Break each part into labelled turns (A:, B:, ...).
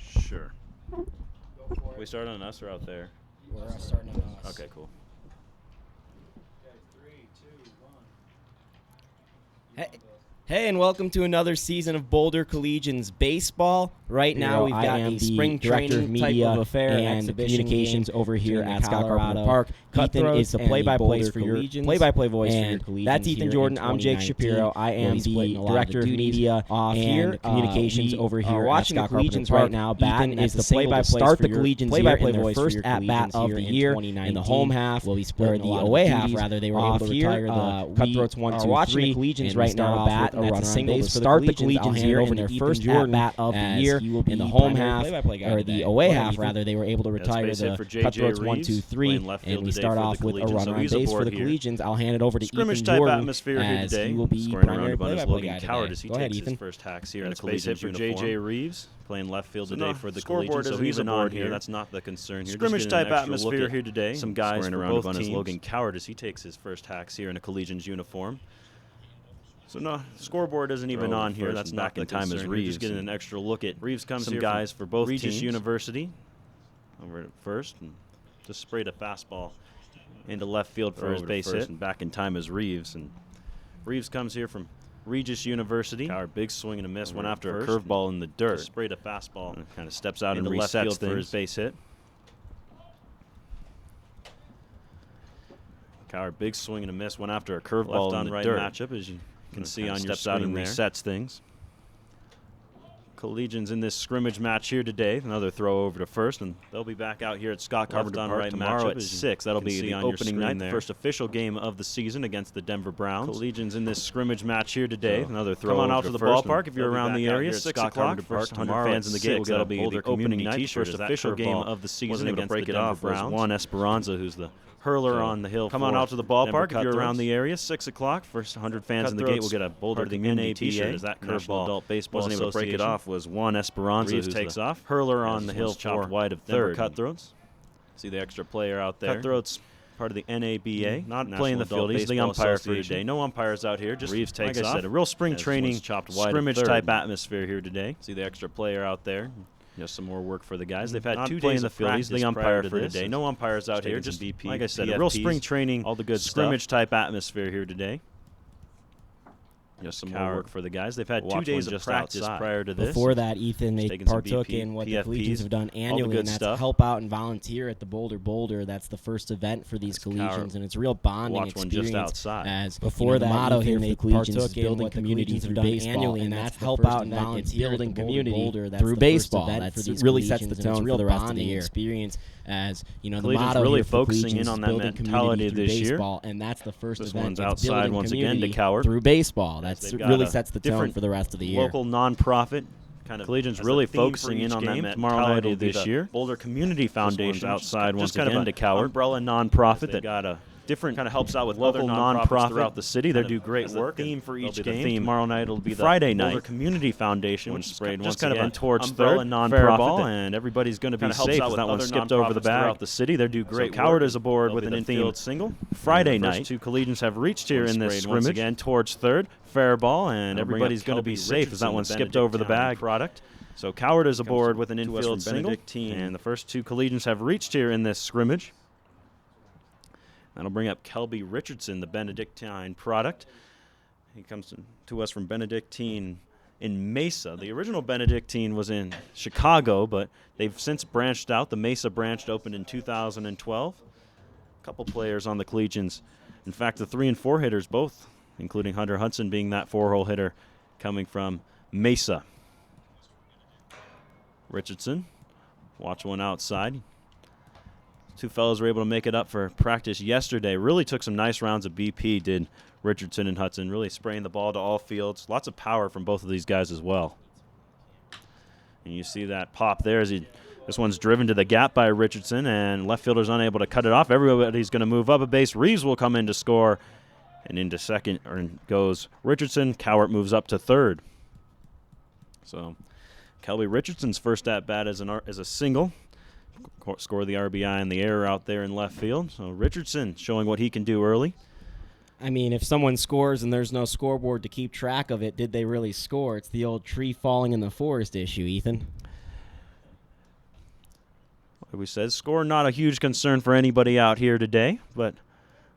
A: Sure. We start on us or out there?
B: We're starting on us.
A: Okay, cool.
B: Hey, and welcome to another season of Boulder Collegians baseball. Right now, we've got a spring training type of affair
C: and communications over here at Scott
B: Colorado
C: Park. Ethan is the play-by-play
B: voice
C: for your voice. That's Ethan Jordan. I'm Jake Shapiro. I am the director of media and communications over here at Scott Collegians right now. Ethan is the play-by-play for the Collegians play-by-play voice first at bat of the year in the home half. Will be split the away half rather. They were able to retire the Cutthroats 1, 2, 3. Collegians right now bat. That's a single to start the Collegians here in their first at-bat of the year in the home half, or the away half, rather. They were able to retire the Cutthroats 1, 2, 3, and we start off with a runner on base for the Collegians. I'll hand it over to
A: Scrimmage
C: Ethan
A: type
C: Jordan
A: atmosphere here
C: as
A: today.
C: he will be
A: Scoring
C: primary
A: around on his
C: play-by-play
A: Logan
C: guy
A: Coward
C: today.
A: as he
C: Go ahead,
A: takes
C: Ethan.
A: his first hacks here in the
D: That's base hit
A: Collegians
D: for
A: uniform.
D: JJ Reeves,
A: playing left field
D: So
A: today
D: no,
A: for the
D: scoreboard
A: Collegians. So
D: isn't
A: he's
D: even
A: on
D: on
A: here.
D: here.
A: That's not the concern here.
D: Scrimmage
A: Just getting
D: type
A: an extra
D: atmosphere
A: look at
D: here today.
A: Some guys
D: Scoring
A: for
D: around
A: both
D: on his
A: teams.
D: Logan
A: Coward as he takes his first hacks here in a Collegians uniform.
D: So no, scoreboard isn't even
A: Throw
D: on here.
A: first
D: That's
A: and
D: not
A: back
D: the
A: in time as
D: concern. You're
A: Reeves.
D: just getting an extra look at
A: Reeves comes
D: some
A: here
D: guys for both
A: Regis
D: teams.
A: University over at first and just sprayed a fastball into left field for his base hit. And back in time as Reeves. And Reeves comes here from Regis University. Coward big swing and a miss. Went after a curveball in the dirt. Sprayed a fastball. And kind of steps out into left field for his base hit. Coward big swing and a miss. Went after a curveball in the dirt. Matchup, as you can see on your screen there. Resets things. Collegians in this scrimmage match here today. Another throw over to first, and they'll be back out here at Scott Carpenter Park tomorrow at 6. That'll be the opening night, the first official game of the season against the Denver Browns. Collegians in this scrimmage match here today. Another throw. Come on out to the ballpark if you're around the area. 6 o'clock. First 100 fans in the gate. That'll be the opening night, first official game of the season against the Denver Browns. Juan Esperanza, who's the hurler on the hill. Come on out to the ballpark if you're around the area. 6 o'clock. First 100 fans in the gate will get a Boulder the NABA T-shirt. As that curveball adult baseball wasn't able to break it off. Was Juan Esperanza, who takes off. Hurler on the hill, chopped wide of third. Cutthroats. See the extra player out there. Cutthroats, part of the NABA. Not playing the field. He's the umpire for today. No umpires out here. Just Reeves takes off. Like I said, a real spring training, chopped wide scrimmage type atmosphere here today. See the extra player out there. Just some more work for the guys. They've had 2 days of practice. He's the umpire for today. No umpires out here. Just like I said, a real spring training, all the good scrimmage type atmosphere here today. Just some more work for the guys. They've had 2 days of practice prior to this.
C: Before that, Ethan, they partook in what the Collegians have done annually, and that's help out and volunteer at the Boulder. That's the first event for these Collegians, and it's a real bonding experience. As before that, motto here, they partook in what the Collegians have done annually, and that's help out and volunteer building community through baseball. That really sets the tone for the rest of the year. Experience, as you know, the motto
A: really
C: here for
A: focusing in on that mentality this year.
C: And that's the first
A: this
C: event.
A: One's outside once again to Coward
C: through baseball. That really sets the tone for the rest of the year.
A: Local nonprofit kind of Collegians really focusing in on that mentality this year. Boulder Community Foundation outside once again to Coward. Umbrella nonprofit that got a different kind of helps out with local nonprofits throughout the city. They do great work. Theme for each game. Tomorrow night it'll be the Friday night Boulder Community Foundation, which sprayed once again towards third nonprofit, and everybody's going to be safe as that one skipped over the bag throughout the city. They do great. Coward is aboard with an infield single. Friday night, 2 Collegians have reached here in this scrimmage again towards third. Fair ball, and everybody's going to be safe as that one skipped over the bag. So Coward is aboard with an infield single, and the first 2 Collegians have reached here in this scrimmage. That'll bring up Kelby Richardson, the Benedictine product. He comes to us from Benedictine in Mesa. The original Benedictine was in Chicago, but they've since branched out. The Mesa branch opened in 2012. A couple players on the Collegians. In fact, the 3 and 4 hitters both, including Hunter Hudson being that 4-hole hitter, coming from Mesa. Richardson, watch one outside. 2 fellows were able to make it up for practice yesterday. Really took some nice rounds of BP, did Richardson and Hudson, really spraying the ball to all fields. Lots of power from both of these guys as well. And you see that pop there as this one's driven to the gap by Richardson, and left fielder's unable to cut it off. Everybody's going to move up a base. Reeves will come in to score, and into second goes Richardson. Cowart moves up to third. So Kelby Richardson's first at-bat as a single. Score the RBI and the error out there in left field. So Richardson showing what he can do early.
C: I mean, if someone scores and there's no scoreboard to keep track of it, did they really score? It's the old tree falling in the forest issue, Ethan.
A: Like we said, score not a huge concern for anybody out here today, but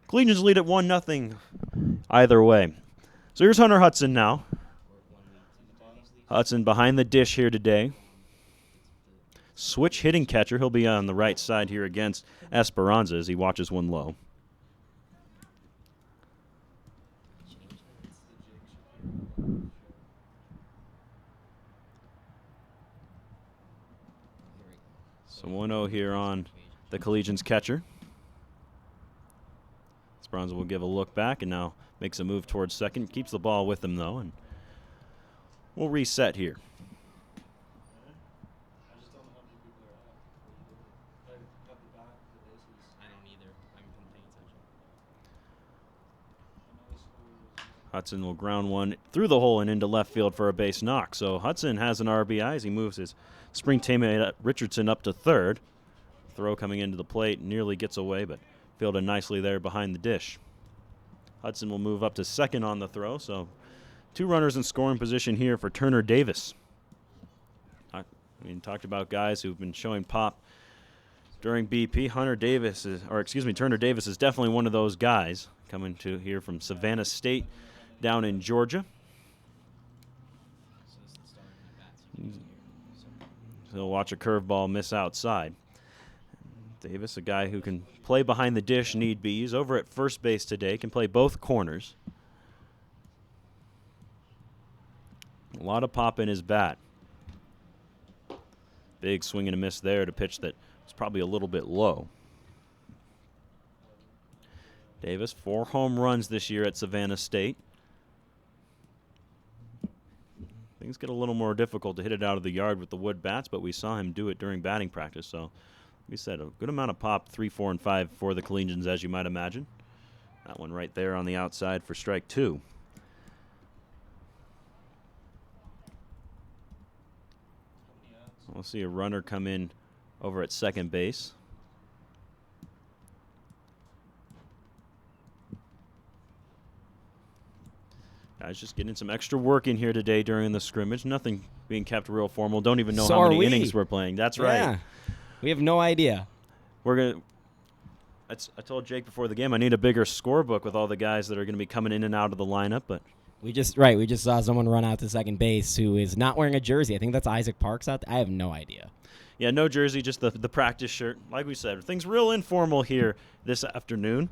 A: Collegians lead at 1-0 either way. So here's Hunter Hudson now. Hudson behind the dish here today. Switch hitting catcher. He'll be on the right side here against Esperanza as he watches one low. So 1-0 here on the Collegians catcher. Esperanza will give a look back and now makes a move towards second. Keeps the ball with him though, and we'll reset here. Hudson will ground one through the hole and into left field for a base knock. So Hudson has an RBI as he moves his spring teammate Richardson up to third. Throw coming into the plate, nearly gets away, but fielded nicely there behind the dish. Hudson will move up to second on the throw, so 2 runners in scoring position here for Turner Davis. Talked about guys who've been showing pop during BP. Turner Davis is definitely one of those guys coming to here from Savannah State down in Georgia. He'll watch a curveball miss outside. Davis, a guy who can play behind the dish need be. He's over at first base today, can play both corners. A lot of pop in his bat. Big swing and a miss there to pitch that was probably a little bit low. Davis, 4 home runs this year at Savannah State. Things get a little more difficult to hit it out of the yard with the wood bats, but we saw him do it during batting practice. So, like we said, a good amount of pop, 3, 4, and 5 for the Collegians, as you might imagine. That one right there on the outside for strike 2. We'll see a runner come in over at second base. Guys just getting some extra work in here today during the scrimmage. Nothing being kept real formal. Don't even know how many innings we're playing. That's right.
B: We have no idea.
A: I told Jake before the game I need a bigger scorebook with all the guys that are going to be coming in and out of the lineup, but
B: we just saw someone run out to second base who is not wearing a jersey. I think that's Isaac Parks out there. I have no idea.
A: Yeah, no jersey, just the practice shirt. Like we said, things real informal here this afternoon.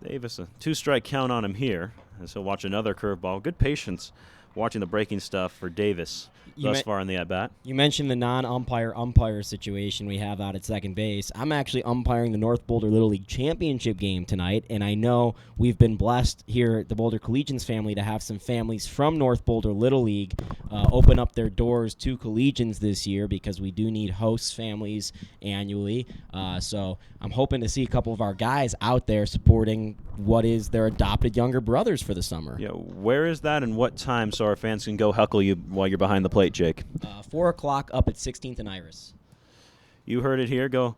A: Davis, a 2-strike count on him here, as he'll watch another curveball. Good patience watching the breaking stuff for Davis thus far in the at-bat.
B: You mentioned the non-umpire situation we have out at second base. I'm actually umpiring the North Boulder Little League Championship game tonight, and I know we've been blessed here at the Boulder Collegians family to have some families from North Boulder Little League open up their doors to Collegians this year because we do need host families annually. So I'm hoping to see a couple of our guys out there supporting what is their adopted younger brothers for the summer.
A: Yeah, where is that and what time so our fans can go heckle you while you're behind the plate, Jake?
B: 4 o'clock up at 16th and Iris.
A: You heard it here. Go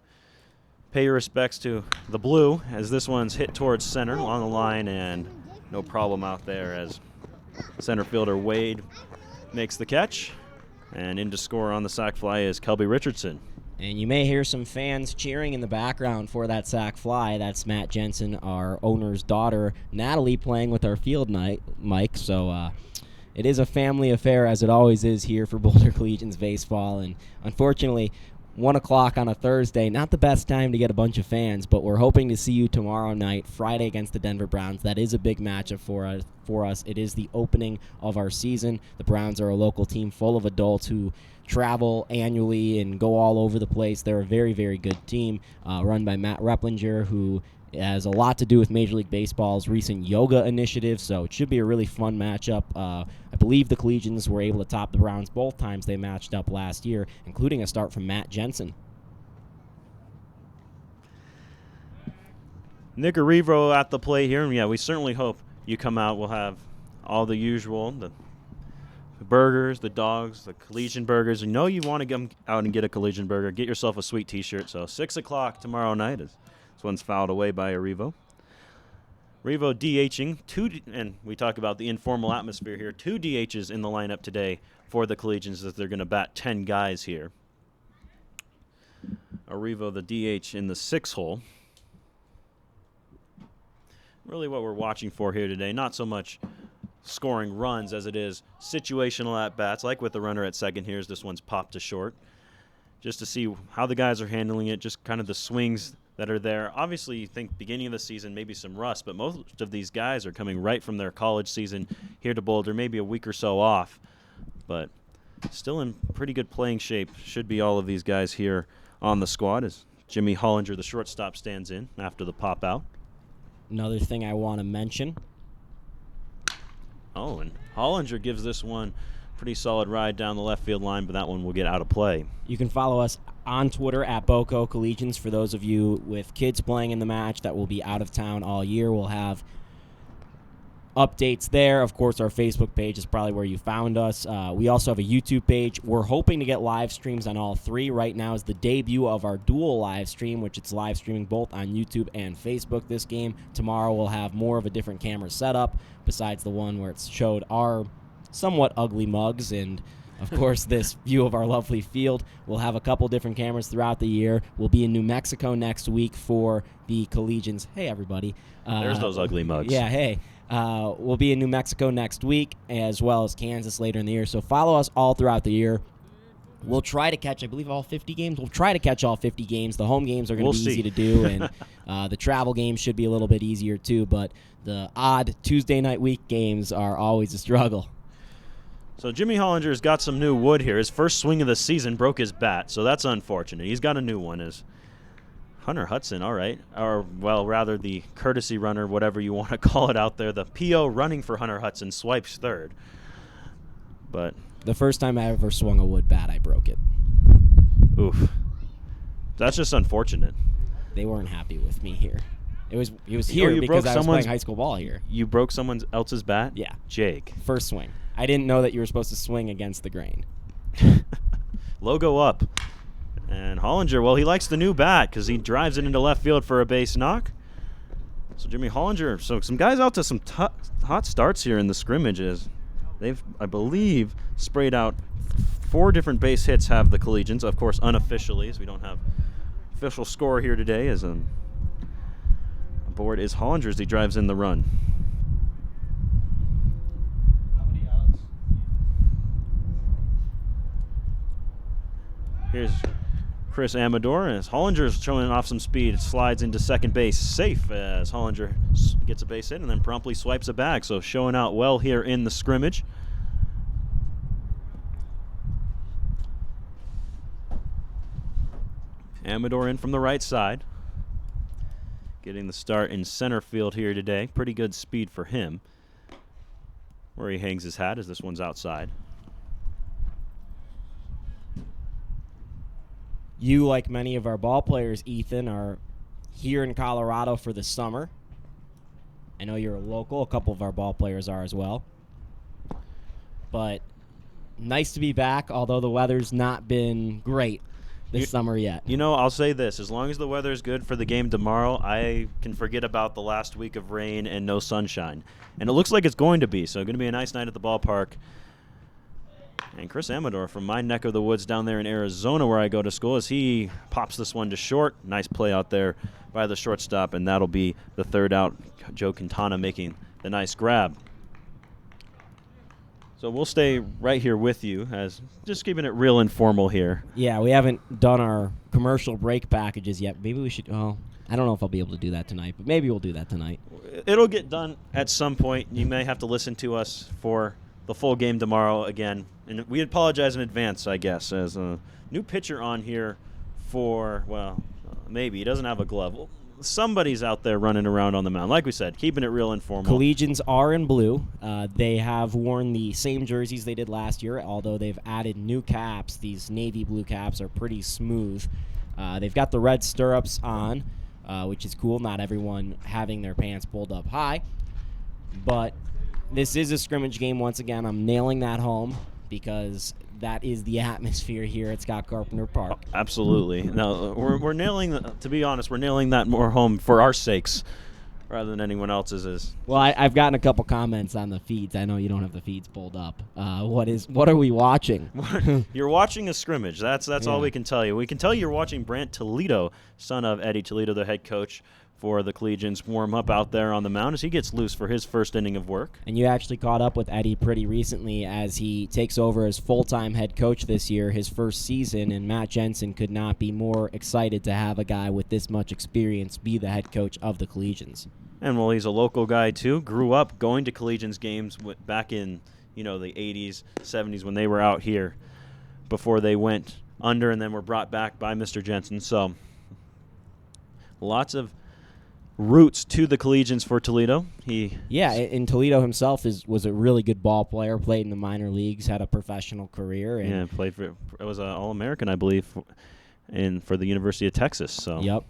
A: pay your respects to the blue as this one's hit towards center along the line, and no problem out there as center fielder Wade makes the catch. And in to score on the sac fly is Kelby Richardson.
B: And you may hear some fans cheering in the background for that sac fly. That's Matt Jensen, our owner's daughter, Natalie, playing with our field mic. So it is a family affair, as it always is here for Boulder Collegians baseball. And unfortunately, 1 o'clock on a Thursday, not the best time to get a bunch of fans, but we're hoping to see you tomorrow night, Friday against the Denver Browns. That is a big matchup for us. It is the opening of our season. The Browns are a local team full of adults who travel annually and go all over the place. They're a very, very good team run by Matt Replinger, who has a lot to do with Major League Baseball's recent yoga initiative, so it should be a really fun matchup. I believe the Collegians were able to top the Browns both times they matched up last year, including a start from Matt Jensen.
A: Nick Arrivo at the plate here, and yeah, we certainly hope you come out. We'll have all the usual, the burgers, the dogs, the Collegian burgers. You know you want to come out and get a Collegian burger. Get yourself a sweet T-shirt. So 6 o'clock tomorrow night. This one's fouled away by Arrivo. Arrivo DHing, and we talk about the informal atmosphere here. 2 DHs in the lineup today for the Collegians as they're going to bat 10 guys here. Arrivo, the DH, in the 6 hole. Really what we're watching for here today, not so much scoring runs as it is situational at-bats, like with the runner at second here as this one's popped to short, just to see how the guys are handling it, just kind of the swings that are there. Obviously, you think beginning of the season, maybe some rust, but most of these guys are coming right from their college season here to Boulder, maybe a week or so off, but still in pretty good playing shape. Should be all of these guys here on the squad as Jimmy Hollinger, the shortstop, stands in after the pop out.
B: Another thing I want to mention.
A: Oh, and Hollinger gives this one pretty solid ride down the left field line, but that one will get out of play.
B: You can follow us on Twitter at Boulder Collegians. For those of you with kids playing in the match that will be out of town all year, we'll have updates there. Of course, our Facebook page is probably where you found us. We also have a YouTube page. We're hoping to get live streams on all 3. Right now is the debut of our dual live stream, which it's live streaming both on YouTube and Facebook this game. Tomorrow we'll have more of a different camera setup besides the one where it's showed our somewhat ugly mugs and, of course, this view of our lovely field. We'll have a couple different cameras throughout the year. We'll be in New Mexico next week for the Collegians. Hey, everybody.
A: There's those ugly mugs.
B: Yeah, hey. We'll be in New Mexico next week, as well as Kansas later in the year. So follow us all throughout the year. We'll try to catch, I believe, all 50 games. We'll try to catch all 50 games. The home games are going to be easy to do, and the travel games should be a little bit easier too. But the odd Tuesday night week games are always a struggle.
A: So Jimmy Hollinger's got some new wood here. His first swing of the season broke his bat, so that's unfortunate. He's got a new one. As Hunter Hudson, all right, or, well, rather the courtesy runner, whatever you want to call it out there, the PO running for Hunter Hudson swipes third. But
B: the first time I ever swung a wood bat, I broke it.
A: Oof. That's just unfortunate.
B: They weren't happy with me here. It was here because I was playing high school ball here.
A: You broke someone else's bat?
B: Yeah.
A: Jake.
B: First swing. I didn't know that you were supposed to swing against the grain.
A: Logo up. And Hollinger, well, he likes the new bat because he drives it into left field for a base knock. So Jimmy Hollinger, so some guys out to some hot starts here in the scrimmages. They've, I believe, sprayed out 4 different base hits have the Collegians, of course, unofficially, as we don't have official score here today, as aboard is Hollinger as he drives in the run. Here's Chris Amador as Hollinger's showing off some speed. It slides into second base safe as Hollinger gets a base hit and then promptly swipes a bag. So showing out well here in the scrimmage. Amador in from the right side. Getting the start in center field here today. Pretty good speed for him. Where he hangs his hat as this one's outside.
B: You, like many of our ball players, Ethan, are here in Colorado for the summer. I know you're a local. A couple of our ball players are as well. But nice to be back, although the weather's not been great this summer yet.
A: You know, I'll say this. As long as the weather's good for the game tomorrow, I can forget about the last week of rain and no sunshine. And it looks like it's going to be, so going to be a nice night at the ballpark. And Chris Amador from my neck of the woods down there in Arizona where I go to school as he pops this one to short. Nice play out there by the shortstop, and that'll be the third out. Joe Quintana making the nice grab. So we'll stay right here with you as just keeping it real informal here.
B: Yeah, we haven't done our commercial break packages yet. Maybe we should, I don't know if I'll be able to do that tonight, but maybe we'll do that tonight.
A: It'll get done at some point. You may have to listen to us for the full game tomorrow again. And we apologize in advance, I guess, as a new pitcher on here for, well, maybe. He doesn't have a glove. Well, somebody's out there running around on the mound. Like we said, keeping it real informal.
B: Collegians are in blue. They have worn the same jerseys they did last year, although they've added new caps. These navy blue caps are pretty smooth. They've got the red stirrups on, which is cool. Not everyone having their pants pulled up high. But this is a scrimmage game once again. I'm nailing that home because that is the atmosphere here at Scott Carpenter Park.
A: Oh, absolutely. Now, we're nailing, to be honest, we're nailing that more home for our sakes
D: rather than anyone else's is.
B: Well, I've gotten a couple comments on the feeds. I know you don't have the feeds pulled up. What are we watching?
D: You're watching a scrimmage. That's all we can tell you. We can tell you you're watching Brant Toledo, son of Eddie Toledo, the head coach for the Collegians, warm up out there on the mound as he gets loose for his first inning of work.
B: And you actually caught up with Eddie pretty recently as he takes over as full-time head coach this year, his first season, and Matt Jensen could not be more excited to have a guy with this much experience be the head coach of the Collegians.
D: And well, he's a local guy too. Grew up going to Collegians games back in the 80s, 70s when they were out here before they went under and then were brought back by Mr. Jensen. So lots of roots to the Collegians for Toledo.
B: And Toledo himself was a really good ball player, played in the minor leagues, had a professional career. And
D: played for, it was an All-American, I believe, for the University of Texas. So.
B: Yep.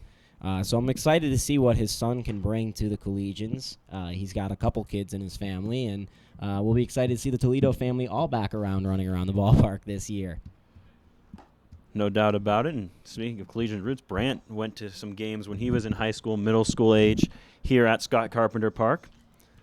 B: So I'm excited to see what his son can bring to the Collegians. He's got a couple kids in his family, and we'll be excited to see the Toledo family all back around running around the ballpark this year.
D: No doubt about it. And speaking of collegiate roots, Brant went to some games when he was in high school, middle school age here at Scott Carpenter Park.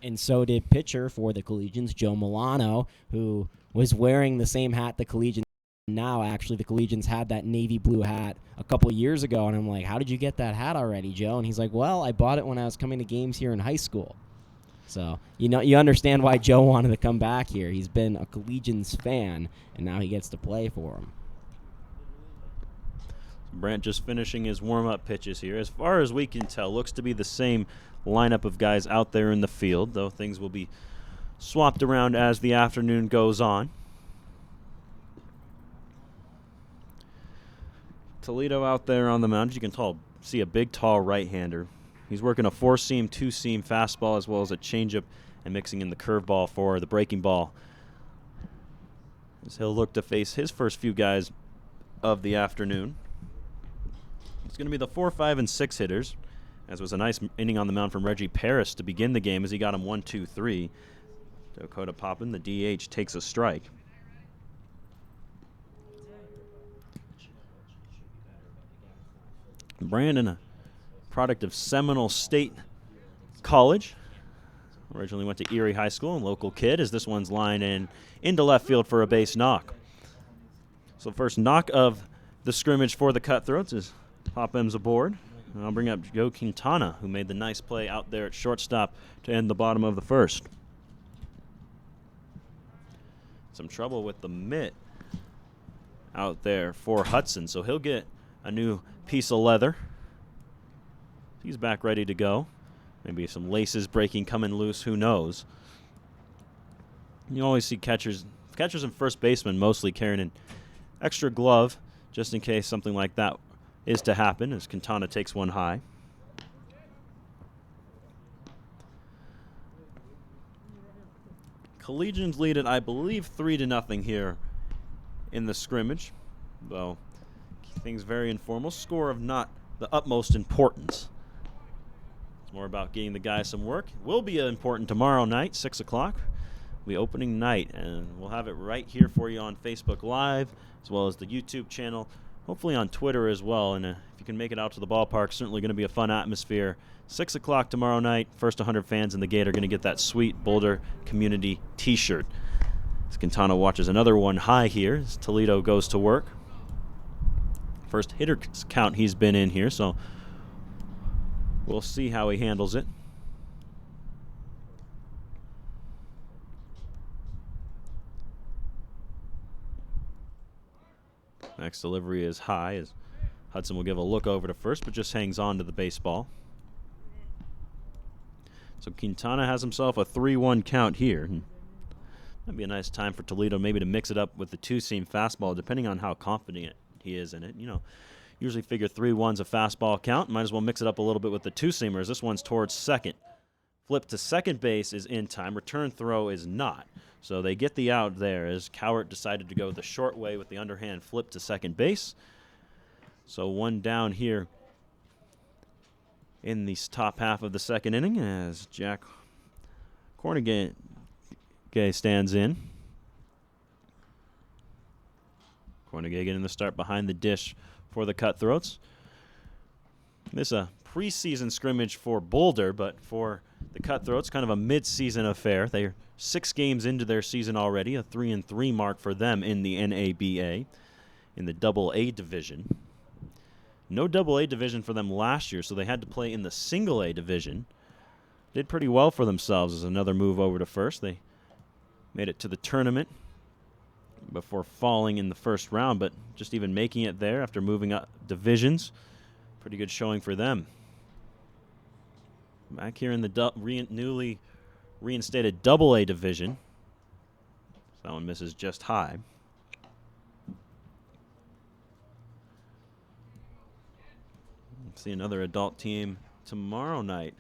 B: And so did pitcher for the Collegians, Joe Milano, who was wearing the same hat the Collegians now. Actually, the Collegians had that navy blue hat a couple of years ago, and I'm like, how did you get that hat already, Joe? And he's like, well, I bought it when I was coming to games here in high school. So, you understand why Joe wanted to come back here. He's been a Collegians fan, and now he gets to play for him.
D: Brant just finishing his warm-up pitches here. As far as we can tell, looks to be the same lineup of guys out there in the field, though things will be swapped around as the afternoon goes on. Toledo out there on the mound. You can see a big, tall right-hander. He's working a four-seam, two-seam fastball as well as a changeup and mixing in the curveball for the breaking ball. As he'll look to face his first few guys of the afternoon. It's going to be the 4, 5, and 6 hitters, as was a nice inning on the mound from Reggie Paris to begin the game as he got him 1, 2, 3. Dakota Poppin, the DH, takes a strike. Brandon, a product of Seminole State College. Originally went to Erie High School and local kid, as this one's lined into left field for a base knock. So first knock of the scrimmage for the Cutthroats is Pophams aboard. And I'll bring up Joe Quintana, who made the nice play out there at shortstop to end the bottom of the first. Some trouble with the mitt out there for Hudson, so he'll get a new piece of leather. He's back ready to go. Maybe some laces breaking, coming loose, who knows. You always see catchers and first basemen mostly carrying an extra glove just in case something like that is to happen, as Quintana takes one high. Collegians lead it, I believe, 3-0 here in the scrimmage, though things very informal. Score of not the utmost importance. It's more about getting the guys some work. Will be important tomorrow night, 6 o'clock. Will be opening night, and we'll have it right here for you on Facebook Live, as well as the YouTube channel, hopefully on Twitter as well. And if you can make it out to the ballpark, certainly going to be a fun atmosphere. 6 o'clock tomorrow night. First 100 fans in the gate are going to get that sweet Boulder Community T-shirt. As Quintana watches another one high here as Toledo goes to work. First hitter count he's been in here, so we'll see how he handles it. Next delivery is high as Hudson will give a look over to first, but just hangs on to the baseball. So Quintana has himself a 3-1 count here. That'd be a nice time for Toledo maybe to mix it up with the two-seam fastball, depending on how confident he is in it. Usually figure 3-1's a fastball count. Might as well mix it up a little bit with the two-seamers. This one's towards second. Flip to second base is in time. Return throw is not. So they get the out there as Cowart decided to go the short way with the underhand flip to second base. So one down here in the top half of the second inning as Jack Cornegay stands in. Cornegay getting the start behind the dish for the Cutthroats. This is a preseason scrimmage for Boulder, but for the Cutthroats, kind of a mid-season affair. They're 6 games into their season already, a 3-3 mark for them in the NABA, in the AA division. No AA division for them last year, so they had to play in the Single A division. Did pretty well for themselves as another move over to first. They made it to the tournament before falling in the first round, but just even making it there after moving up divisions, pretty good showing for them. Back here in the newly reinstated AA division. That one misses just high. Let's see another adult team tomorrow night,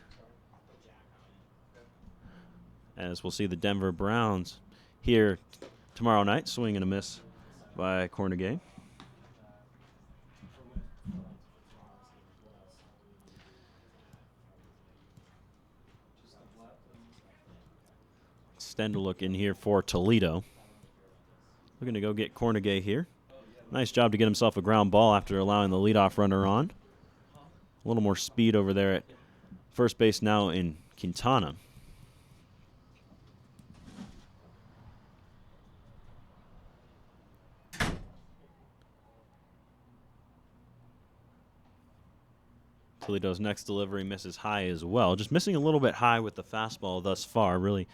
D: as we'll see the Denver Browns here tomorrow night. Swing and a miss by Cornegay. Extend a look in here for Toledo. Looking to go get Cornegay here. Nice job to get himself a ground ball after allowing the leadoff runner on. A little more speed over there at first base now in Quintana. Toledo's next delivery misses high as well. Just missing a little bit high with the fastball thus far. Really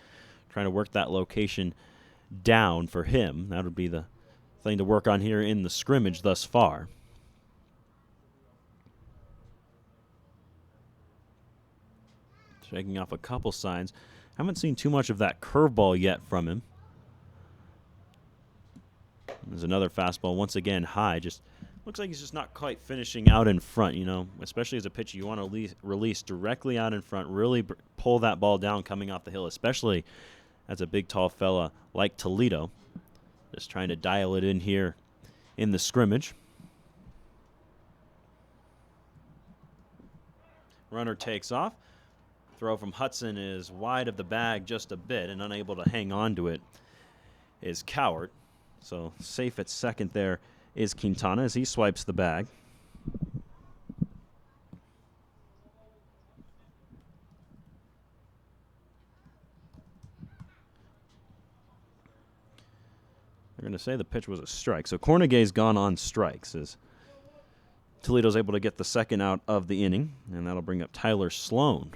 D: trying to work that location down for him. That would be the thing to work on here in the scrimmage thus far. Shaking off a couple signs. Haven't seen too much of that curveball yet from him. There's another fastball once again high. Just looks like he's just not quite finishing out in front, you know, especially as a pitcher you want to release directly out in front, really pull that ball down coming off the hill, especially as a big, tall fella like Toledo. Just trying to dial it in here in the scrimmage. Runner takes off. Throw from Hudson is wide of the bag just a bit, and unable to hang on to it is Cowart. So safe at second there is Quintana as he swipes the bag. They're going to say the pitch was a strike. So Cornegay's gone on strikes as Toledo's able to get the second out of the inning, and that'll bring up Tyler Sloan.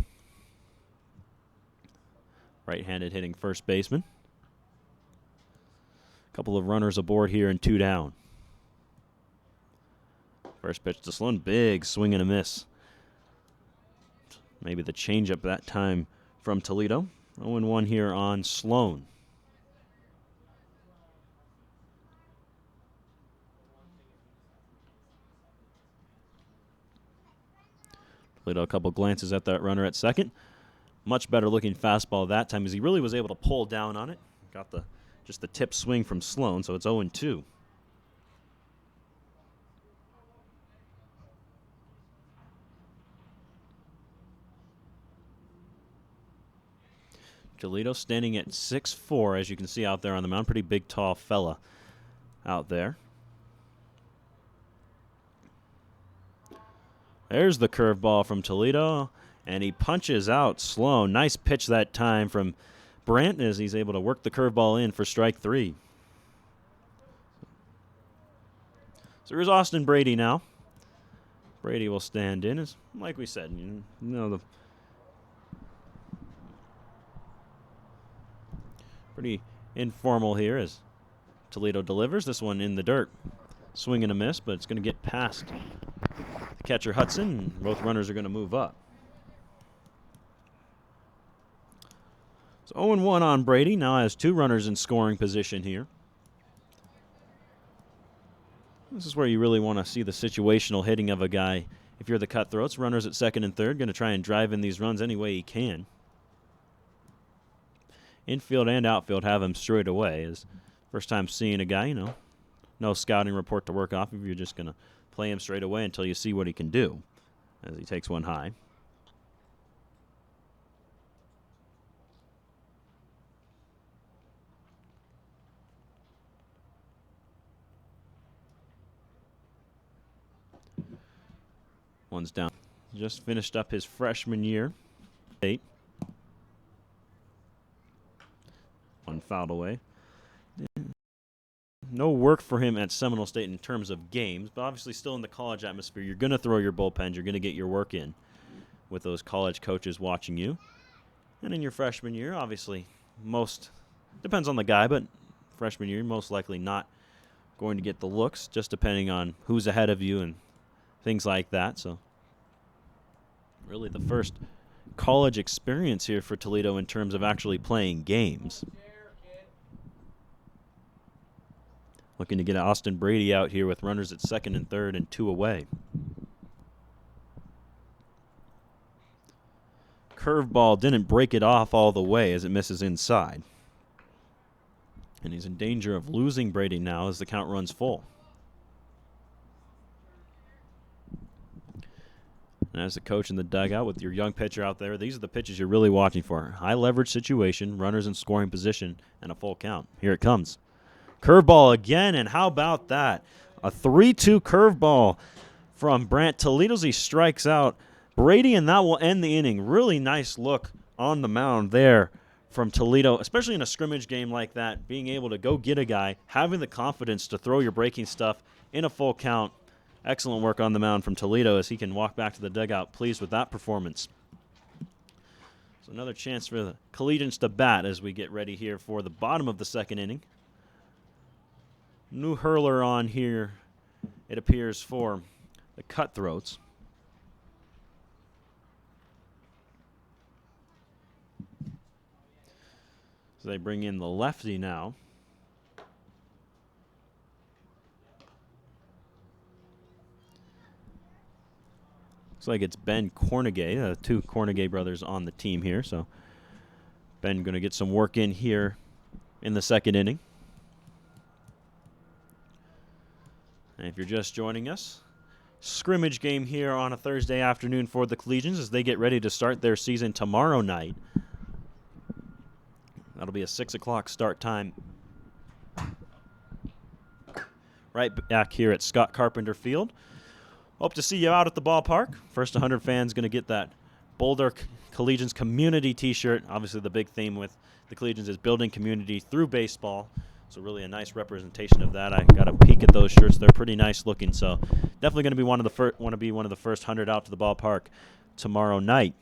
D: Right-handed hitting first baseman. Couple of runners aboard here and 2 down. First pitch to Sloan, big swing and a miss. Maybe the changeup that time from Toledo. 0-1 here on Sloan. Toledo a couple glances at that runner at second. Much better looking fastball that time as he really was able to pull down on it. Got just the tip swing from Sloan, so it's 0-2. Toledo standing at 6'4", as you can see out there on the mound. Pretty big, tall fella out there. There's the curveball from Toledo, and he punches out Sloan. Nice pitch that time from Brandt as he's able to work the curveball in for strike 3. So here's Austin Brady now. Brady will stand in, as like we said, you know the pretty informal here as Toledo delivers. This one in the dirt. Swing and a miss, but it's going to get past the catcher Hudson, and both runners are going to move up. So 0-1 on Brady. Now has 2 runners in scoring position here. This is where you really want to see the situational hitting of a guy. If you're the Cutthroats, runners at second and third, going to try and drive in these runs any way he can. Infield and outfield have him straight away. Is first time seeing a guy, you know, no scouting report to work off of. You're just going to play him straight away until you see what he can do as he takes one high. One's down. Just finished up his freshman year. 8. One fouled away. No work for him at Seminole State in terms of games, but obviously still in the college atmosphere. You're going to throw your bullpens. You're going to get your work in with those college coaches watching you. And in your freshman year, obviously, depends on the guy, but freshman year, most likely not going to get the looks, just depending on who's ahead of you and things like that. So really the first college experience here for Toledo in terms of actually playing games. Looking to get Austin Brady out here with runners at second and third and 2 away. Curveball didn't break it off all the way as it misses inside. And he's in danger of losing Brady now as the count runs full. And as the coach in the dugout with your young pitcher out there, these are the pitches you're really watching for. High leverage situation, runners in scoring position, and a full count. Here it comes. Curveball again, and how about that? A 3-2 curveball from Brant Toledo as he strikes out Brady, and that will end the inning. Really nice look on the mound there from Toledo, especially in a scrimmage game like that, being able to go get a guy, having the confidence to throw your breaking stuff in a full count. Excellent work on the mound from Toledo as he can walk back to the dugout pleased with that performance. So another chance for the Collegians to bat as we get ready here for the bottom of the second inning. New hurler on here, it appears, for the Cutthroats. So they bring in the lefty now. Looks like it's Ben Cornegay, 2 Cornegay brothers on the team here. So Ben going to get some work in here in the second inning. And if you're just joining us, scrimmage game here on a Thursday afternoon for the Collegians as they get ready to start their season tomorrow night. That'll be a 6 o'clock start time. Right back here at Scott Carpenter Field. Hope to see you out at the ballpark. First 100 fans going to get that Boulder Collegians community t-shirt. Obviously the big theme with the Collegians is building community through baseball. So really a nice representation of that. I got a peek at those shirts. They're pretty nice looking. So definitely going to be one of the first 100 out to the ballpark tomorrow night.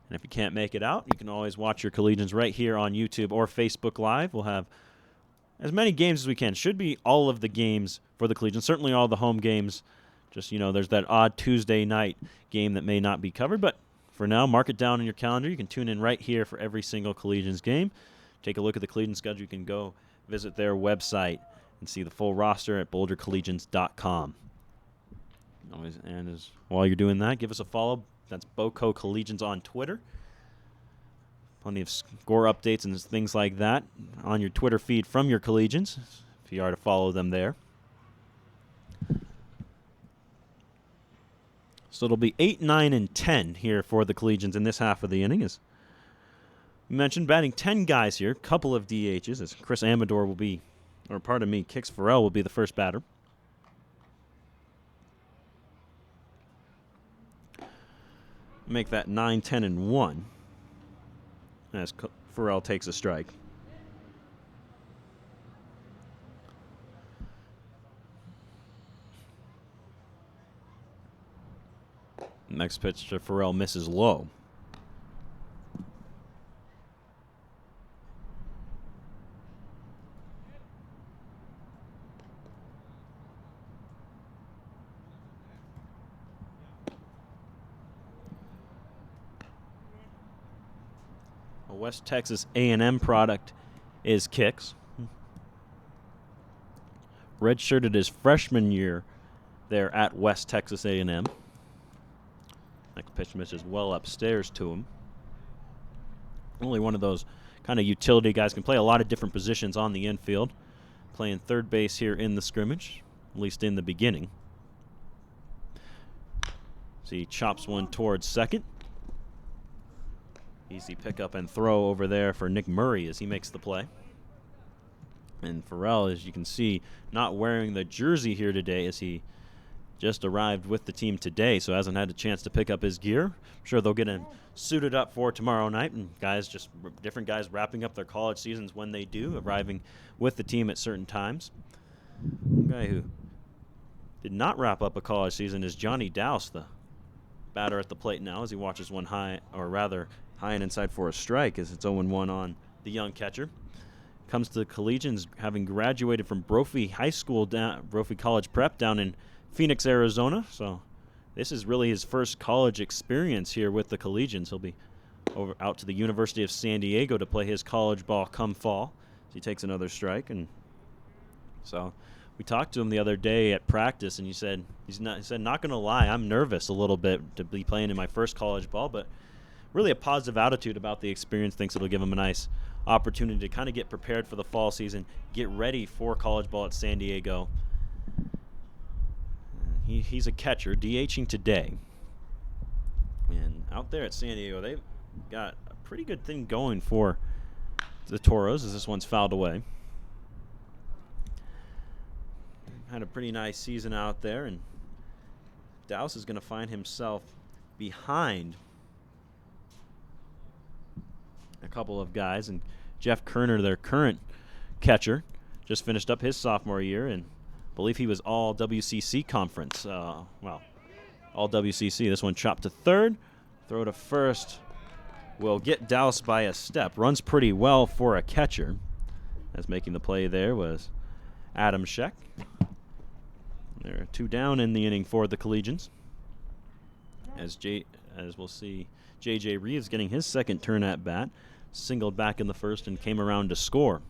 D: And if you can't make it out, you can always watch your Collegians right here on YouTube or Facebook Live. We'll have as many games as we can. Should be all of the games for the Collegians. Certainly all the home games. Just, there's that odd Tuesday night game that may not be covered. But for now, mark it down in your calendar. You can tune in right here for every single Collegians game. Take a look at the Collegians schedule. You can go visit their website and see the full roster at bouldercollegians.com. And while you're doing that, give us a follow. That's BoCo Collegians on Twitter. Plenty of score updates and things like that on your Twitter feed from your Collegians, if you are to follow them there. So it'll be 8, 9, and 10 here for the Collegians in this half of the inning. As mentioned, batting 10 guys here, couple of DHs, as Chris Amador Kix Farrell will be the first batter. Make that 9, 10, and 1 as Farrell takes a strike. Next pitch to Farrell misses low. A West Texas A&M product is Kix. Redshirted his freshman year there at West Texas A&M. Next pitch misses well upstairs to him. Only one of those kind of utility guys. Can play a lot of different positions on the infield. Playing third base here in the scrimmage, at least in the beginning. So he chops one towards second. Easy pickup and throw over there for Nick Murray as he makes the play. And Farrell, as you can see, not wearing the jersey here today as he just arrived with the team today, so hasn't had a chance to pick up his gear. I'm sure they'll get him suited up for tomorrow night, and different guys wrapping up their college seasons when they do, arriving with the team at certain times. One guy who did not wrap up a college season is Johnny Dowse, the batter at the plate now, as he watches one high and inside for a strike, as it's 0-1 on the young catcher. Comes to the Collegians having graduated from Brophy College Prep down in Phoenix, Arizona. So this is really his first college experience here with the Collegians. He'll be out to the University of San Diego to play his college ball come fall. So he takes another strike, and so we talked to him the other day at practice, and he said not going to lie, I'm nervous a little bit to be playing in my first college ball, but really a positive attitude about the experience. Thinks it'll give him a nice opportunity to kind of get prepared for the fall season, get ready for college ball at San Diego. He's a catcher, DHing today. And out there at San Diego, they've got a pretty good thing going for the Toros, as this one's fouled away. Had a pretty nice season out there, and Dowse is going to find himself behind a couple of guys. And Jeff Kerner, their current catcher, just finished up his sophomore year, and I believe he was all WCC conference. All WCC. This one chopped to third. Throw to first. Will get Dowse by a step. Runs pretty well for a catcher. As making the play there was Adam Scheck. There are 2 down in the inning for the Collegians. As we'll see, J.J. Reeves getting his second turn at bat. Singled back in the first and came around to score.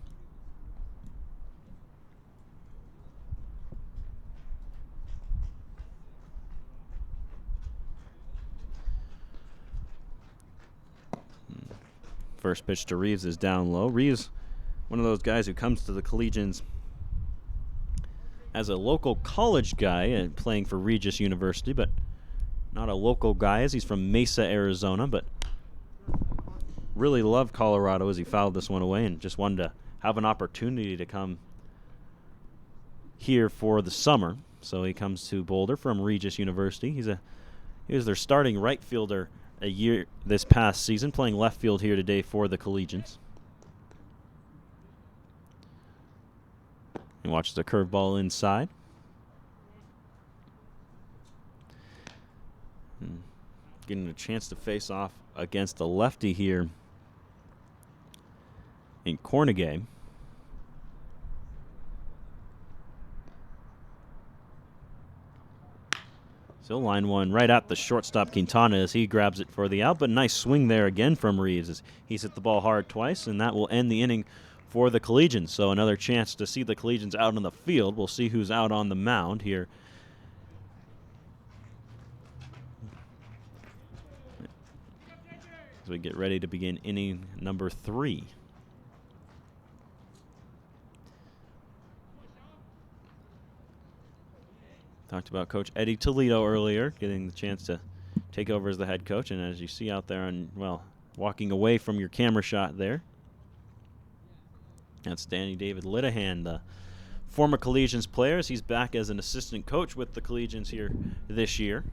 D: First pitch to Reeves is down low. Reeves, one of those guys who comes to the Collegians as a local college guy and playing for Regis University, but not a local guy as he's from Mesa, Arizona, but really loved Colorado as he fouled this one away and just wanted to have an opportunity to come here for the summer. So he comes to Boulder from Regis University. He was their starting right fielder a year this past season, playing left field here today for the Collegians. And watches the curveball inside. Getting a chance to face off against the lefty here in Cornegay. Still line one right at the shortstop Quintana as he grabs it for the out, but nice swing there again from Reeves as he's hit the ball hard twice, and that will end the inning for the Collegians. So another chance to see the Collegians out on the field. We'll see who's out on the mound here. As we get ready to begin inning number 3. Talked about Coach Eddie Toledo earlier, getting the chance to take over as the head coach. And as you see out there, walking away from your camera shot there, that's Danny David Littahan, the former Collegians player. He's back as an assistant coach with the Collegians here this year.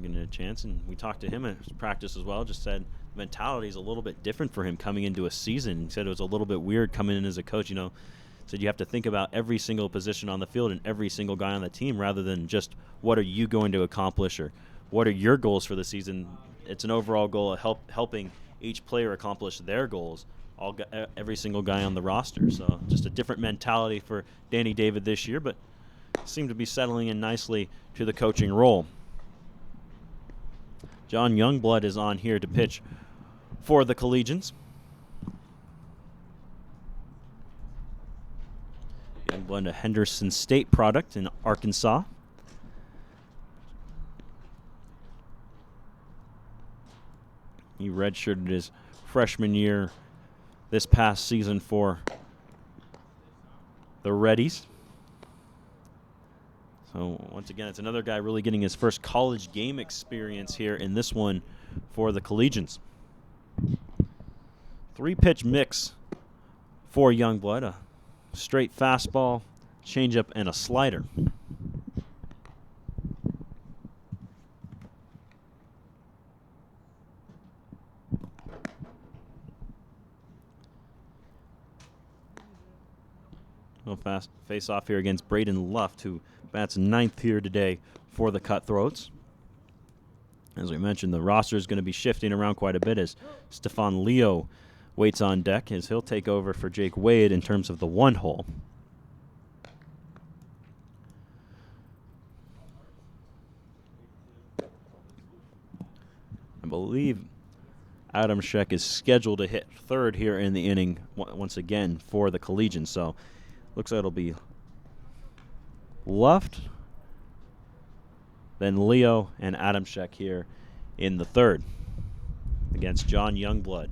D: Getting a chance, and we talked to him at practice as well. Just said mentality is a little bit different for him coming into a season. He said it was a little bit weird coming in as a coach. Said you have to think about every single position on the field and every single guy on the team rather than just what are you going to accomplish or what are your goals for the season. It's an overall goal of helping each player accomplish their goals, every single guy on the roster. So just a different mentality for Danny David this year, but seemed to be settling in nicely to the coaching role. John Youngblood is on here to pitch for the Collegians. Youngblood, a Henderson State product in Arkansas. He redshirted his freshman year this past season for the Reddies. So once again, it's another guy really getting his first college game experience here in this one for the Collegians. 3-pitch mix for Youngblood. A
A: straight fastball, changeup, and a slider. We'll face off here against Braden Luft, who bats 9th here today for the Cutthroats. As we mentioned, the roster is going to be shifting around quite a bit as Stefan Leo waits on deck, as he'll take over for Jake Wade in terms of the 1 hole. I believe Adam Scheck is scheduled to hit 3rd here in the inning once again for the Collegians. So looks like it'll be Luft, then Leo, and Adam Scheck here in the 3rd against John Youngblood.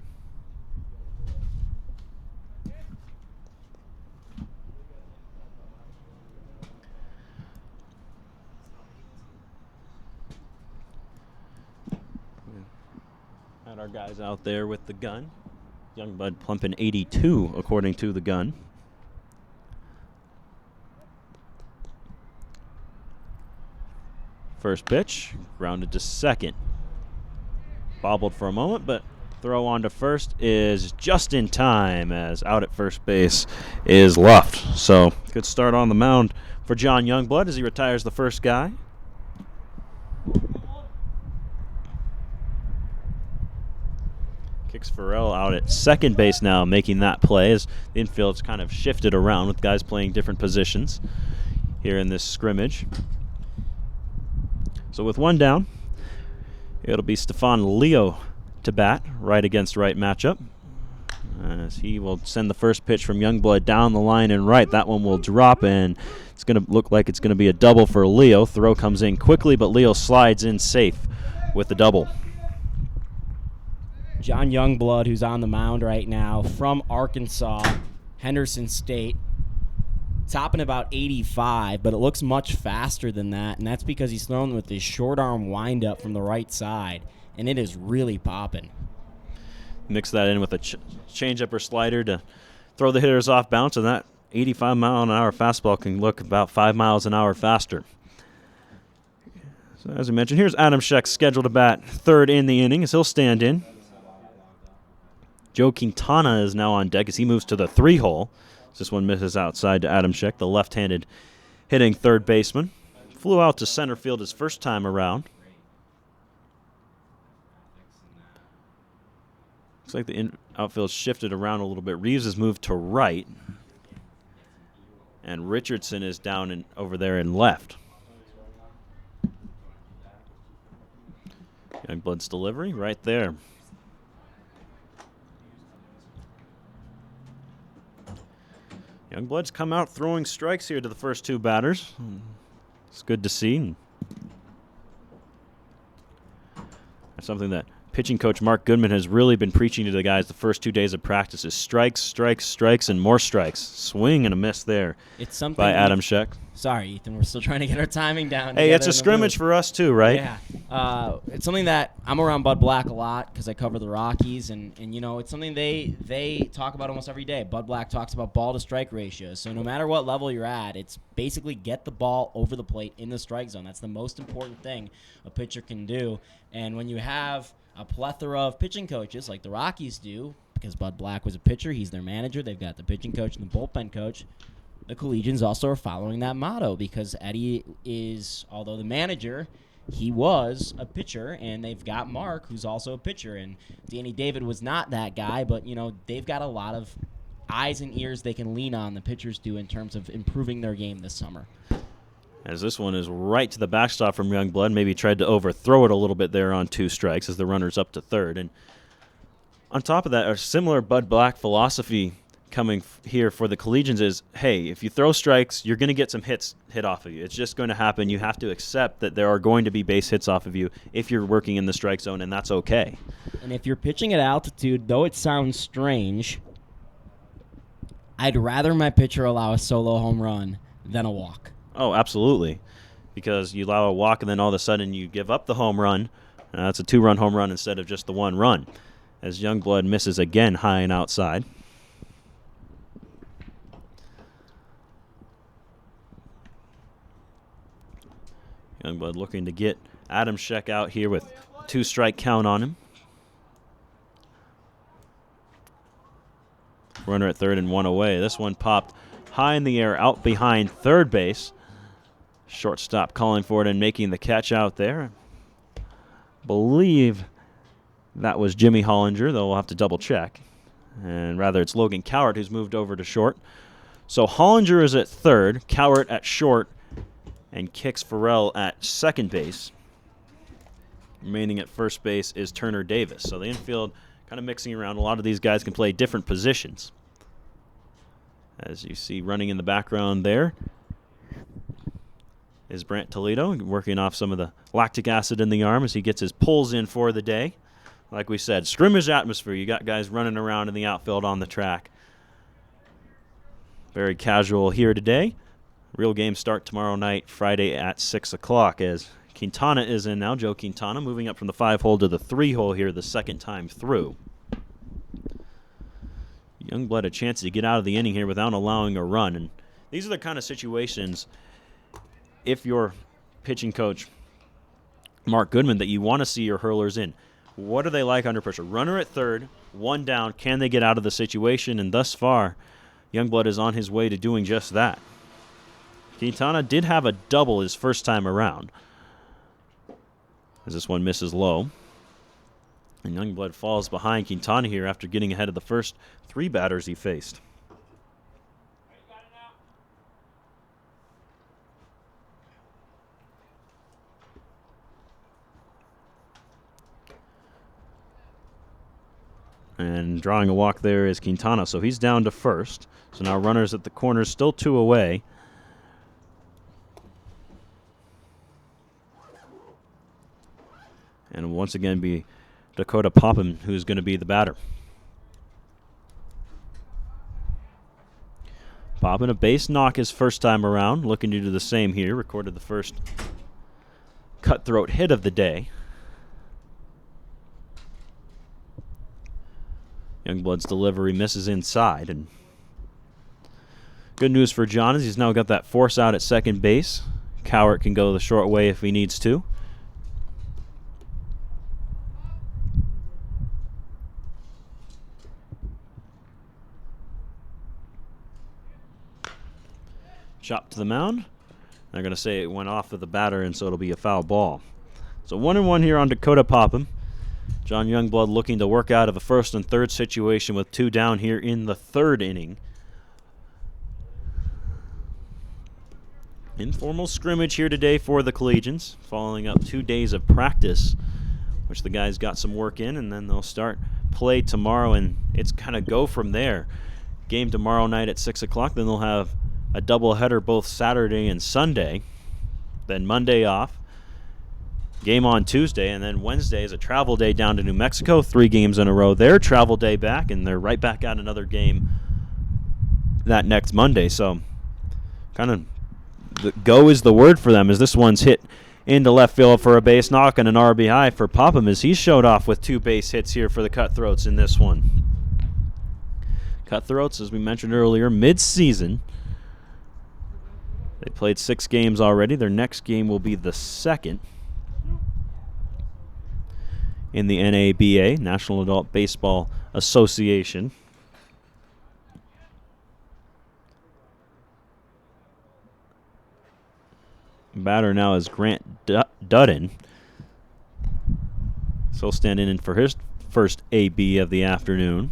A: Had our guys out there with the gun. Youngblood plumping 82 according to the gun. First pitch, grounded to second. Bobbled for a moment, but throw on to first is just in time, as out at first base is Luft. So good start on the mound for John Youngblood as he retires the first guy. Kicks Farrell out at second base now, making that play as the infield's kind of shifted around with guys playing different positions here in this scrimmage. So with 1 down, it'll be Stefan Leo to bat, right against right matchup, as he will send the first pitch from Youngblood down the line and right. That one will drop, and it's going to look like it's going to be a double for Leo. Throw comes in quickly, but Leo slides in safe with the double.
B: John Youngblood, who's on the mound right now, from Arkansas, Henderson State, topping about 85, but it looks much faster than that, and that's because he's thrown with his short arm windup from the right side, and it is really popping.
A: Mix that in with a changeup or slider to throw the hitters off bounce, and that 85-mile-an-hour fastball can look about 5 miles an hour faster. So as we mentioned, here's Adam Scheck scheduled to bat 3rd in the inning as he'll stand in. Joe Quintana is now on deck as he moves to the 3 hole. This one misses outside to Adam Scheck, the left-handed hitting 3rd baseman. Flew out to center field his first time around. Looks like the outfield shifted around a little bit. Reeves has moved to right. And Richardson is down over there in left. Youngblood's delivery right there. Youngblood's come out throwing strikes here to the first 2 batters. It's good to see. That's something that pitching coach Mark Goodman has really been preaching to the guys the first 2 days of practice is strikes, strikes, strikes, and more strikes. Swing and a miss there by Adam Scheck.
B: Sorry, Ethan, we're still trying to get our timing down.
A: Hey, it's a scrimmage for us too, right?
B: Yeah. It's something that I'm around Bud Black a lot because I cover the Rockies, and you know, it's something they talk about almost every day. Bud Black talks about ball-to-strike ratios. So no matter what level you're at, it's basically get the ball over the plate in the strike zone. That's the most important thing a pitcher can do. And when you have a plethora of pitching coaches like the Rockies do, because Bud Black was a pitcher, he's their manager, they've got the pitching coach and the bullpen coach, the Collegians also are following that motto because Eddie is, although the manager, he was a pitcher, and they've got Mark, who's also a pitcher, and Danny David was not that guy, but, you know, they've got a lot of eyes and ears they can lean on, the pitchers do, in terms of improving their game this summer.
A: As this one is right to the backstop from Youngblood, maybe tried to overthrow it a little bit there on 2 strikes as the runner's up to 3rd. And on top of that, a similar Bud Black philosophy coming here for the Collegians is, hey, if you throw strikes, you're going to get some hits hit off of you. It's just going to happen. You have to accept that there are going to be base hits off of you if you're working in the strike zone, and that's okay.
B: And if you're pitching at altitude, though it sounds strange, I'd rather my pitcher allow a solo home run than a walk.
A: Oh, absolutely. Because you allow a walk and then all of a sudden you give up the home run. That's a 2-run home run instead of just the 1 run. As Youngblood misses again high and outside.
D: Youngblood looking to get Adam Scheck out here with a 2-strike count on him. Runner at third and 1 away. This one popped high in the air out behind third base. Shortstop calling for it and making the catch out there. Believe that was Jimmy Hollinger, though we'll have to double check. And rather it's Logan Cowart who's moved over to short. So Hollinger is at third, Cowart at short, and kicks Farrell at second base. Remaining at first base is Turner Davis. So the infield kind of mixing around. A lot of these guys can play different positions. As you see running in the background there is Brant Toledo, working off some of the lactic acid in the arm as he gets his pulls in for the day. Like we said, scrimmage atmosphere. You got guys running around in the outfield on the track. Very casual here today. Real game start tomorrow night, Friday at 6 o'clock as Quintana is in now. Joe Quintana moving up from the 5-hole to the 3-hole here the second time through. Youngblood a chance to get out of the inning here without allowing a run. And these are the kind of situations, if you're pitching coach Mark Goodman, that you want to see your hurlers in. What are they like under pressure? Runner at third, 1 down. Can they get out of the situation? And thus far, Youngblood is on his way to doing just that. Quintana did have a double his first time around, as this one misses low. And Youngblood falls behind Quintana here after getting ahead of the first 3 batters he faced. And drawing a walk there is Quintana, so he's down to first. So now runners at the corners, still 2 away. And once again be Dakota Popham who's going to be the batter. Popham a base knock his first time around, looking to do the same here. Recorded the first cutthroat hit of the day. Youngblood's delivery misses inside, and good news for John is he's now got that force out at second base. Cowart can go the short way if he needs to. Chop to the mound. They're going to say it went off of the batter, and so it'll be a foul ball. So 1-1 here on Dakota Popham. John Youngblood looking to work out of a first and third situation with 2 down here in the 3rd inning. Informal scrimmage here today for the Collegians, following up 2 days of practice, which the guys got some work in, and then they'll start play tomorrow, and it's kind of go from there. Game tomorrow night at 6 o'clock, then they'll have a doubleheader both Saturday and Sunday, then Monday off. Game on Tuesday, and then Wednesday is a travel day down to New Mexico. 3 games in a row there. Travel day back, and they're right back at another game that next Monday. So kind of the go is the word for them, as this one's hit into left field for a base knock and an RBI for Popham, as he showed off with 2 base hits here for the Cutthroats in this one. Cutthroats, as we mentioned earlier, mid-season. They played 6 games already. Their next game will be the 2nd. In the NABA, National Adult Baseball Association. Batter now is Grant Dudden. So he'll stand in for his first AB of the afternoon.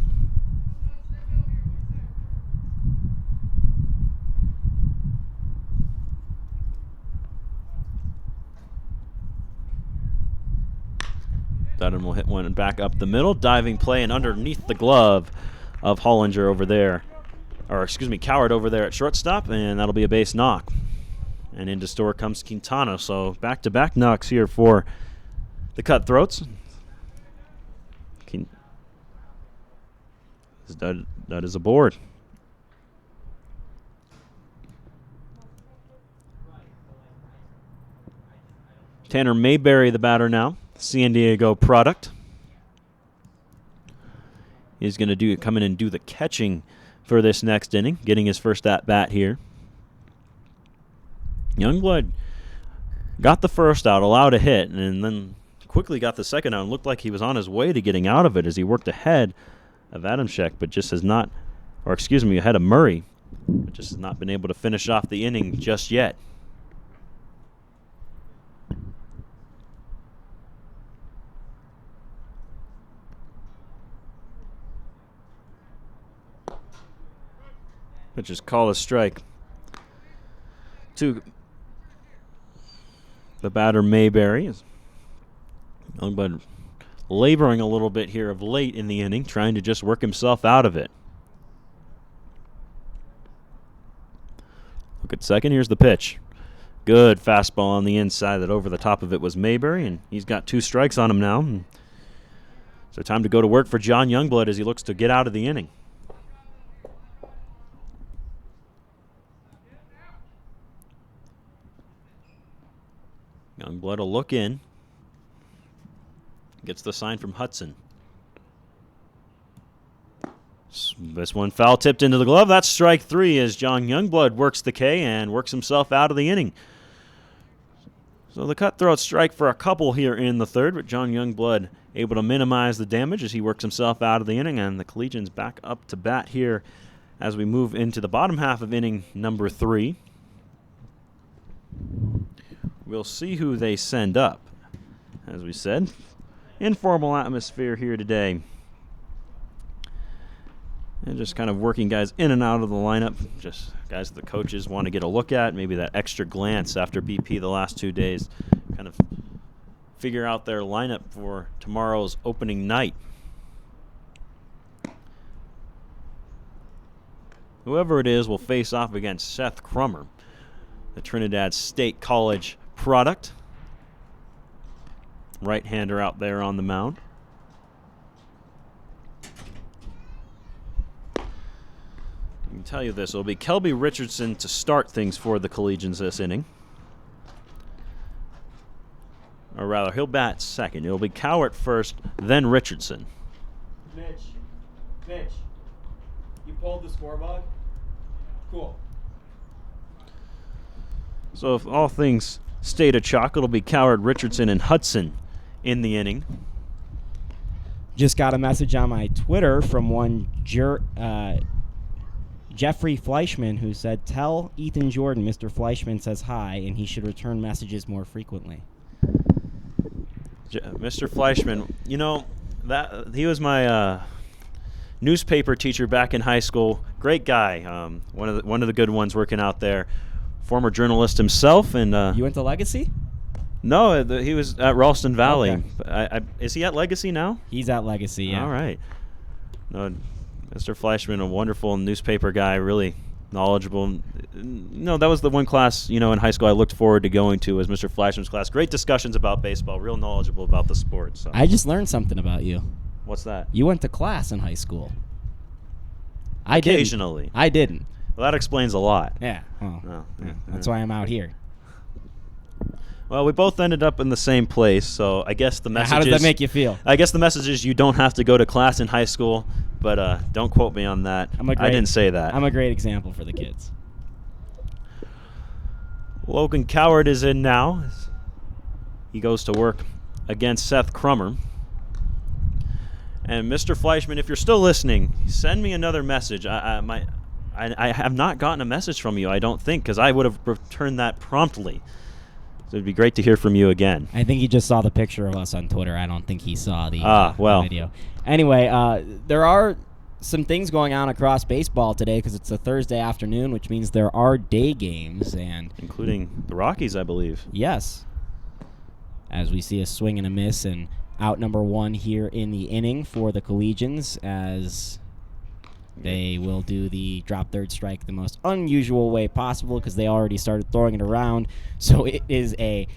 D: Dudden will hit one back up the middle. Diving play and underneath the glove of Hollinger over there. Or, excuse me, Cowart over there at shortstop. And that'll be a base knock. And into store comes Quintana. So back-to-back knocks here for the Cutthroats. That is aboard. Tanner Mayberry, the batter now. San Diego product. He's going to come in and do the catching for this next inning, getting his first at-bat here. Youngblood
A: got the first out, allowed a hit, and then quickly got the second out and looked like he was on his way to getting out of it as he worked ahead of Adamczyk, but just has not, or excuse me, ahead of Murray, but just has not been able to finish off the inning just yet. Which is called a strike to the batter Mayberry. Youngblood laboring a little bit here of late in the inning, trying to just work himself out of it. Look at second. Here's the pitch. Good fastball on the inside that over the top of it was Mayberry, and he's got 2 strikes on him now. So time to go to work for John Youngblood as he looks to get out of the inning. Youngblood will look in. Gets the sign from Hudson. This one foul tipped into the glove. That's strike 3 as John Youngblood works the K and works himself out of the inning. So the cutthroat strike for a couple here in the third, but John Youngblood able to minimize the damage as he works himself out of the inning, and the Collegians back up to bat here as we move into the bottom half of inning number 3. We'll see who they send up. As we said, informal atmosphere here today. And just kind of working guys in and out of the lineup. Just guys that the coaches want to get a look at. Maybe that extra glance after BP the last 2 days. Kind of figure out their lineup for tomorrow's opening night. Whoever it is will face off against Seth Crummer, the Trinidad State College product. Right-hander out there on the mound. I can tell you this, it'll be Kelby Richardson to start things for the Collegians this inning. Or rather, he'll bat second. It'll be Cowart first, then Richardson.
C: Mitch, you pulled the scoreboard? Cool.
A: So if all things stay to chalk, it'll be Cowart, Richardson, and Hudson in the inning.
B: Just got a message on my Twitter from one Jeffrey Fleischman, who said, "Tell Ethan Jordan Mr. Fleischman says hi, and he should return messages more frequently."
A: Mr. Fleischman, you know, that he was my newspaper teacher back in high school. Great guy. One of the good ones working out there. Former journalist himself, and
B: you went to Legacy?
A: No, he was at Ralston Valley. Okay. Is he at Legacy now?
B: He's at Legacy, yeah.
A: All right. No, Mr. Fleischman, a wonderful newspaper guy, really knowledgeable. No, that was the one class, in high school I looked forward to going to, was Mr. Fleischman's class. Great discussions about baseball, real knowledgeable about the sport. So.
B: I just learned something about you.
A: What's that?
B: You went to class in high school.
A: Occasionally.
B: I didn't.
A: Well, that explains a lot.
B: Yeah. Well, that's why I'm out here.
A: Well, we both ended up in the same place, so I guess the message
B: How does that make you feel?
A: I guess the message is you don't have to go to class in high school, but don't quote me on that. I didn't say that.
B: I'm a great example for the kids.
A: Logan Cowart is in now. He goes to work against Seth Crummer. And Mr. Fleischman, if you're still listening, send me another message. I have not gotten a message from you, I don't think, because I would have returned that promptly. So it'd be great to hear from you again.
B: I think he just saw the picture of us on Twitter. I don't think he saw the video. Anyway, there are some things going on across baseball today because it's a Thursday afternoon, which means there are day games, and
A: including the Rockies, I believe.
B: Yes. As we see a swing and a miss, and out number 1 here in the inning for the Collegians, as they will do the drop third strike the most unusual way possible because they already started throwing it around. So it is a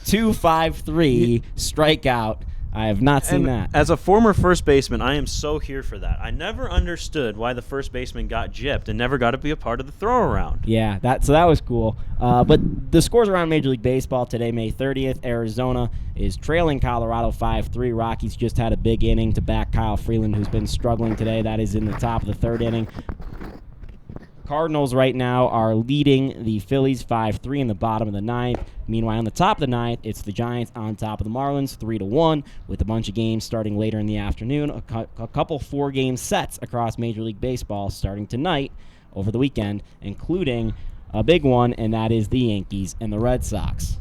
B: 2-5-3 strikeout. I have not seen that.
A: As a former first baseman, I am so here for that. I never understood why the first baseman got gypped and never got to be a part of the throw around.
B: Yeah, that was cool. But the scores around Major League Baseball today, May 30th, Arizona is trailing Colorado 5-3. Rockies just had a big inning to back Kyle Freeland, who's been struggling today. That is in the top of the third inning.
C: Cardinals right now are leading the Phillies 5-3 in the bottom of the ninth. Meanwhile, on the top of the ninth, it's the Giants on top of the Marlins 3-1 with a bunch of games starting later in the afternoon. A couple 4-game sets across Major League Baseball starting tonight over the weekend, including a big one, and that is the Yankees and the Red Sox.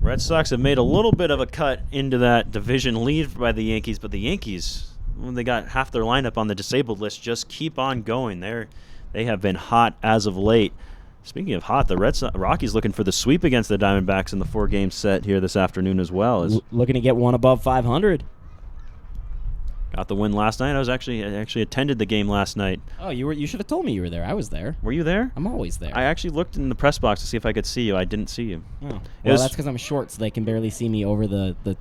A: Red Sox have made a little bit of a cut into that division lead by the Yankees, but the Yankees, when they got half their lineup on the disabled list, just keep on going. They have been hot as of late. Speaking of hot, the Rockies looking for the sweep against the Diamondbacks in the 4-game set here this afternoon as well.
C: Looking to get one above 500.
A: Got the win last night. I actually attended the game last night.
C: Oh, you should have told me you were there. I was there.
A: Were you there?
C: I'm always there.
A: I actually looked in the press box to see if I could see you. I didn't see you.
C: Oh, well, that's because I'm short, so they can barely see me over the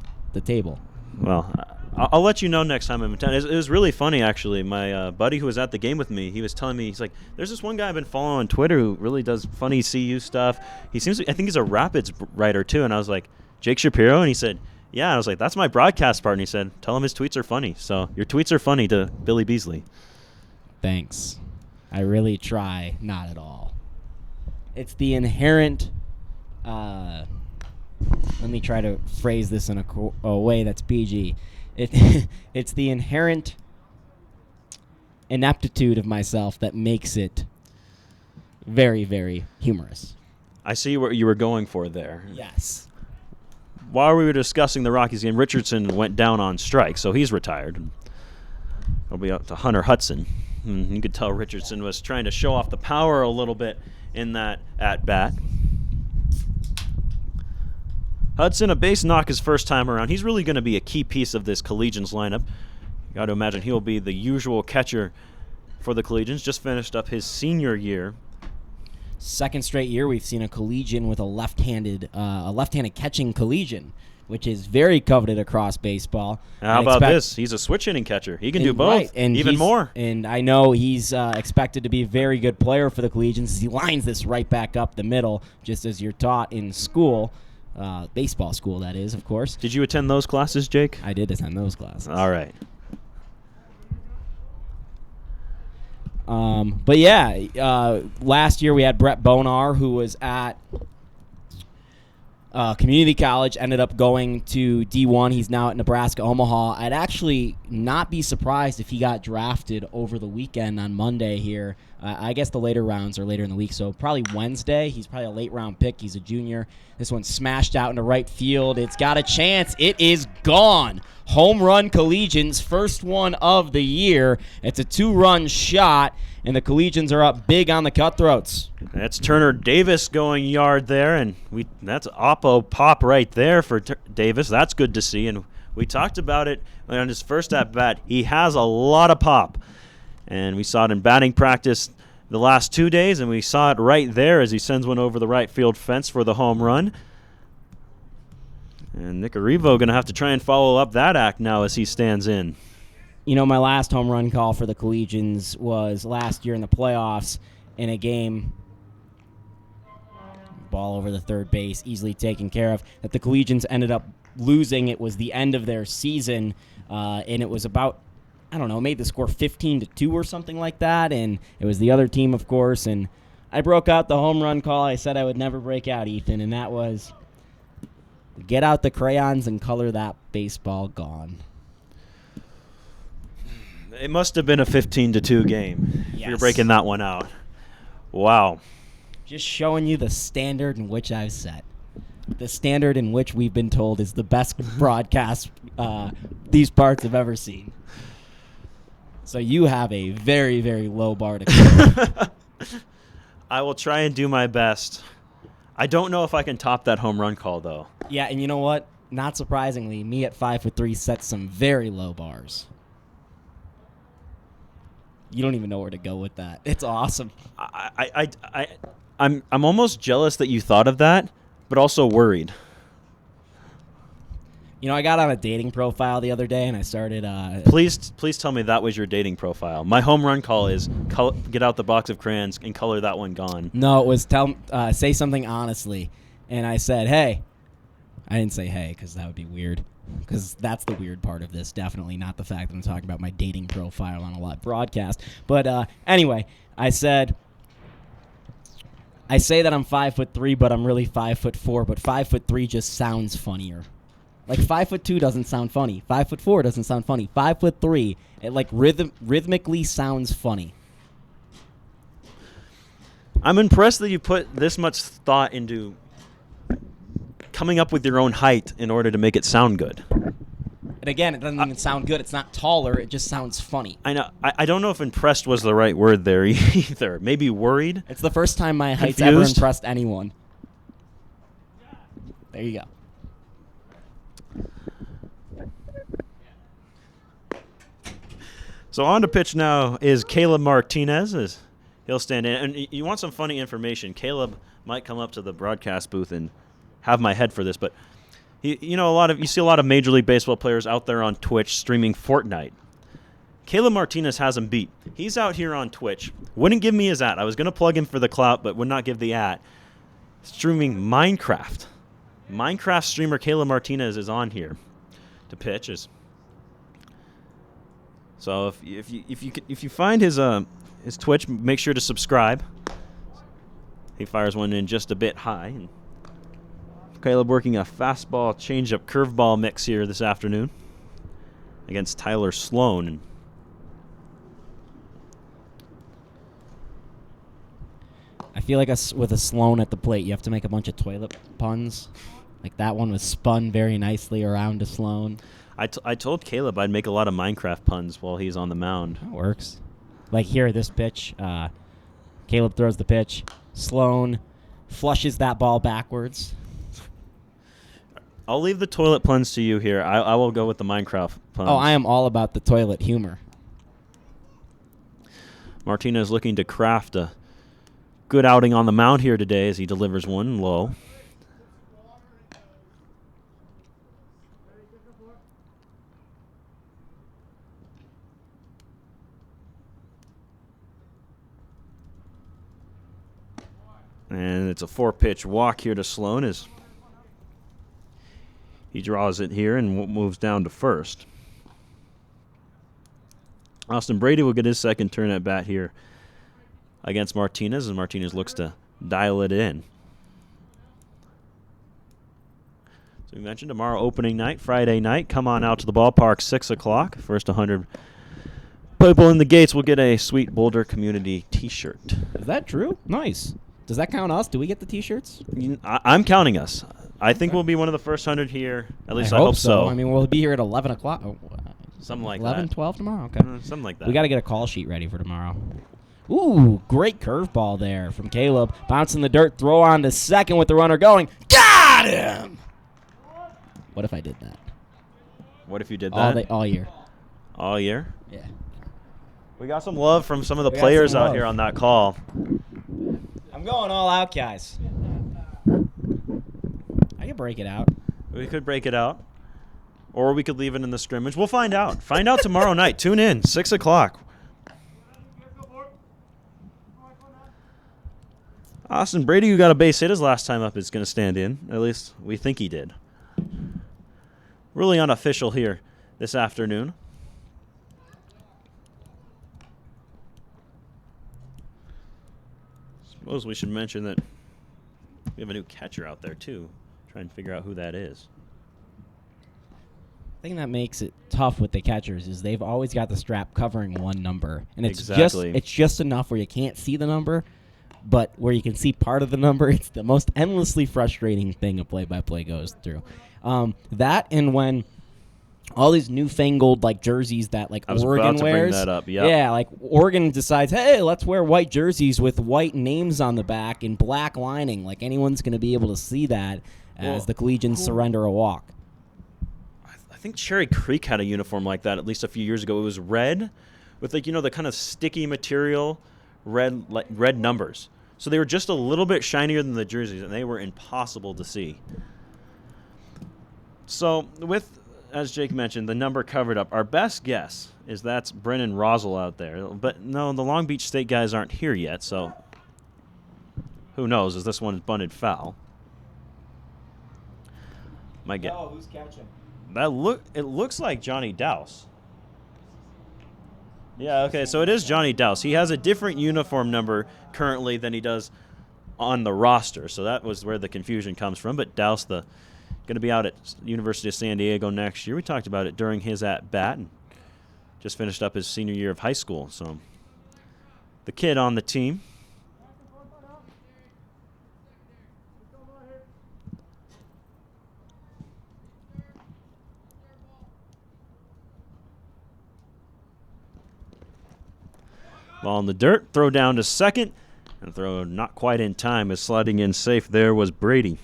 C: table.
A: Well, I'll let you know next time I'm in town. It was really funny, actually. My buddy who was at the game with me, he was telling me, he's like, there's this one guy I've been following on Twitter who really does funny CU stuff. I think he's a Rapids writer, too. And I was like, Jake Shapiro? And he said, yeah. And I was like, that's my broadcast partner. He said, tell him his tweets are funny. So your tweets are funny to Billy Beasley.
C: Thanks. I really try not at all. It's the inherent... let me try to phrase this in a way that's PG. It's the inherent ineptitude of myself that makes it very, very humorous.
A: I see what you were going for there.
C: Yes.
A: While we were discussing the Rockies game, Richardson went down on strike, so he's retired. It'll be up to Hunter Hudson. And you could tell Richardson was trying to show off the power a little bit in that at-bat. Hudson, a base knock his first time around. He's really going to be a key piece of this Collegians lineup. You got to imagine he'll be the usual catcher for the Collegians. Just finished up his senior year.
C: Second straight year we've seen a Collegian with a left-handed catching Collegian, which is very coveted across baseball.
A: How about this? He's a switch hitting catcher. He can do both, right, and even more.
C: And I know he's expected to be a very good player for the Collegians as he lines this right back up the middle, just as you're taught in school. Baseball school, that is, of course.
A: Did you attend those classes, Jake?
C: I did attend those classes.
A: All right.
C: But yeah, last year we had Brett Bonar, who was at community college, ended up going to D1. He's now at Nebraska Omaha. I'd actually not be surprised if he got drafted over the weekend on Monday here. I guess the later rounds are later in the week, so probably Wednesday. He's probably a late-round pick. He's a junior. This one's smashed out into right field. It's got a chance. It is gone. Home run Collegians, first one of the year. It's a 2-run shot, and the Collegians are up big on the Cutthroats.
A: That's Turner Davis going yard there, and that's Oppo pop right there for Davis. That's good to see, and we talked about it on his first at-bat. He has a lot of pop, and we saw it in batting practice the last 2 days, and we saw it right there as he sends one over the right field fence for the home run. And Nick Arrivo going to have to try and follow up that act now as he stands in.
C: You know, my last home run call for the Collegians was last year in the playoffs in a game. Ball over the third base, easily taken care of. That the Collegians ended up losing. It was the end of their season, and it was about, I don't know, made the score 15-2 or something like that. And it was the other team, of course. And I broke out the home run call. I said I would never break out, Ethan, and that was, get out the crayons and color that baseball gone.
A: It must have been a 15-2 game.
C: Yes.
A: You're breaking that one out. Wow.
C: Just showing you the standard in which I've set. The standard in which we've been told is the best broadcast these parts have ever seen. So you have a very, very low bar to clear.
A: I will try and do my best. I don't know if I can top that home run call, though.
C: Yeah, and you know what? Not surprisingly, me at 5'3" sets some very low bars. You don't even know where to go with that. It's awesome.
A: I'm almost jealous that you thought of that, but also worried.
C: You know, I got on a dating profile the other day, and I started...
A: Please tell me that was your dating profile. My home run call is get out the box of crayons and color that one gone.
C: No, it was say something honestly. And I said, hey. I didn't say hey because that would be weird.
B: because that's the weird part of this. Definitely not the fact that I'm talking about my dating profile on a live broadcast. But anyway, I say that I'm 5'3", but I'm really 5'4". But 5'3" just sounds funnier. Like 5'2" doesn't sound funny. 5'4" doesn't sound funny. 5'3", it like rhythmically sounds funny.
A: I'm impressed that you put this much thought into coming up with your own height in order to make it sound good.
B: And again, it doesn't even sound good. It's not taller. It just sounds funny.
A: I know. I don't know if impressed was the right word there either. Maybe worried.
B: It's the first time my height's ever impressed anyone. There you go.
A: So on to pitch now is Caleb Martinez. He'll stand in. And you want some funny information. Caleb might come up to the broadcast booth and have my head for this, but you see a lot of Major League Baseball players out there on Twitch streaming Fortnite. Caleb Martinez has him beat. He's out here on Twitch. Wouldn't give me his @ I was going to plug him for the clout, but would not give the @ streaming Minecraft. Minecraft streamer Caleb Martinez is on here to pitch. So if you find his Twitch, make sure to subscribe. He fires one in just a bit high. And Caleb working a fastball, changeup, curveball mix here this afternoon against Tyler Sloan.
B: I feel like with a Sloan at the plate, you have to make a bunch of toilet puns. Like that one was spun very nicely around to Sloan.
A: I told Caleb I'd make a lot of Minecraft puns while he's on the mound.
B: That works. Like here, this pitch, Caleb throws the pitch. Sloan flushes that ball backwards.
A: I'll leave the toilet puns to you here. I will go with the Minecraft puns.
B: Oh, I am all about the toilet humor.
A: Martinez looking to craft a good outing on the mound here today as he delivers one low. And it's a 4-pitch walk here to Sloan as he draws it here and moves down to first. Austin Brady will get his second turn at bat here against Martinez, and Martinez looks to dial it in. So we mentioned tomorrow opening night, Friday night. Come on out to the ballpark, 6 o'clock. First 100 people in the gates will get a sweet Boulder Community T-shirt.
B: Is that true? Nice. Does that count us? Do we get the T-shirts?
A: I'm counting us. I think we'll be one of the first 100 here. At least I hope so.
B: I mean, we'll be here at 11 o'clock.
A: Something like
B: 11,
A: that.
B: 12 tomorrow? Okay.
A: Something like that.
B: We got to get a call sheet ready for tomorrow. Ooh, great curveball there from Caleb. Bounce in the dirt, throw on to second with the runner going. Got him! What if I did that?
A: What if you did that?
B: All year.
A: All year?
B: Yeah.
A: We got some love from some of the players out here on that call.
B: I'm going all out, guys. I can break it out.
A: We could break it out. Or we could leave it in the scrimmage. We'll find out. Find out tomorrow night. Tune in, 6 o'clock. Austin Brady, who got a base hit his last time up, is going to stand in. At least we think he did. Really unofficial here this afternoon. Suppose we should mention that we have a new catcher out there, too. Try and figure out who that is.
B: The thing that makes it tough with the catchers is they've always got the strap covering one number. And it's just enough where you can't see the number, but where you can see part of the number. It's the most endlessly frustrating thing a play-by-play goes through. That and when all these newfangled jerseys that Oregon wears.
A: Bring that up. Yep.
B: Yeah, Oregon decides, hey, let's wear white jerseys with white names on the back and black lining. Like anyone's going to be able to see that as the Collegians surrender a walk.
A: I think Cherry Creek had a uniform like that at least a few years ago. It was red with the kind of sticky material, red numbers. So they were just a little bit shinier than the jerseys, and they were impossible to see. So with, as Jake mentioned, the number covered up, our best guess is that's Brennan Rosal out there. But no, the Long Beach State guys aren't here yet, so who knows, as this one is bunted foul. My guess.
B: Oh, who's catching?
D: It looks like Johnny Dowse. Yeah, okay, so it is Johnny Dowse. He has a different uniform number currently than he does on the roster, so that was where the confusion comes from. But Dowse, going to be out at University of San Diego next year. We talked about it during his at-bat and just finished up his senior year of high school. So the kid on the team. Ball in the dirt, throw down to second, and throw not quite in time as sliding in safe there was Brady.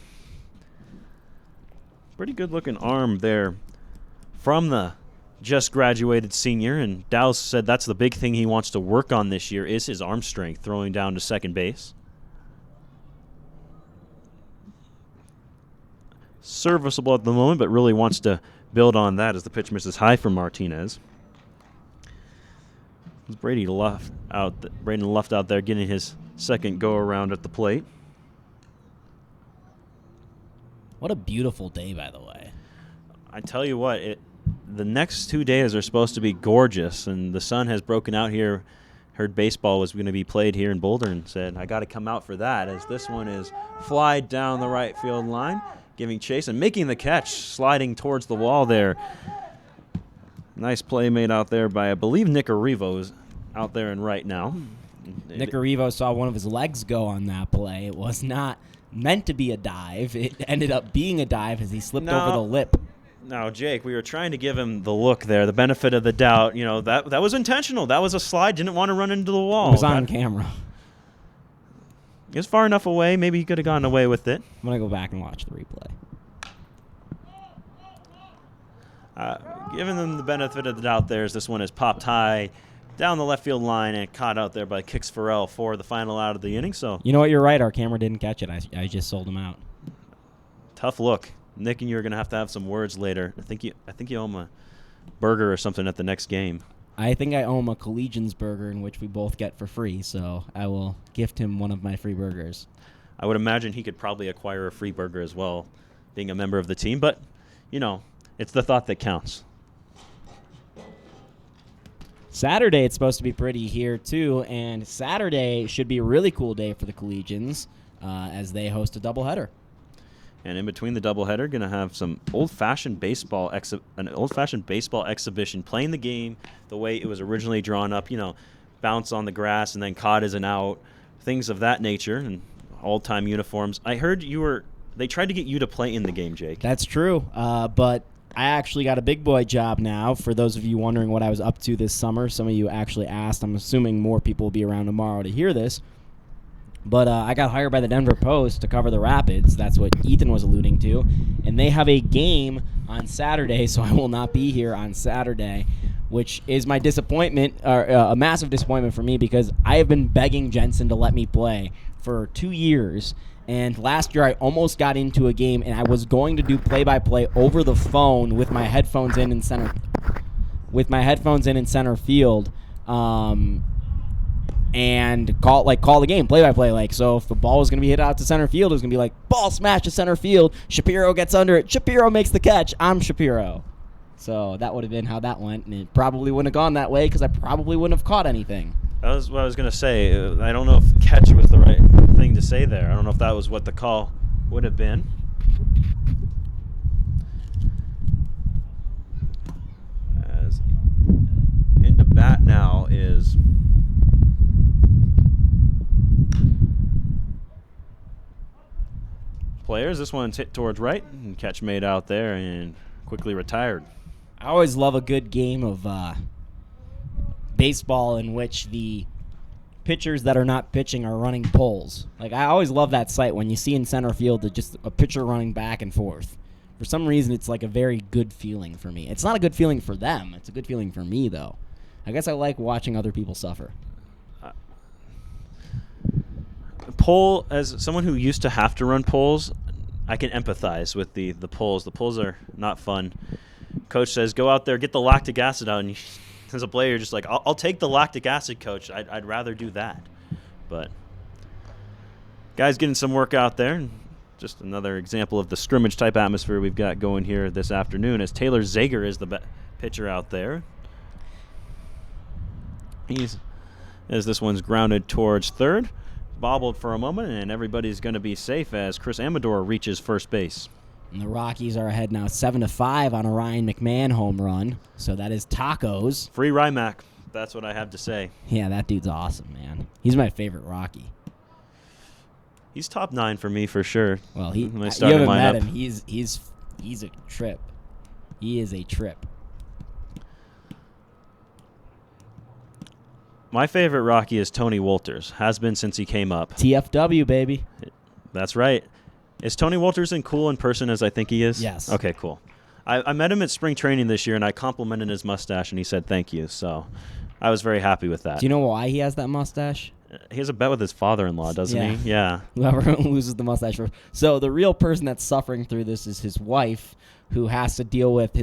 D: Pretty good looking arm there from the just graduated senior, and Dowse said that's the big thing he wants to work on this year is his arm strength, throwing down to second base. Serviceable at the moment, but really wants to build on that as the pitch misses high for Martinez. Braden Luft out there getting his second go-around at the plate.
B: What a beautiful day, by the way.
D: I tell you what, the next 2 days are supposed to be gorgeous, and the sun has broken out here. Heard baseball was going to be played here in Boulder and said, I got to come out for that, as this one is fly down the right field line, giving chase and making the catch, sliding towards the wall there. Nice play made out there by, I believe, Nick Arrivo's out there and right now.
B: Nick Arrivo saw one of his legs go on that play. It was not meant to be a dive. It ended up being a dive as he slipped over the lip.
D: Now, Jake, we were trying to give him the look there, the benefit of the doubt. You know, that was intentional. That was a slide. Didn't want to run into the wall.
B: It was on camera.
D: It was far enough away. Maybe he could have gotten away with it.
B: I'm going to go back and watch the replay.
D: Giving them the benefit of the doubt there as this one is popped high down the left field line and caught out there by Kix Farrell for the final out of the inning. So
B: you know what? You're right. Our camera didn't catch it. I just sold him out.
D: Tough look. Nick and you are going to have some words later. I think you owe him a burger or something at the next game.
B: I think I owe him a Collegians burger, in which we both get for free, so I will gift him one of my free burgers.
D: I would imagine he could probably acquire a free burger as well, being a member of the team. But, you know, it's the thought that counts.
B: Saturday, it's supposed to be pretty here, too, and Saturday should be a really cool day for the Collegians as they host a doubleheader.
D: And in between the doubleheader, going to have some old-fashioned baseball exhibition, playing the game the way it was originally drawn up, you know, bounce on the grass and then caught as an out, things of that nature, and all-time uniforms. I heard they tried to get you to play in the game, Jake.
B: That's true, but I actually got a big boy job now. For those of you wondering what I was up to this summer, some of you actually asked. I'm assuming more people will be around tomorrow to hear this. But I got hired by the Denver Post to cover the Rapids. That's what Ethan was alluding to. And they have a game on Saturday, so I will not be here on Saturday, which is my disappointment, or a massive disappointment for me, because I have been begging Jensen to let me play for 2 years. And last year I almost got into a game, and I was going to do play-by-play over the phone with my headphones in center field. And call the game play-by-play. Like, so if the ball was going to be hit out to center field, it was going to be like, ball smash to center field, Shapiro gets under it, Shapiro makes the catch, I'm Shapiro. So that would have been how that went, and it probably wouldn't have gone that way because I probably wouldn't have caught anything.
D: That was what I was going to say. I don't know if catch was the right thing to say there. I don't know if that was what the call would have been. As into bat now is players. This one's hit towards right, and catch made out there and quickly retired.
B: I always love a good game of baseball in which the pitchers that are not pitching are running poles. Like, I always love that sight when you see in center field just a pitcher running back and forth. For some reason, it's like a very good feeling for me. It's not a good feeling for them. It's a good feeling for me, though. I guess I like watching other people suffer.
D: Pole, as someone who used to have to run poles, I can empathize with the poles. The poles are not fun. Coach says, go out there, get the lactic acid out. And as a player, you're just like, I'll take the lactic acid, Coach. I'd rather do that. But guys getting some work out there. And just another example of the scrimmage type atmosphere we've got going here this afternoon, as Taylor Zager is the pitcher out there. As this one's grounded towards third, bobbled for a moment, and everybody's going to be safe as Chris Amador reaches first base.
B: And the Rockies are ahead now 7-5 on a Ryan McMahon home run. So that is tacos.
D: Free Rymac. That's what I have to say.
B: Yeah, that dude's awesome, man. He's my favorite Rocky.
D: He's top 9 for me for sure.
B: Well, you haven't met him. He's a trip. He is a trip.
D: My favorite Rocky is Tony Wolters. Has been since he came up.
B: TFW, baby.
D: That's right. Is Tony Wolters cool in person as I think he is?
B: Yes.
D: Okay, cool. I met him at spring training this year, and I complimented his mustache, and he said thank you. So I was very happy with that.
B: Do you know why he has that mustache?
D: He has a bet with his father-in-law, doesn't he? Yeah.
B: Whoever loses the mustache first. So the real person that's suffering through this is his wife, who has to deal with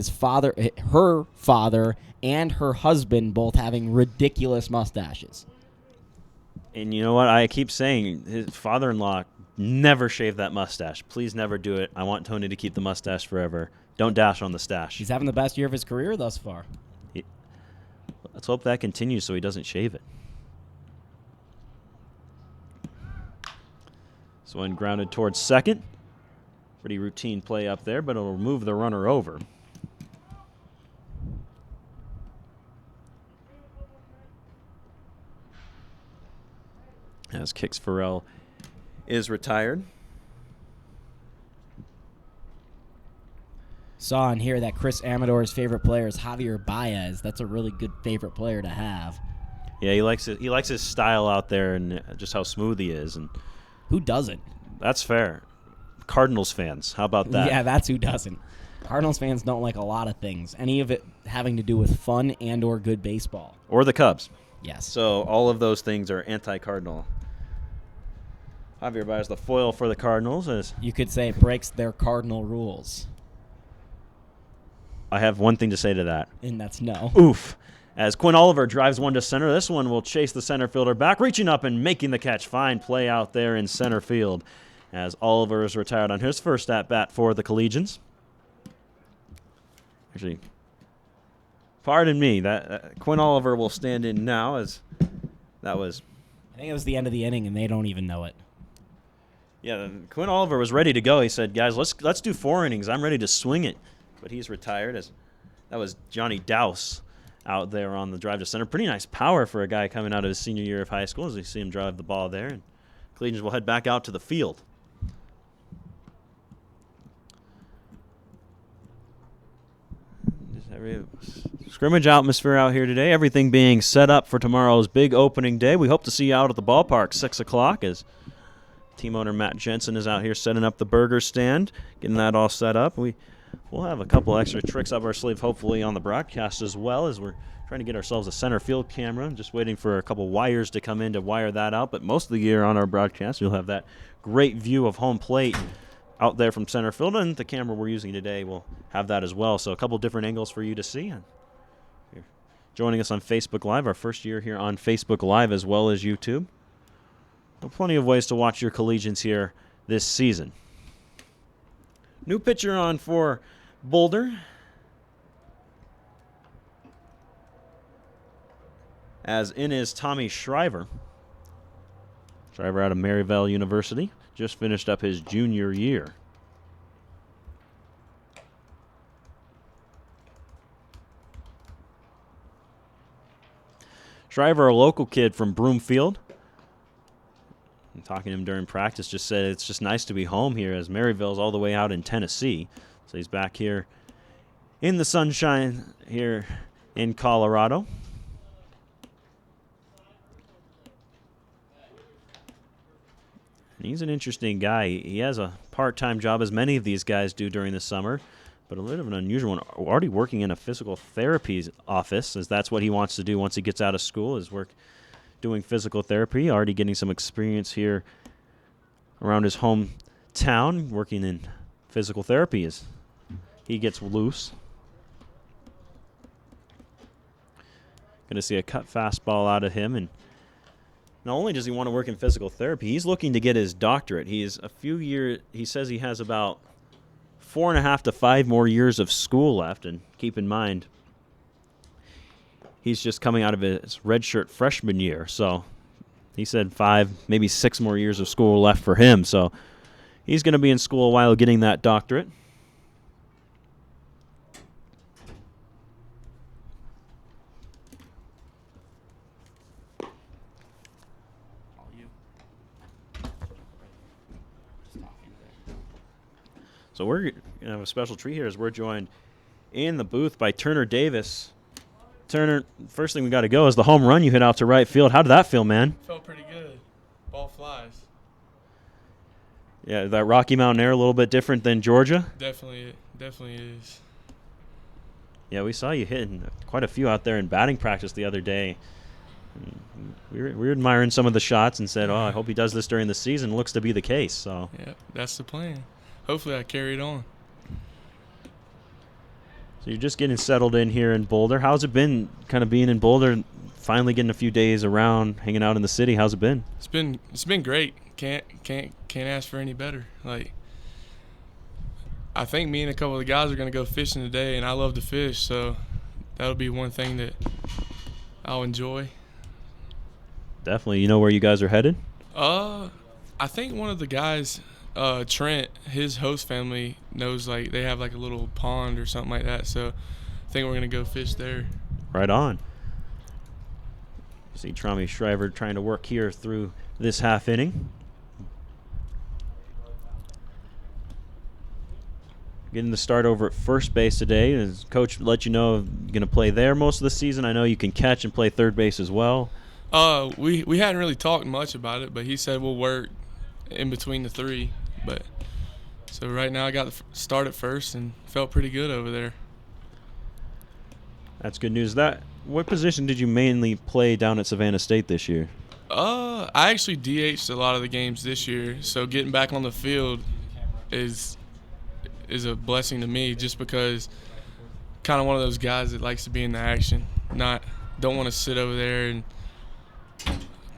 B: her father, and her husband both having ridiculous mustaches.
D: And you know what? I keep saying his father-in-law never shave that mustache. Please never do it. I want Tony to keep the mustache forever. Don't dash on the stash.
B: He's having the best year of his career thus far.
D: Let's hope that continues so he doesn't shave it. So when grounded towards second. Pretty routine play up there, but it'll move the runner over. As Kix Farrell is retired.
B: Saw and hear that Chris Amador's favorite player is Javier Baez. That's a really good favorite player to have.
D: Yeah, he likes it. He likes his style out there and just how smooth he is. And
B: who doesn't?
D: That's fair. Cardinals fans, how about that?
B: Yeah, that's who doesn't. Cardinals fans don't like a lot of things, any of it having to do with fun and or good baseball.
D: Or the Cubs.
B: Yes.
D: So all of those things are anti-Cardinal. Javier Baez, the foil for the Cardinals.
B: You could say it breaks their Cardinal rules.
D: I have one thing to say to that.
B: And that's no.
D: Oof. As Quinn Oliver drives one to center, this one will chase the center fielder back, reaching up and making the catch. Fine play out there in center field as Oliver is retired on his first at-bat for the Collegians. Actually, pardon me, that Quinn Oliver will stand in now as that was...
B: I think it was the end of the inning, and they don't even know it.
D: Yeah, Quinn Oliver was ready to go. He said, guys, let's do 4 innings. I'm ready to swing it. But he's retired. As that was Johnny Douse out there on the drive to center. Pretty nice power for a guy coming out of his senior year of high school as you see him drive the ball there. And Collegians will head back out to the field. Scrimmage atmosphere out here today. Everything being set up for tomorrow's big opening day. We hope to see you out at the ballpark 6 o'clock as team owner Matt Jensen is out here setting up the burger stand, getting that all set up. We'll have a couple extra tricks up our sleeve hopefully on the broadcast as well, as we're trying to get ourselves a center field camera. Just waiting for a couple wires to come in to wire that out. But most of the year on our broadcast, you'll have that great view of home plate out there from center field, and the camera we're using today will have that as well. So a couple different angles for you to see. And you're joining us on Facebook Live, our first year here on Facebook Live as well as YouTube. Well, plenty of ways to watch your Collegians here this season. New pitcher on for Boulder. As in is Tommy Shriver. Shriver out of Maryville University. Just finished up his junior year. Shriver, a local kid from Broomfield. And talking to him during practice, just said it's just nice to be home here as Maryville's all the way out in Tennessee. So he's back here in the sunshine here in Colorado. And he's an interesting guy. He has a part-time job, as many of these guys do during the summer, but a little of an unusual one. Already working in a physical therapy office, as that's what he wants to do once he gets out of school, is work doing physical therapy. Already getting some experience here around his hometown, working in physical therapy as he gets loose. Going to see a cut fastball out of him, and not only does he want to work in physical therapy, he's looking to get his doctorate. He says he has about 4.5 to 5 more years of school left. And keep in mind, he's just coming out of his redshirt freshman year. So he said 5, maybe 6 more years of school left for him. So he's going to be in school a while getting that doctorate. So we're going to have a special treat here as we're joined in the booth by Turner Davis. Turner, first thing we got to go is the home run you hit out to right field. How did that feel, man?
E: Felt pretty good. Ball flies.
D: Yeah, that Rocky Mountain air a little bit different than Georgia?
E: Definitely is.
D: Yeah, we saw you hitting quite a few out there in batting practice the other day. We were admiring some of the shots and said, I hope he does this during the season. Looks to be the case. So
E: yeah, that's the plan. Hopefully I carry it on.
D: So you're just getting settled in here in Boulder. How's it been kind of being in Boulder, finally getting a few days around, hanging out in the city? How's it been?
E: It's been great. Can't ask for any better. Like, I think me and a couple of the guys are going to go fishing today, and I love to fish, so that'll be one thing that I'll enjoy.
D: Definitely. You know where you guys are headed?
E: I think one of the guys, Trent, his host family knows, like, they have like a little pond or something like that, so I think we're going to go fish there.
D: Right on. See Tommy Shriver trying to work here through this half inning. Getting the start over at first base today. As Coach let you know you're going to play there most of the season. I know you can catch and play third base as well.
E: We hadn't really talked much about it, but he said we'll work in between the three. But so right now I got the start at first and felt pretty good over there.
D: That's good news. What position did you mainly play down at Savannah State this year?
E: I actually DH'd a lot of the games this year, so getting back on the field is a blessing to me, just because kind of one of those guys that likes to be in the action, don't want to sit over there and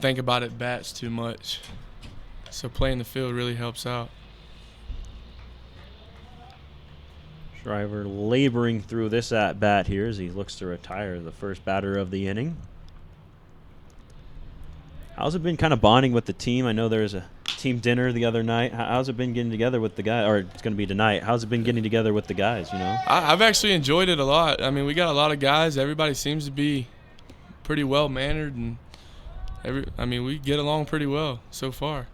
E: think about at bats too much. So playing the field really helps out.
D: Shriver laboring through this at-bat here as he looks to retire the first batter of the inning. How's it been kind of bonding with the team? I know there's a team dinner the other night. How's it been getting together with the guys, or it's going to be tonight? How's it been getting together with the guys, you know?
E: I've actually enjoyed it a lot. I mean, we got a lot of guys. Everybody seems to be pretty well-mannered, and we get along pretty well so far.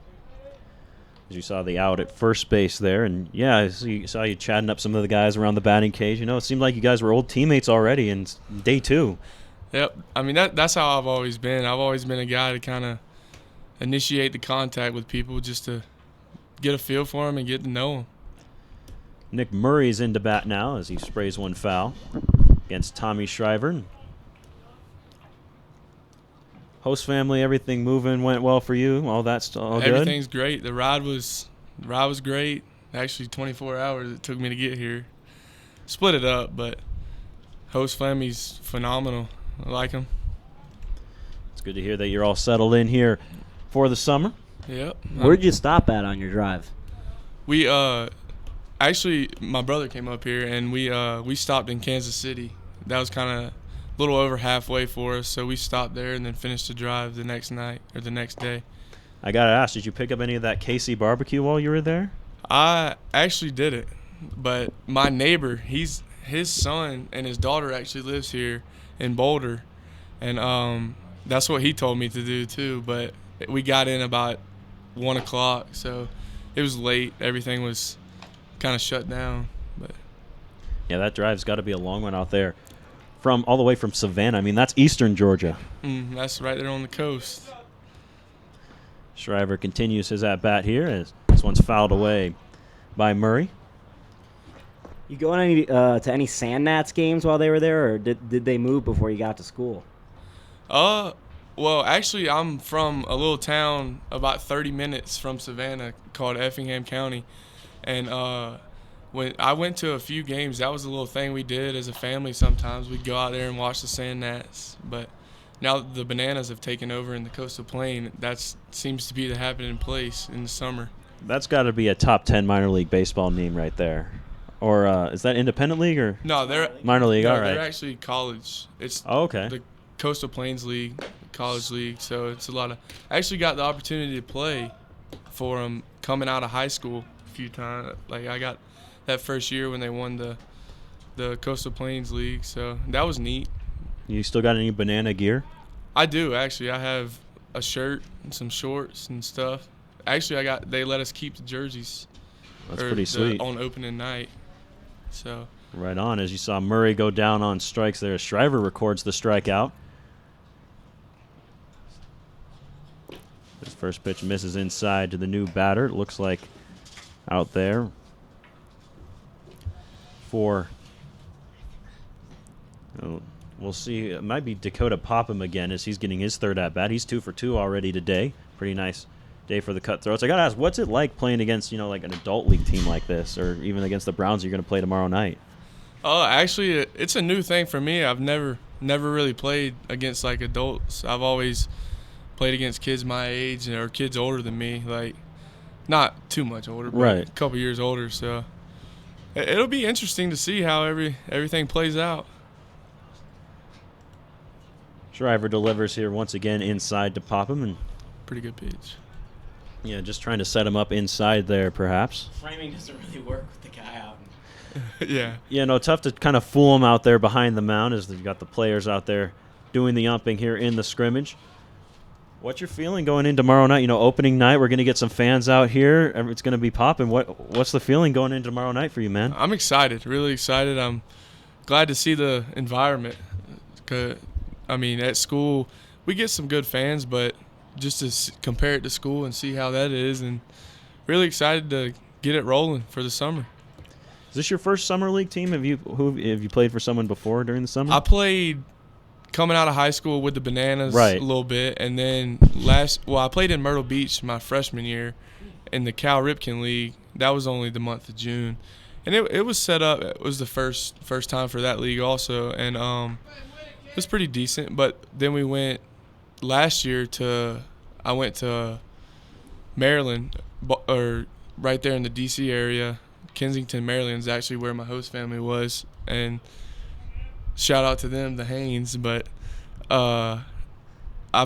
D: As you saw the out at first base there, and yeah, I saw you chatting up some of the guys around the batting cage. You know, it seemed like you guys were old teammates already in day 2.
E: Yep. I mean, that's how I've always been. I've always been a guy to kind of initiate the contact with people just to get a feel for them and get to know them.
D: Nick Murray's into bat now as he sprays one foul against Tommy Shriver. Host family, everything went well for you? All that's all good?
E: Everything's great. The ride was great. Actually, 24 hours it took me to get here. Split it up, but host family's phenomenal. I like them.
D: It's good to hear that you're all settled in here for the summer.
E: Yep.
C: Where did you stop at on your drive?
E: We actually, my brother came up here, and we stopped in Kansas City. That was kind of a little over halfway for us, so we stopped there and then finished the drive the next night or the next day.
D: I got to ask, did you pick up any of that KC barbecue while you were there?
E: I actually didn't, but my neighbor, his son and his daughter actually lives here in Boulder, and that's what he told me to do too, but we got in about 1 o'clock, so it was late. Everything was kind of shut down. But
D: yeah, that drive's got to be a long one out there. All the way from Savannah. I mean, that's eastern Georgia.
E: That's right there on the coast.
D: Shriver continues his at-bat here as this one's fouled away by Murray.
C: You going to any Sand Gnats games while they were there, or did they move before you got to school?
E: Well, actually, I'm from a little town about 30 minutes from Savannah called Effingham County, and when I went to a few games, that was a little thing we did as a family sometimes. We'd go out there and watch the Sand Gnats. But now that the Bananas have taken over in the Coastal Plain, that seems to be the happening place in the summer.
A: That's got to be a top 10 minor league baseball name right there. Or is that independent league or?
E: No, they're
A: minor league. All right.
E: They're actually college. It's
A: okay.
E: The Coastal Plains League, college league. So it's a lot of. I actually got the opportunity to play for them coming out of high school a few times. Like I got that first year when they won the Coastal Plains League. So that was neat.
A: You still got any Banana gear?
E: I do actually. I have a shirt and some shorts and stuff. Actually, they let us keep the jerseys.
A: That's pretty sweet.
E: On opening night. So.
A: Right on. As you saw Murray go down on strikes there, Shriver records the strikeout. His first pitch misses inside to the new batter. It looks like out there for. We'll see. It might be Dakota Popham again as he's getting his third at bat. He's 2 for 2 already today. Pretty nice day for the cutthroats. I got to ask, what's it like playing against, like an adult league team like this, or even against the Browns you're going to play tomorrow night?
E: Actually, it's a new thing for me. I've never really played against like adults. I've always played against kids my age or kids older than me, like not too much older, but
A: right.
E: A couple years older. So it'll be interesting to see how everything plays out.
A: Shriver delivers here once again inside to Popham, and
E: pretty good pitch.
A: Yeah, just trying to set him up inside there, perhaps.
B: Framing doesn't really work with the guy out.
E: Yeah.
A: Yeah, tough to kind of fool him out there behind the mound as you've got the players out there doing the umping here in the scrimmage. What's your feeling going in tomorrow night? Opening night, we're going to get some fans out here. It's going to be popping. What's the feeling going into tomorrow night for you, man?
E: I'm excited, really excited. I'm glad to see the environment. At school, we get some good fans, but just to compare it to school and see how that is, and really excited to get it rolling for the summer.
A: Is this your first summer league team? Have you played for someone before during the summer?
E: I played coming out of high school with the Bananas
A: right.
E: a little bit, and then I played in Myrtle Beach my freshman year in the Cal Ripken League. That was only the month of June, and it was set up. It was the first time for that league also, and it was pretty decent. But then we went last year I went to Maryland, or right there in the D.C. area. Kensington, Maryland is actually where my host family was, and shout out to them, the Haynes. But I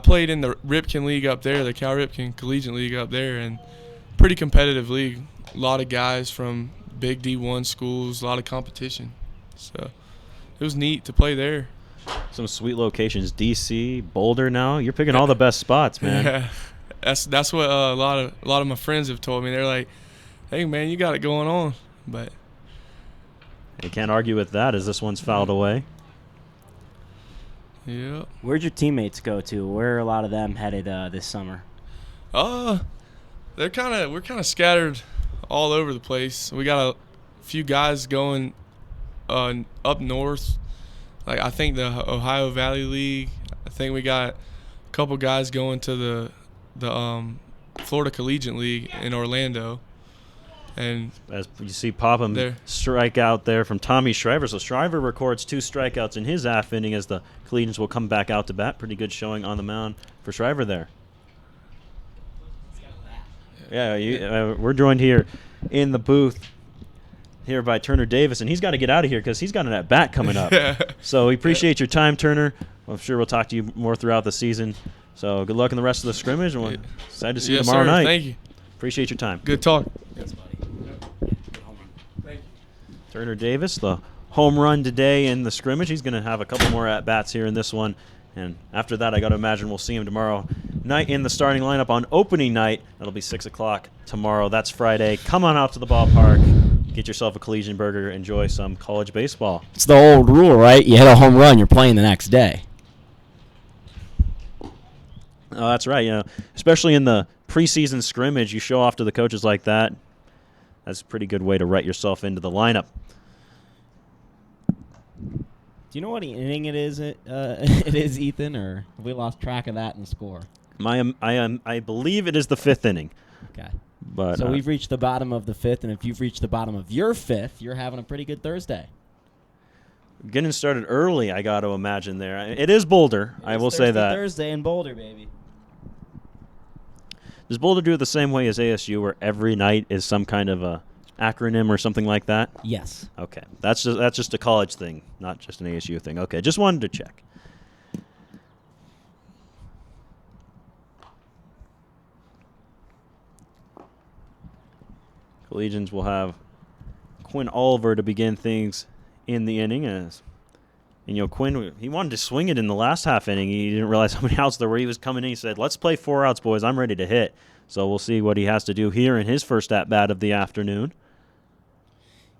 E: played in the Ripken League up there, the Cal Ripken Collegian League up there, and pretty competitive league. A lot of guys from big D1 schools, a lot of competition. So it was neat to play there.
A: Some sweet locations, D.C., Boulder. Now you're picking all the best spots, man.
E: Yeah, that's what a lot of my friends have told me. They're like, "Hey, man, you got it going on." But
A: you can't argue with that, as this one's fouled away.
E: Yeah.
C: Where'd your teammates go to? Where are a lot of them headed this summer?
E: We're kind of scattered all over the place. We got a few guys going up north. Like I think the Ohio Valley League. I think we got a couple guys going to the Florida Collegiate League in Orlando. And
A: as you see Popham strike out there from Tommy Shriver. So Shriver records 2 strikeouts in his half inning as the Collegians will come back out to bat. Pretty good showing on the mound for Shriver there. Yeah, we're joined here in the booth here by Turner Davis, and he's got to get out of here because he's got an at-bat coming up. So we appreciate your time, Turner. I'm sure we'll talk to you more throughout the season. So good luck in the rest of the scrimmage, and we're excited to see you tomorrow night.
E: Thank you.
A: Appreciate your time.
E: Good talk.
B: Thanks, buddy.
E: Thank you.
A: Turner Davis, the home run today in the scrimmage. He's going to have a couple more at-bats here in this one. And after that, I got to imagine we'll see him tomorrow night in the starting lineup on opening night. That'll be 6 o'clock tomorrow. That's Friday. Come on out to the ballpark. Get yourself a Collegian burger. Enjoy some college baseball.
B: It's the old rule, right? You hit a home run, you're playing the next day.
A: Oh, that's right. Especially in the preseason scrimmage, you show off to the coaches like that. That's a pretty good way to write yourself into the lineup.
B: Do you know what inning it is? It is, Ethan, or have we lost track of that in the score?
A: I believe it is the 5th inning.
B: Okay.
A: But
B: so we've reached the bottom of the 5th, and if you've reached the bottom of your 5th, you're having a pretty good Thursday.
D: Getting started early, I got to imagine there. It is Boulder, I will say that.
C: Thursday in Boulder, baby.
D: Does Boulder do it the same way as ASU, where every night is some kind of a acronym or something like that?
B: Yes.
D: Okay, that's just a college thing, not just an ASU thing. Okay, just wanted to check. Collegians will have Quinn Oliver to begin things in the inning. And Quinn, he wanted to swing it in the last half inning. He didn't realize how many outs there were. He was coming in. He said, "Let's play 4 outs, boys. I'm ready to hit." So we'll see what he has to do here in his first at-bat of the afternoon.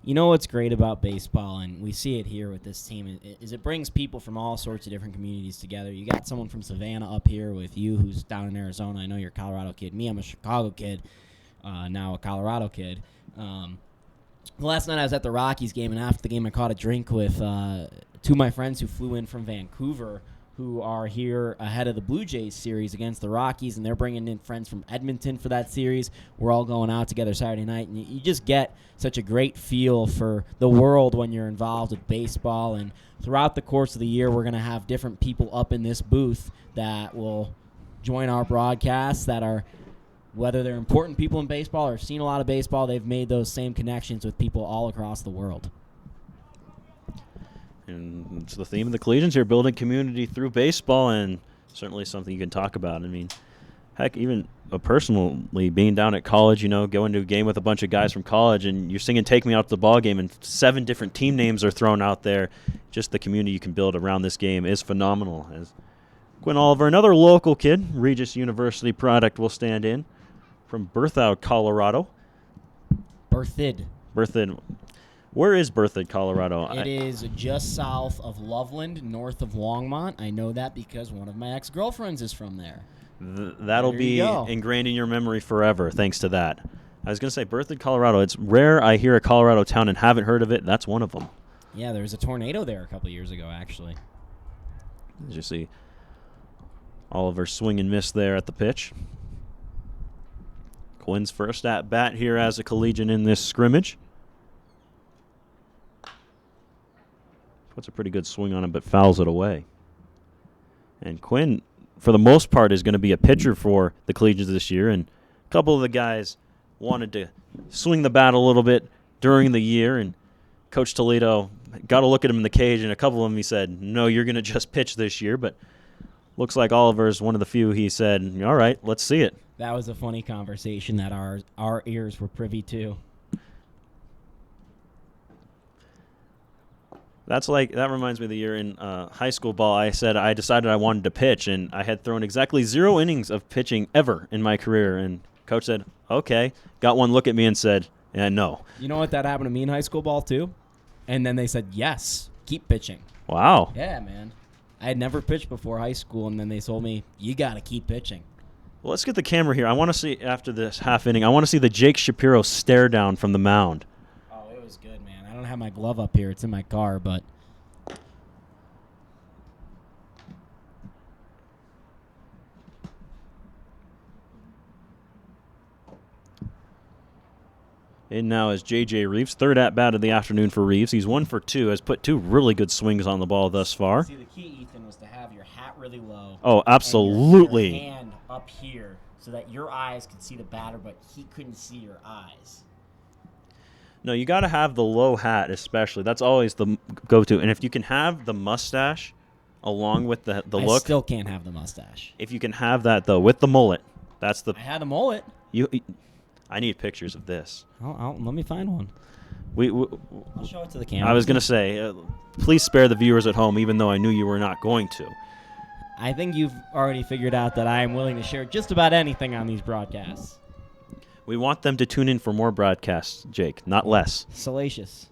B: You know what's great about baseball, and we see it here with this team, is it brings people from all sorts of different communities together. You got someone from Savannah up here with you who's down in Arizona. I know you're a Colorado kid. Me, I'm a Chicago kid, now a Colorado kid. Last night I was at the Rockies game, and after the game I caught a drink with 2 of my friends who flew in from Vancouver, who are here ahead of the Blue Jays series against the Rockies, and they're bringing in friends from Edmonton for that series. We're all going out together Saturday night, and you just get such a great feel for the world when you're involved with baseball. And throughout the course of the year, we're going to have different people up in this booth that will join our broadcasts that are, whether they're important people in baseball or have seen a lot of baseball, they've made those same connections with people all across the world.
D: And it's the theme of the Collegians here, building community through baseball, and certainly something you can talk about. I mean, heck, even personally being down at college, going to a game with a bunch of guys from college, and you're singing "Take Me Out to the Ball Game," and 7 different team names are thrown out there. Just the community you can build around this game is phenomenal. As Quinn Oliver, another local kid, Regis University product, will stand in from Berthoud, Colorado.
B: Berthoud.
D: Where is Berthoud, Colorado?
B: It is just south of Loveland, north of Longmont. I know that because one of my ex-girlfriends is from there.
D: That'll be ingrained in your memory forever, thanks to that. I was going to say Berthoud, Colorado. It's rare I hear a Colorado town and haven't heard of it. That's one of them.
B: Yeah, there was a tornado there a couple years ago, actually.
D: As you see, Oliver swing and miss there at the pitch. Quinn's first at-bat here as a Collegian in this scrimmage. Puts a pretty good swing on it, but fouls it away. And Quinn, for the most part, is going to be a pitcher for the Collegians this year. And a couple of the guys wanted to swing the bat a little bit during the year. And Coach Toledo got a look at him in the cage, and a couple of them he said, "No, you're going to just pitch this year." But looks like Oliver's one of the few he said, "All right, let's see it."
B: That was a funny conversation that our ears were privy to.
D: That reminds me of the year in high school ball. I said I decided I wanted to pitch, and I had thrown exactly 0 innings of pitching ever in my career. And Coach said, "Okay." Got one look at me and said, "No."
B: You know what? That happened to me in high school ball too. And then they said, "Yes, keep pitching."
D: Wow.
B: Yeah, man. I had never pitched before high school, and then they told me, "You got to keep pitching."
D: Well, let's get the camera here. I want to see, after this half inning, I want to see the Jake Shapiro stare down from the mound.
B: It was good, man. I don't have my glove up here. It's in my car, but...
D: In now is J.J. Reeves, third at-bat of the afternoon for Reeves. He's 1 for 2, has put 2 really good swings on the ball thus far.
B: See, the key, Ethan, was to have your hat really low.
D: Oh, absolutely.
B: And your hand up here so that your eyes could see the batter, but he couldn't see your eyes.
D: No, you got to have the low hat especially. That's always the go-to. And if you can have the mustache along with the look.
B: I still can't have the mustache.
D: If you can have that, though, with the mullet, that's the...
B: I had a mullet.
D: I need pictures of this.
B: Let me find one. I'll show it to the camera.
D: I was going to say, please spare the viewers at home, even though I knew you were not going to.
B: I think you've already figured out that I am willing to share just about anything on these broadcasts.
D: We want them to tune in for more broadcasts, Jake, not less.
B: Salacious.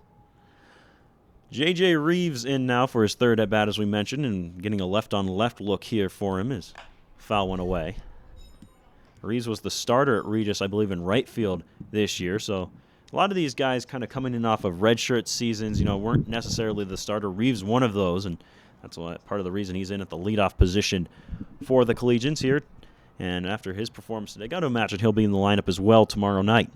D: J.J. Reeves in now for his third at-bat, as we mentioned, and getting a left-on-left look here for him as foul went away. Reeves was the starter at Regis, I believe, in right field this year, so a lot of these guys kind of coming in off of redshirt seasons, weren't necessarily the starter. Reeves one of those, and that's part of the reason he's in at the leadoff position for the Collegians here. And after his performance today, got to imagine he'll be in the lineup as well tomorrow night.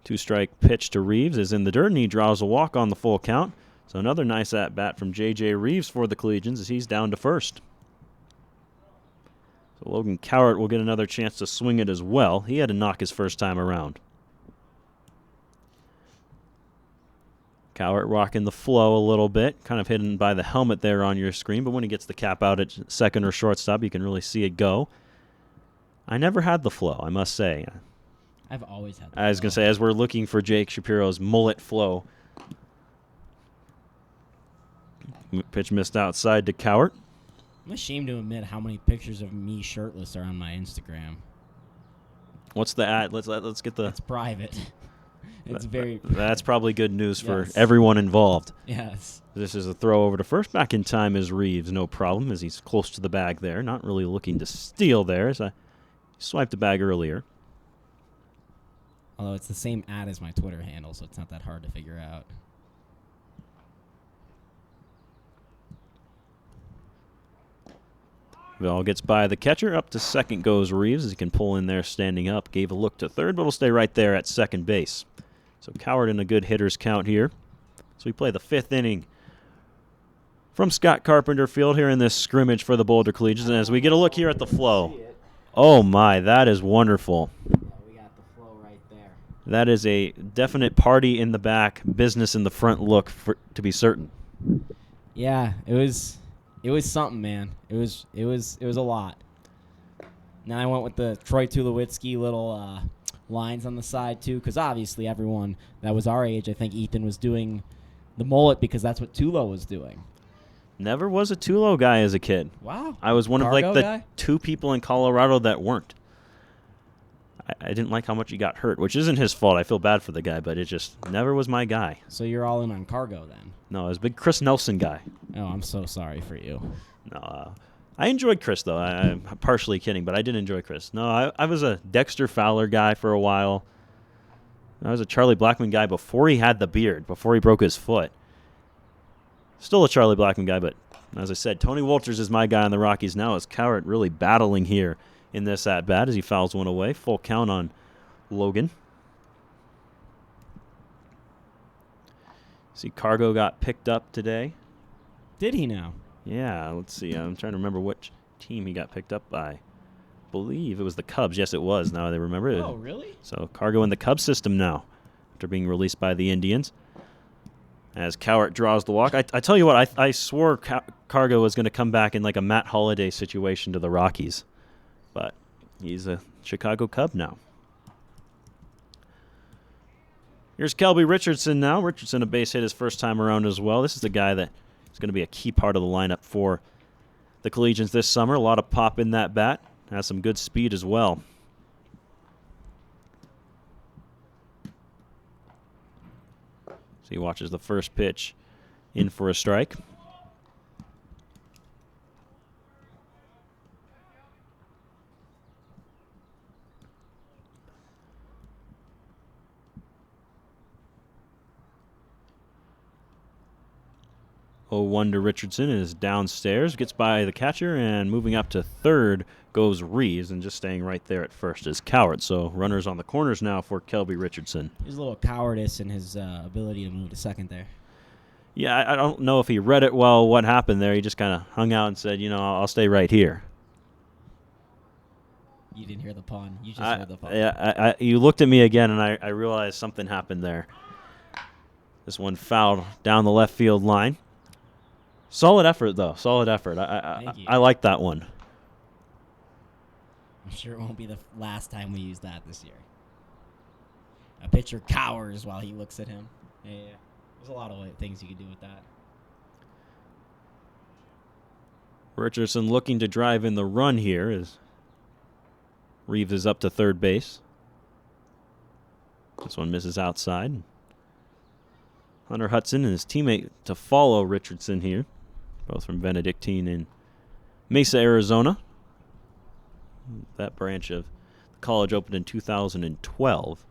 D: Two-strike pitch to Reeves is in the dirt, and he draws a walk on the full count. So another nice at-bat from J.J. Reeves for the Collegians as he's down to first. So Logan Cowart will get another chance to swing it as well. He had to knock his first time around. Cowart rocking the flow a little bit, kind of hidden by the helmet there on your screen, but when he gets the cap out at second or shortstop, you can really see it go. I never had the flow, I must say.
B: I've always had the
D: I was going to say, as we're looking for Jake Shapiro's mullet flow. Pitch missed outside to Cowart.
B: I'm ashamed to admit how many pictures of me shirtless are on my Instagram.
D: What's the ad? Let's get the...
B: It's private. It's very...
D: That's probably good news for everyone involved.
B: Yes.
D: This is a throw over to first. Back in time is Reeves, no problem, as he's close to the bag there. Not really looking to steal there, as I swiped the bag earlier.
B: Although it's the same ad as my Twitter handle, so it's not that hard to figure out.
D: Ball gets by the catcher. Up to second goes Reeves as he can pull in there standing up. Gave a look to third, but will stay right there at second base. So Cowart in a good hitter's count here. So we play the fifth inning from Scott Carpenter Field here in this scrimmage for the Boulder Collegians. And as we get a look here at the flow. Oh my, that is wonderful.
B: Yeah, we got the flow right there.
D: That is a definite party in the back, business in the front look, to be certain.
B: Yeah, it was something, man. It was a lot. Now I went with the Troy Tulowitzki little lines on the side too, because obviously everyone that was our age, I think Ethan was doing the mullet because that's what Tulo was doing.
D: Never was a Tulo guy as a kid.
B: Wow.
D: I was one of like the
B: guy?
D: 2 people in Colorado that weren't. I didn't like how much he got hurt, which isn't his fault. I feel bad for the guy, but it just never was my guy.
B: So you're all in on Cargo then?
D: No, I was a big Chris Nelson guy.
B: Oh, I'm so sorry for you.
D: No, I enjoyed Chris, though. I'm partially kidding, but I did enjoy Chris. No, I was a Dexter Fowler guy for a while. I was a Charlie Blackmon guy before he had the beard, before he broke his foot. Still a Charlie Blackmon guy, but as I said, Tony Wolters is my guy on the Rockies now, as Cowart really battling here in this at-bat as he fouls one away. Full count on Logan. See, Cargo got picked up today.
B: Did he now?
D: Yeah, let's see. I'm trying to remember which team he got picked up by. I believe it was the Cubs. Yes, it was. Now they remember it.
B: Oh, really?
D: So Cargo in the Cubs system now after being released by the Indians. As Cowart draws the walk. I tell you what, I swore Cargo was going to come back in like a Matt Holliday situation to the Rockies. But he's a Chicago Cub now. Here's Kelby Richardson now. Richardson a base hit his first time around as well. This is the guy that is going to be a key part of the lineup for the Collegians this summer. A lot of pop in that bat. Has some good speed as well. So he watches the first pitch in for a strike. Oh, 1 to Richardson is downstairs, gets by the catcher, and moving up to third goes Reeves, and just staying right there at first is Cowart. So runners on the corners now for Kelby Richardson.
B: He's a little cowardice in his ability to move to second there.
D: Yeah, I don't know if he read it well, what happened there. He just kind of hung out and said, I'll stay right here.
B: You didn't hear the pun. You just heard the pun.
D: Yeah, you looked at me again, and I realized something happened there. This one fouled down the left field line. Solid effort, though. Solid effort. I like that one.
B: I'm sure it won't be the last time we use that this year. A pitcher cowers while he looks at him. Yeah. There's a lot of things you can do with that.
D: Richardson looking to drive in the run here as Reeves is up to third base. This one misses outside. Hunter Hudson and his teammate to follow Richardson here, both from Benedictine and Mesa, Arizona. That branch of the college opened in 2012.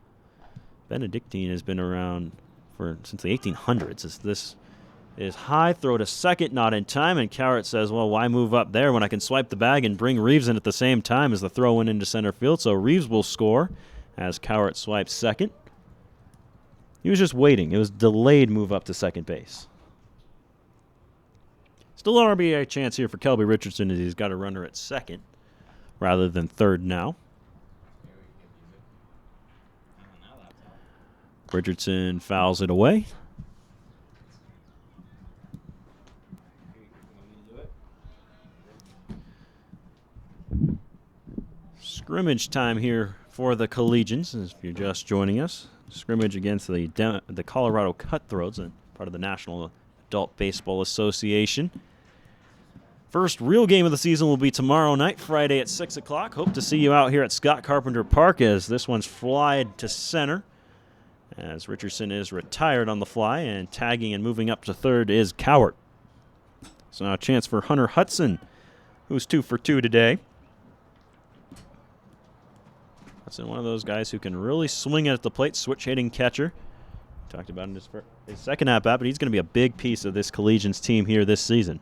D: Benedictine has been around since the 1800s. This is high, throw to second, not in time, and Cowart says, well, why move up there when I can swipe the bag and bring Reeves in at the same time as the throw went into center field? So Reeves will score as Cowart swipes second.
A: He was just waiting. It was delayed move up to second base. Still an RBI chance here for Kelby Richardson as he's got a runner at second rather than third now. Richardson fouls it away. Scrimmage time here for the Collegians, if you're just joining us. Scrimmage against the Colorado Cutthroats, and part of the National Adult Baseball Association. First real game of the season will be tomorrow night, Friday at 6 o'clock. Hope to see you out here at Scott Carpenter Park as this one's flied to center, as Richardson is retired on the fly, and tagging and moving up to third is Cowart. So now a chance for Hunter Hudson, who's 2 for 2 today. Hudson, one of those guys who can really swing it at the plate, switch-hitting catcher. Talked about in his second at-bat, but he's going to be a big piece of this Collegians team here this season.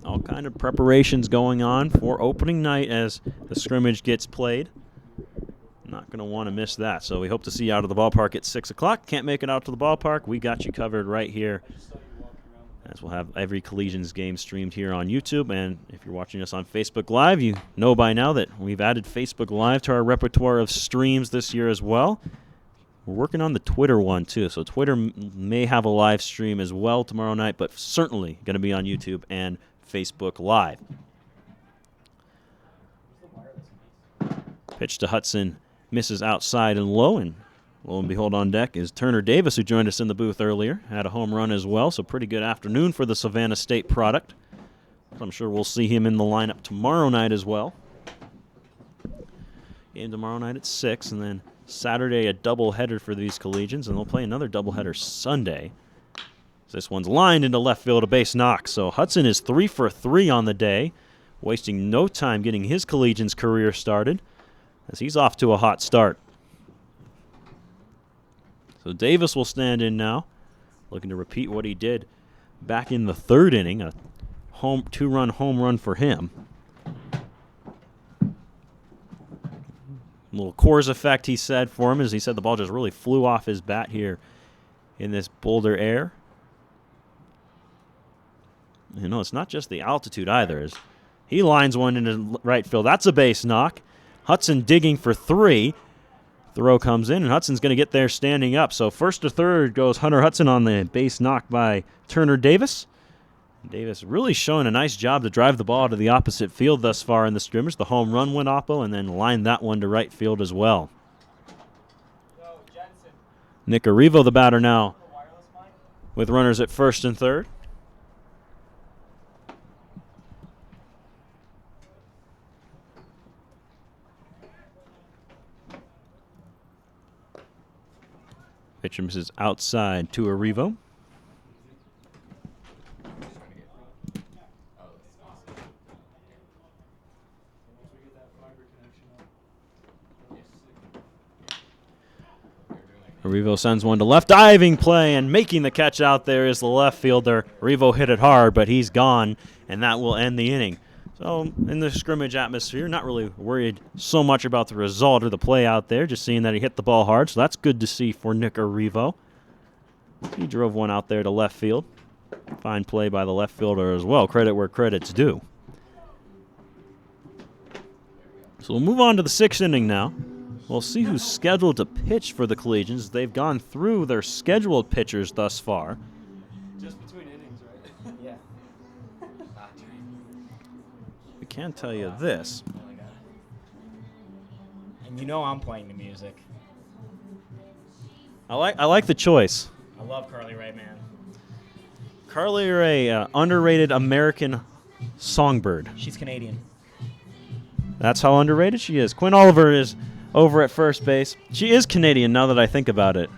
A: All kind of preparations going on for opening night as the scrimmage gets played. Not going to want to miss that. So we hope to see you out of the ballpark at 6 o'clock. Can't make it out to the ballpark. We got you covered right here, as we'll have every Collegians game streamed here on YouTube. And if you're watching us on Facebook Live, you know by now that we've added Facebook Live to our repertoire of streams this year as well. We're working on the Twitter one, too. So Twitter may have a live stream as well tomorrow night, but certainly going to be on YouTube and Facebook Live. Pitch to Hudson, misses outside and low, and lo and behold on deck is Turner Davis, who joined us in the booth earlier. Had a home run as well, so pretty good afternoon for the Savannah State product. I'm sure we'll see him in the lineup tomorrow night as well. Game tomorrow night at 6, and then Saturday a doubleheader for these Collegians, and they'll play another doubleheader Sunday. This one's lined into left field, a base knock. So Hudson is 3 for 3 on the day, wasting no time getting his Collegians career started, as he's off to a hot start. So Davis will stand in now, looking to repeat what he did back in the third inning, a 2-run home run for him. A little Coors effect, he said, for him, as he said the ball just really flew off his bat here in this Boulder air. You know, it's not just the altitude either. As he lines one into right field. That's a base knock. Hudson digging for 3. Throw comes in, and Hudson's going to get there standing up. So first to third goes Hunter Hudson on the base knock by Turner Davis. Davis really showing a nice job to drive the ball to the opposite field thus far in the scrimmage. The home run went oppo, and then lined that one to right field as well. Nick Arrivo, the batter now, with runners at first and third. Pitcher misses outside to Arrivo. Arrivo sends one to left. Diving play, and making the catch out there is the left fielder. Arrivo hit it hard, but he's gone, and that will end the inning. So in the scrimmage atmosphere, not really worried so much about the result or the play out there, just seeing that he hit the ball hard. So that's good to see for Nick Arrivo. He drove one out there to left field. Fine play by the left fielder as well. Credit where credit's due. So we'll move on to the 6th inning now. We'll see who's scheduled to pitch for the Collegians. They've gone through their scheduled pitchers thus far.
C: Just between innings, right? Yeah.
A: We can tell you this.
C: And you know I'm playing the music.
A: I like the choice.
C: I love Carly Rae, man.
A: Carly Rae, underrated American songbird.
C: She's Canadian.
A: That's how underrated she is. Quinn Oliver is over at first base. She is Canadian now that I think about it.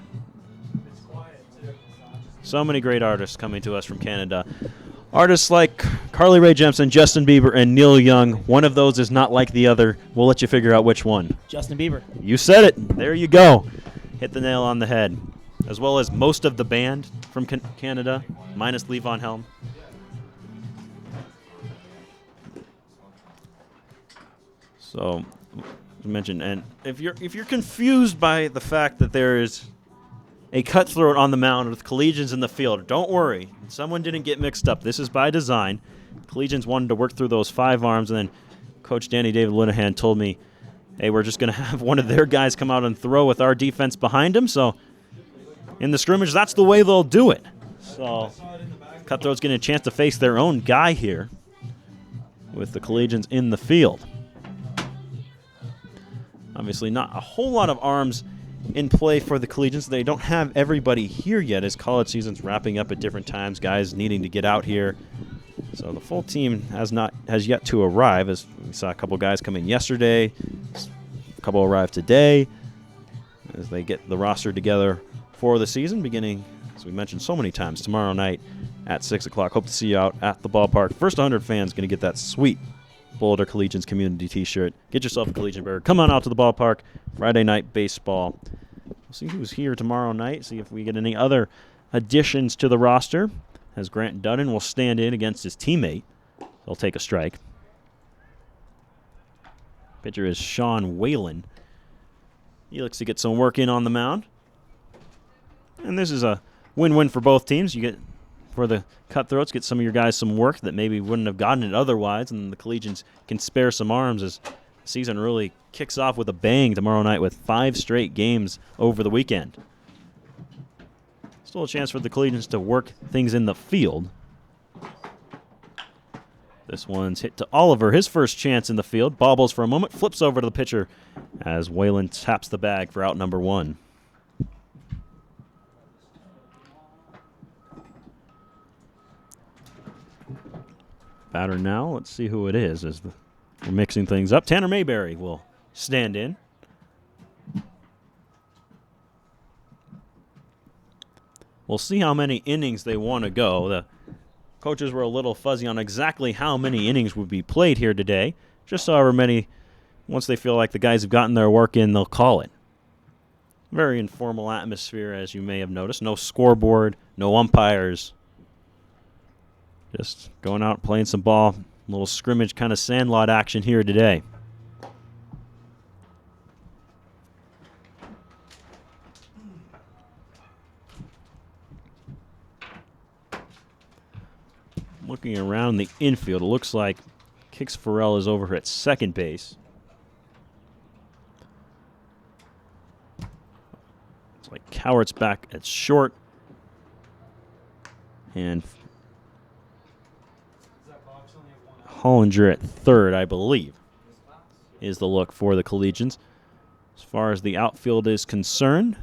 C: It's quiet, too.
A: So many great artists coming to us from Canada. Artists like Carly Rae Jepsen, Justin Bieber, and Neil Young. One of those is not like the other. We'll let you figure out which one.
C: Justin Bieber.
A: You said it. There you go. Hit the nail on the head. As well as most of the band from Canada, minus Levon Helm. So
D: mentioned, and if you're confused by the fact that there is a cutthroat on the mound with Collegians in the field, don't worry. Someone didn't get mixed up. This is by design. Collegians wanted to work through those 5 arms, and then Coach Danny David Linehan told me, hey, we're just going to have one of their guys come out and throw with our defense behind him. So in the scrimmage, that's the way they'll do it. So Cutthroat's getting a chance to face their own guy here with the Collegians in the field. Obviously not a whole lot of arms in play for the Collegians. They don't have everybody here yet as college season's wrapping up at different times, guys needing to get out here. So the full team has yet to arrive, as we saw a couple guys come in yesterday, a couple arrived today, as they get the roster together for the season, beginning, as we mentioned so many times, tomorrow night at 6 o'clock. Hope to see you out at the ballpark. First 100 fans going to get that sweet Boulder Collegians community t-shirt. Get yourself a Collegian burger. Come on out to the ballpark. Friday night baseball. We'll see who's here tomorrow night, see if we get any other additions to the roster, as Grant Dudden will stand in against his teammate. He'll take a strike. Pitcher is Sean Whalen. He looks to get some work in on the mound. And this is a win-win for both teams. You get, for the Cutthroats, get some of your guys some work that maybe wouldn't have gotten it otherwise, and the Collegians can spare some arms as the season really kicks off with a bang tomorrow night with 5 straight games over the weekend. Still a chance for the Collegians to work things in the field. This one's hit to Oliver, his first chance in the field. Bobbles for a moment, flips over to the pitcher as Whalen taps the bag for out number 1. Batter now, let's see who it is as we're mixing things up. Tanner Mayberry will stand in. We'll see how many innings they want to go. The coaches were a little fuzzy on exactly how many innings would be played here today. Just however many, once they feel like the guys have gotten their work in, they'll call it. Very informal atmosphere, as you may have noticed. No scoreboard, no umpires. Just going out playing some ball. A little scrimmage kind of sandlot action here today. Looking around the infield, it looks like Kix Farrell is over at second base. It's like Cowart's back at short. And Hollinger at third, I believe, is the look for the Collegians. As far as the outfield is concerned,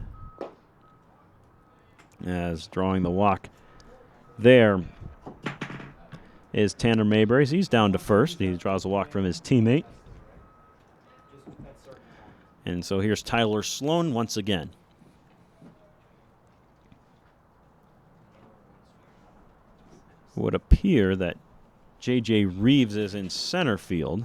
D: as drawing the walk there is Tanner Mayberry. He's down to first. He draws a walk from his teammate. And so here's Tyler Sloan once again. It would appear that J.J. Reeves is in center field.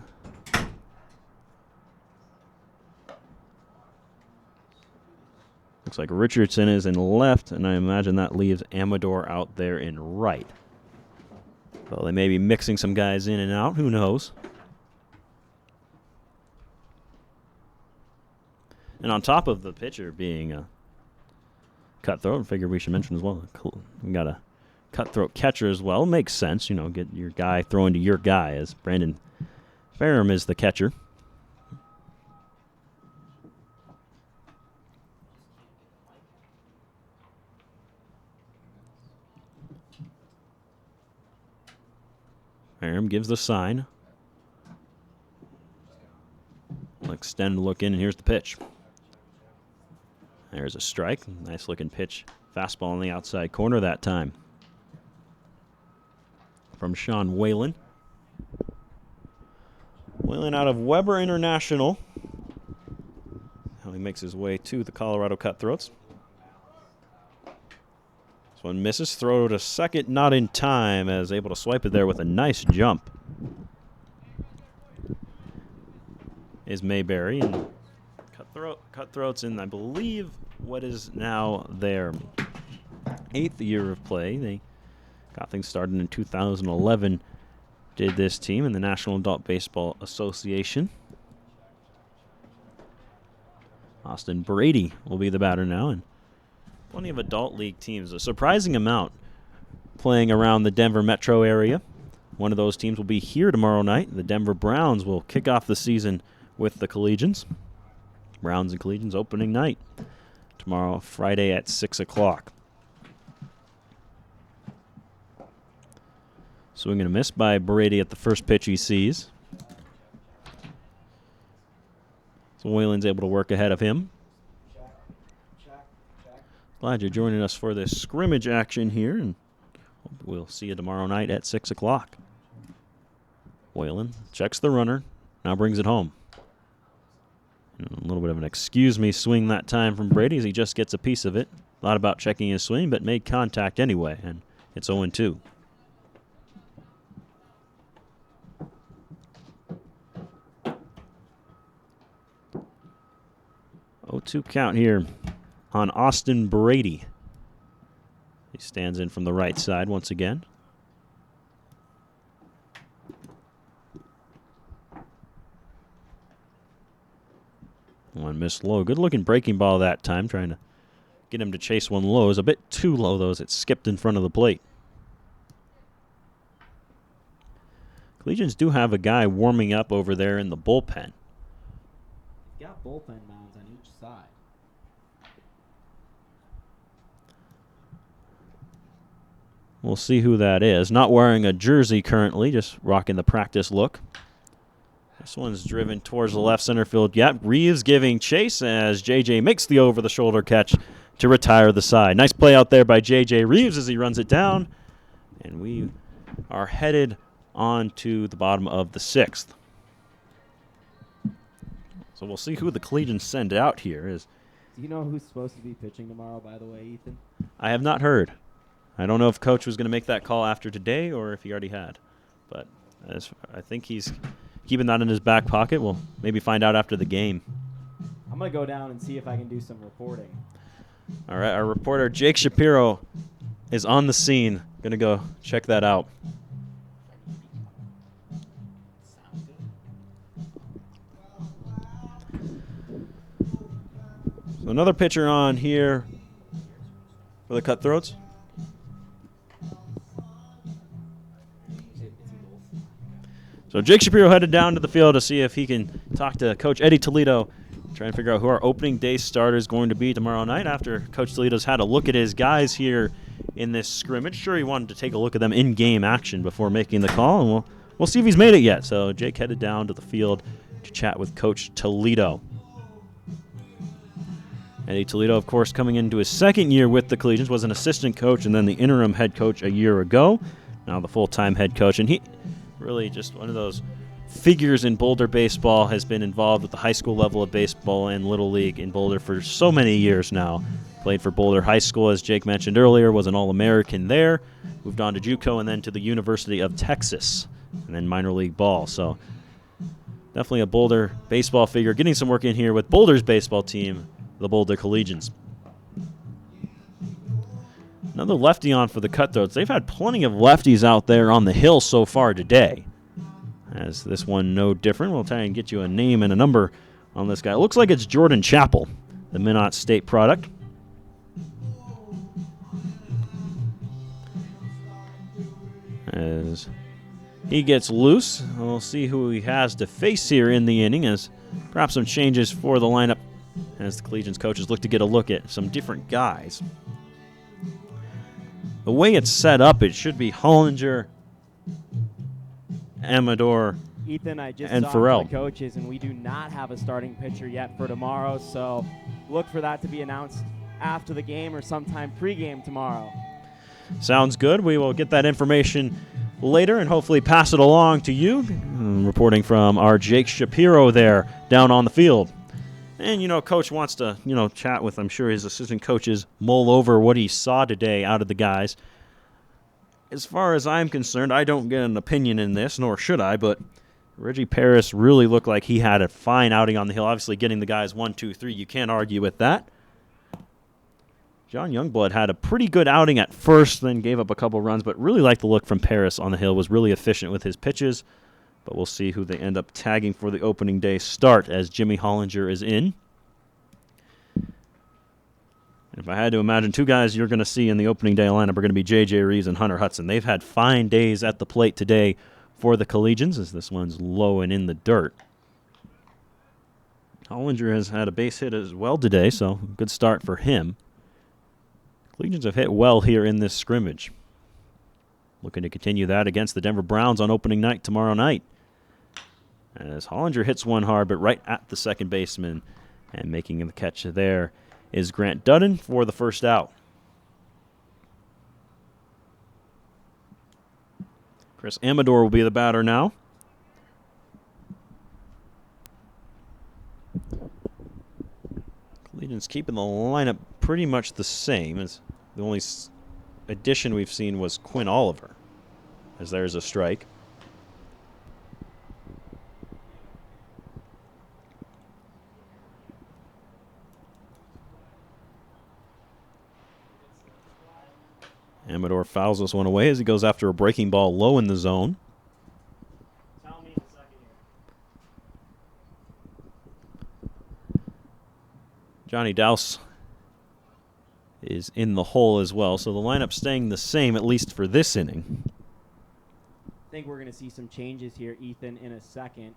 D: Looks like Richardson is in left, and I imagine that leaves Amador out there in right. Well, they may be mixing some guys in and out. Who knows? And on top of the pitcher being a cutthroat, I figure we should mention as well, we got a cutthroat catcher as well. Makes sense, you know, get your guy throwing to your guy, as Brandon Ferrum is the catcher. Ferrum gives the sign. We'll extend, look in, and here's the pitch. There's a strike. Nice looking pitch. Fastball on the outside corner that time from Sean Whalen. Whalen out of Weber International. How he makes his way to the Colorado Cutthroats. This one misses. Throw to second, not in time, as able to swipe it there with a nice jump is Mayberry. And Cutthroats in, I believe, what is now their 8th year of play. They got things started in 2011, did this team in the National Adult Baseball Association.
A: Austin Brady will be the batter now, and plenty of adult league teams, a surprising amount, playing around the Denver metro area. One of those teams will be here tomorrow night. The Denver Browns will kick off the season with the Collegians. Browns and Collegians opening night tomorrow, Friday at 6 o'clock. Swing and a miss by Brady at the first pitch he sees. So Whalen's able to work ahead of him. Glad you're joining us for this scrimmage action here, and we'll see you tomorrow night at 6 o'clock. Whalen checks the runner, now brings it home. A little bit of an excuse me swing that time from Brady as he just gets a piece of it. Thought about checking his swing, but made contact anyway, and it's 0-2. 0-2 count here on Austin Brady. He stands in from the right side once again. One missed low. Good looking breaking ball that time, trying to get him to chase one low. It's a bit too low, though, as it skipped in front of the plate. Collegians do have a guy warming up over there in the bullpen.
B: He's got bullpen mounds on each side.
A: We'll see who that is. Not wearing a jersey currently, just rocking the practice look. This one's driven towards the left center field. Yep, Reeves giving chase as J.J. makes the over-the-shoulder catch to retire the side. Nice play out there by J.J. Reeves as he runs it down. And we are headed on to the bottom of the sixth. So we'll see who the Collegians send out here.
B: Do you know who's supposed to be pitching tomorrow, by the way, Ethan?
A: I have not heard. I don't know if Coach was going to make that call after today or if he already had. But I think he's keeping that in his back pocket. We'll maybe find out after the game.
B: I'm going to go down and see if I can do some reporting.
A: All right, our reporter Jake Shapiro is on the scene. Going to go check that out. So another pitcher on here for the Cutthroats. So Jake Shapiro headed down to the field to see if he can talk to Coach Eddie Toledo, try and figure out who our opening day starter is going to be tomorrow night after Coach Toledo's had a look at his guys here in this scrimmage. Sure, he wanted to take a look at them in game action before making the call, and we'll see if he's made it yet. So Jake headed down to the field to chat with Coach Toledo. Eddie Toledo, of course, coming into his second year with the Collegians, was an assistant coach and then the interim head coach a year ago. Now the full-time head coach, and he really just one of those figures in Boulder baseball, has been involved with the high school level of baseball and Little League in Boulder for so many years now. Played for Boulder High School, as Jake mentioned earlier, was an All-American there, moved on to JUCO and then to the University of Texas, and then minor league ball. So definitely a Boulder baseball figure, getting some work in here with Boulder's baseball team, the Boulder Collegians. Another lefty on for the Cutthroats. They've had plenty of lefties out there on the hill so far today. As this one no different. We'll try and get you a name and a number on this guy. It looks like it's Jordan Chappell, the Minot State product. As he gets loose, we'll see who he has to face here in the inning, as perhaps some changes for the lineup as the Collegians coaches look to get a look at some different guys. The way it's set up, it should be Hollinger, Amador,
C: Ethan, I just
A: and
C: saw
A: Farrell.
C: the coaches, and we do not have a starting pitcher yet for tomorrow, so look for that to be announced after the game or sometime pregame tomorrow.
A: Sounds good. We will get that information later and hopefully pass it along to you. Reporting from our Jake Shapiro there down on the field. And, Coach wants to, chat with, I'm sure, his assistant coaches, mull over what he saw today out of the guys. As far as I'm concerned, I don't get an opinion in this, nor should I, but Reggie Paris really looked like he had a fine outing on the hill. Obviously, getting the guys 1, 2, 3, you can't argue with that. John Youngblood had a pretty good outing at first, then gave up a couple runs, but really liked the look from Paris on the hill, was really efficient with his pitches. But we'll see who they end up tagging for the opening day start as Jimmy Hollinger is in. If I had to imagine, two guys you're going to see in the opening day lineup are going to be J.J. Reeves and Hunter Hudson. They've had fine days at the plate today for the Collegians, as this one's low and in the dirt. Hollinger has had a base hit as well today, so good start for him. Collegians have hit well here in this scrimmage. Looking to continue that against the Denver Browns on opening night tomorrow night. As Hollinger hits one hard, but right at the second baseman, and making the catch there is Grant Dudden for the first out. Chris Amador will be the batter now. Collegians keeping the lineup pretty much the same. As the only addition we've seen was Quinn Oliver, as there's a strike. Amador fouls this one away as he goes after a breaking ball low in the zone. Johnny Dowse is in the hole as well, so the lineup staying the same, at least for this inning.
C: I think we're going to see some changes here, Ethan, in a second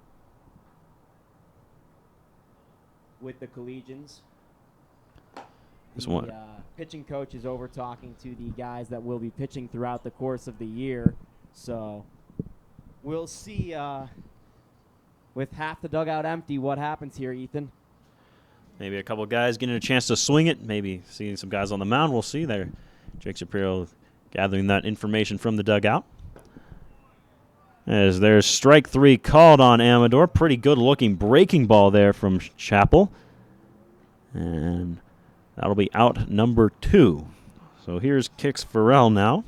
C: with the Collegians. The pitching coach is over talking to the guys that will be pitching throughout the course of the year. So we'll see with half the dugout empty what happens here, Ethan.
A: Maybe a couple guys getting a chance to swing it. Maybe seeing some guys on the mound. We'll see there. Jake Shapiro gathering that information from the dugout. As there's strike three called on Amador. Pretty good-looking breaking ball there from Chappell. And that'll be out number 2. So here's Kix Farrell now.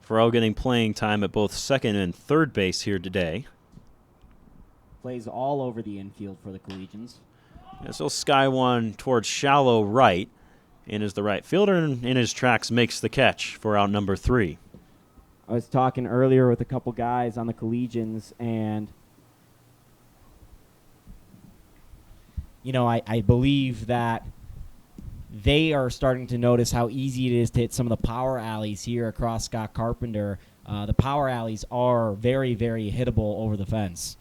A: Farrell getting playing time at both second and third base here today.
C: Plays all over the infield for the Collegians.
A: Yeah, so sky one towards shallow right. In is the right fielder, and in his tracks makes the catch for out number 3.
C: I was talking earlier with a couple guys on the Collegians, and I believe that they are starting to notice how easy it is to hit some of the power alleys here across Scott Carpenter. The power alleys are very, very hittable over the fence.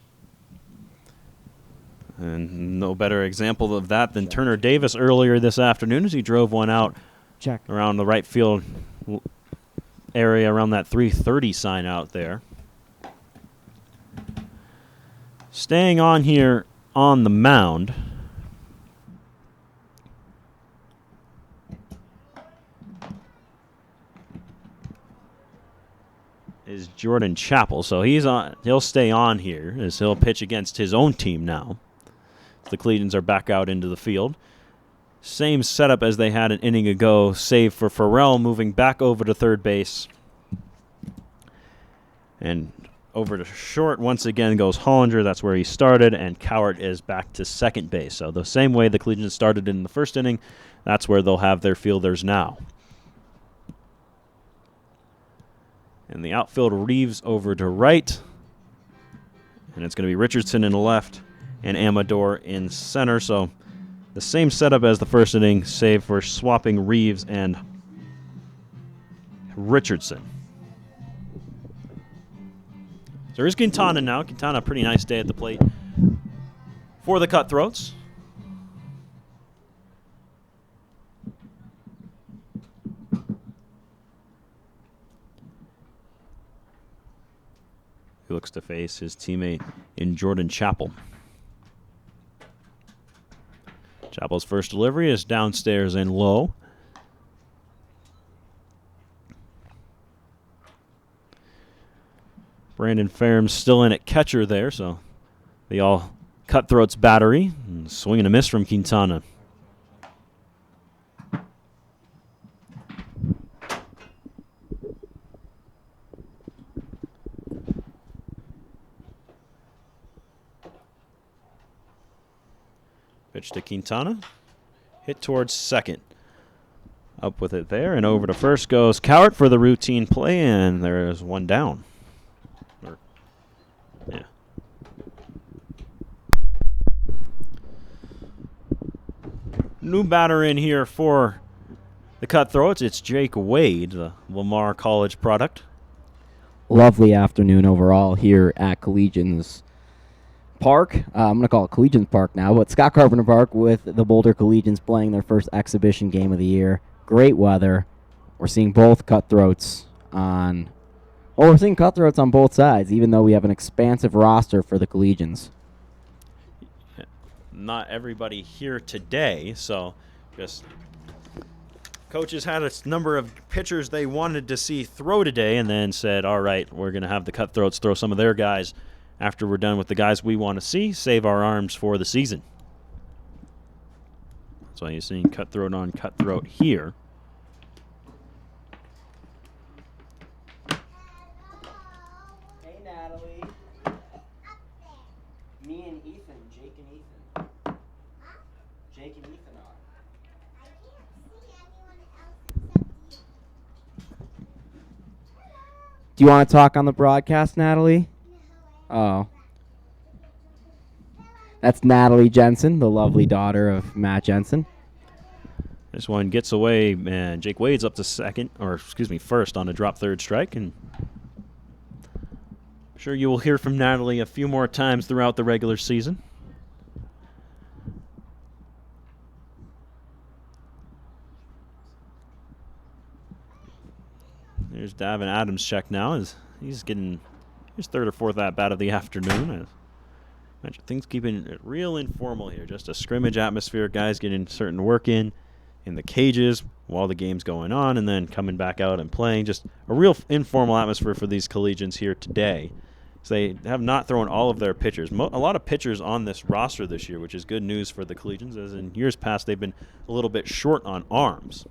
A: And no better example of that than Turner Davis earlier this afternoon as he drove one out around the right field area around that 330 sign out there. Staying on here on the mound is Jordan Chappell. So he'll stay on here as he'll pitch against his own team now. The Collegians are back out into the field. Same setup as they had an inning ago, save for Farrell moving back over to third base. And over to short once again goes Hollinger. That's where he started, and Cowart is back to second base. So the same way the Collegians started in the first inning, that's where they'll have their fielders now. And the outfield, Reeves over to right. And it's going to be Richardson in left and Amador in center. So the same setup as the first inning, save for swapping Reeves and Richardson. So here's Quintana now. Quintana, a pretty nice day at the plate for the Cutthroats. He looks to face his teammate in Jordan Chappell. Chappell's first delivery is downstairs and low. Brandon Ferm's still in at catcher there, so the all Cutthroats battery. And swing and a miss from Quintana. Pitch to Quintana. Hit towards second. Up with it there, and over to first goes Cowart for the routine play, and there's one down. Or
D: Yeah. New batter in here for the Cutthroats. It's Jake Wade, the Lamar College product.
B: Lovely afternoon overall here at Collegians Park. I'm going to call it Collegians Park now, but Scott Carpenter Park with the Boulder Collegians playing their first exhibition game of the year. Great weather. We're seeing both Cutthroats on both sides, even though we have an expansive roster for the Collegians.
D: Not everybody here today, so just coaches had a number of pitchers they wanted to see throw today and then said, all right, we're going to have the Cutthroats throw some of their guys after we're done with the guys we want to see, save our arms for the season. That's why you're seeing Cutthroat on Cutthroat here.
B: Hey, Natalie. Me and Ethan, Jake and Ethan. Jake and Ethan are.
F: I can't see anyone else except you.
B: Do you want to talk on the broadcast, Natalie? Oh. That's Natalie Jensen, the lovely daughter of Matt Jensen.
D: This one gets away, and Jake Wade's up to first on a drop third strike. And I'm sure you will hear from Natalie a few more times throughout the regular season. There's Davin Adams' check now. He's getting his third or fourth at-bat of the afternoon. Things keeping it real informal here. Just a scrimmage atmosphere. Guys getting certain work in the cages while the game's going on and then coming back out and playing. Just a real informal atmosphere for these Collegians here today. So they have not thrown all of their pitchers. A lot of pitchers on this roster this year, which is good news for the Collegians, as in years past they've been a little bit short on arms.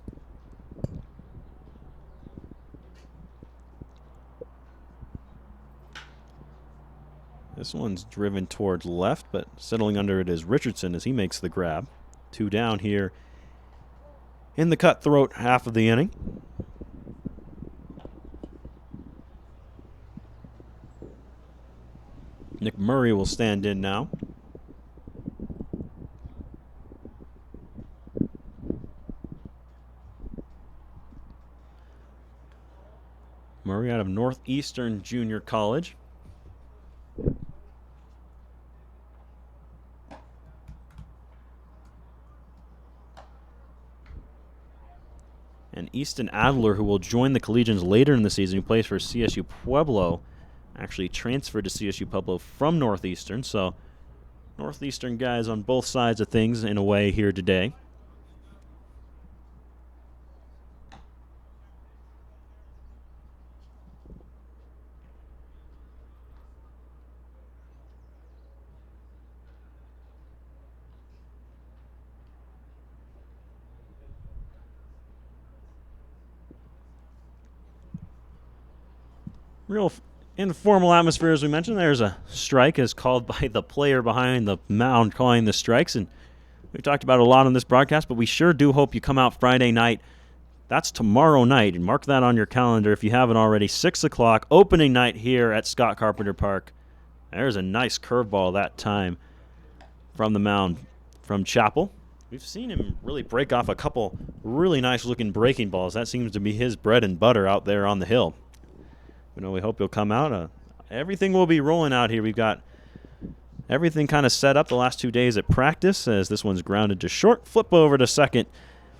D: This one's driven towards left, but settling under it is Richardson as he makes the grab. 2 down here in the Cutthroat half of the inning. Nick Murray will stand in now. Murray out of Northeastern Junior College. And Easton Adler, who will join the Collegians later in the season, who plays for CSU Pueblo, actually transferred to CSU Pueblo from Northeastern. So Northeastern guys on both sides of things in a way here today. Real informal atmosphere, as we mentioned. There's a strike as called by the player behind the mound calling the strikes. And we've talked about it a lot on this broadcast, but we sure do hope you come out Friday night. That's tomorrow night, and mark that on your calendar if you haven't already. 6 o'clock, opening night here at Scott Carpenter Park. There's a nice curveball that time from the mound from Chappell. We've seen him really break off a couple really nice-looking breaking balls. That seems to be his bread and butter out there on the hill. We hope you'll come out. Everything will be rolling out here. We've got everything kind of set up the last 2 days at practice as this one's grounded to short. Flip over to second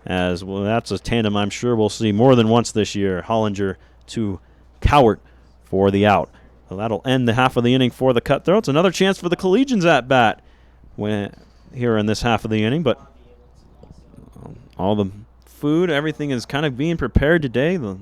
D: as well. That's a tandem I'm sure we'll see more than once this year. Hollinger to Cowart for the out. So that'll end the half of the inning for the Cutthroats. Another chance for the Collegians at bat here in this half of the inning. But all the food, everything is kind of being prepared today. The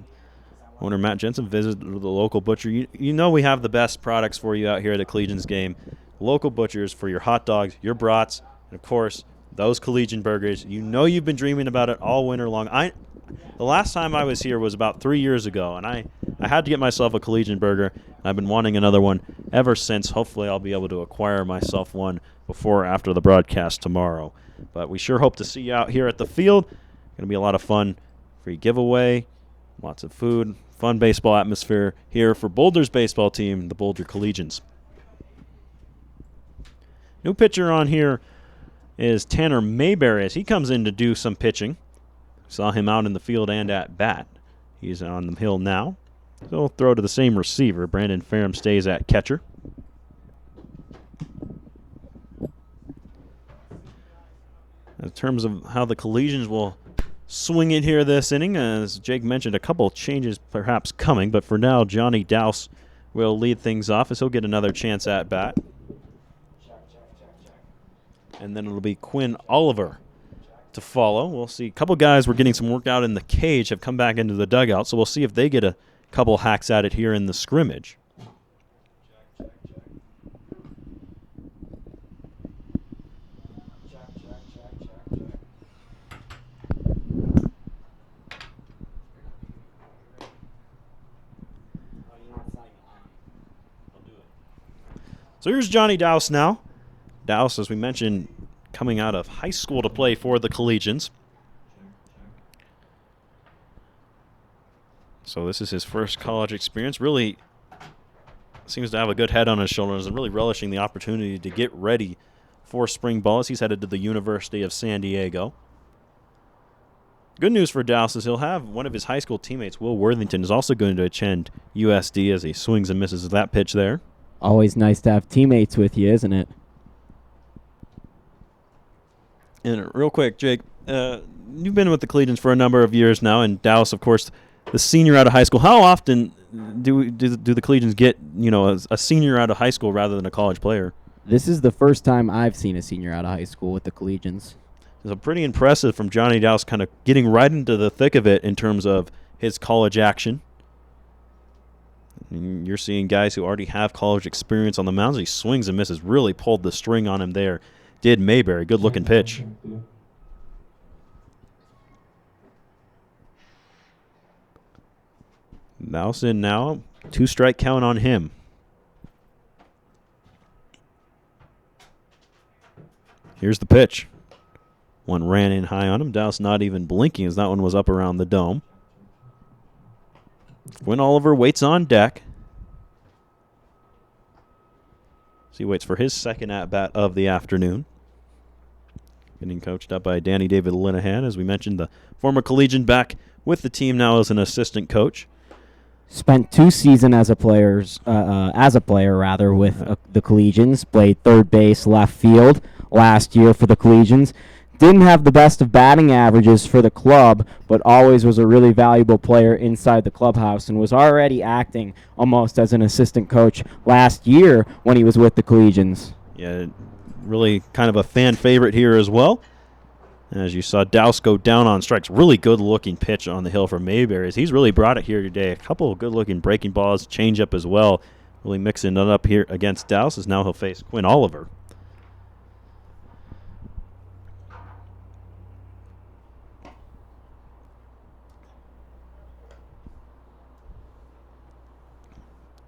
D: owner Matt Jensen visited the local butcher. You know we have the best products for you out here at the Collegians game. Local butchers for your hot dogs, your brats, and, of course, those Collegian burgers. You know you've been dreaming about it all winter long. The last time I was here was about 3 years ago, and I had to get myself a Collegian burger. I've been wanting another one ever since. Hopefully I'll be able to acquire myself one before or after the broadcast tomorrow. But we sure hope to see you out here at the field. Going to be a lot of fun. Free giveaway, lots of food, fun baseball atmosphere here for Boulder's baseball team, the Boulder Collegians.
A: New pitcher on here is Tanner Mayberry as he comes in to do some pitching. Saw him out in the field and at bat. He's on the hill now. So he'll throw to the same receiver. Brandon Ferrum stays at catcher. In terms of how the Collegians will swing it here this inning, as Jake mentioned, a couple changes perhaps coming, but for now, Johnny Dowse will lead things off as he'll get another chance at bat. And then it'll be Quinn Oliver to follow. We'll see. A couple guys were getting some work out in the cage have come back into the dugout, so we'll see if they get a couple hacks at it here in the scrimmage. So here's Johnny Dowse now. Dowse, as we mentioned, coming out of high school to play for the Collegians. So this is his first college experience. Really seems to have a good head on his shoulders and really relishing the opportunity to get ready for spring ball as he's headed to the University of San Diego. Good news for Dowse is he'll have one of his high school teammates, Will Worthington, is also going to attend USD as he swings and misses that pitch there.
C: Always nice to have teammates with you, isn't it?
A: And real quick, Jake, you've been with the Collegians for a number of years now, and Dowse, of course, the senior out of high school. How often do the Collegians get, a senior out of high school rather than a college player?
C: This is the first time I've seen a senior out of high school with the Collegians.
A: So pretty impressive from Johnny Dowse, kind of getting right into the thick of it in terms of his college action. And you're seeing guys who already have college experience on the mounds. He swings and misses, really pulled the string on him there. Did Mayberry. Good-looking pitch. Dowse in now. 2-strike count on him. Here's the pitch. One ran in high on him. Dowse not even blinking as that one was up around the dome. Quinn Oliver waits on deck. So he waits for his second at-bat of the afternoon. Getting coached up by Danny David Linehan. As we mentioned, the former Collegian back with the team now as an assistant coach.
C: Spent 2 seasons as a player with the Collegians. Played third base, left field last year for the Collegians. Didn't have the best of batting averages for the club, but always was a really valuable player inside the clubhouse and was already acting almost as an assistant coach last year when he was with the Collegians.
A: Yeah, really kind of a fan favorite here as well. As you saw Dowse go down on strikes. Really good-looking pitch on the hill for Mayberry. He's really brought it here today. A couple of good-looking breaking balls, changeup as well. Really mixing it up here against Dowse as now he'll face Quinn Oliver.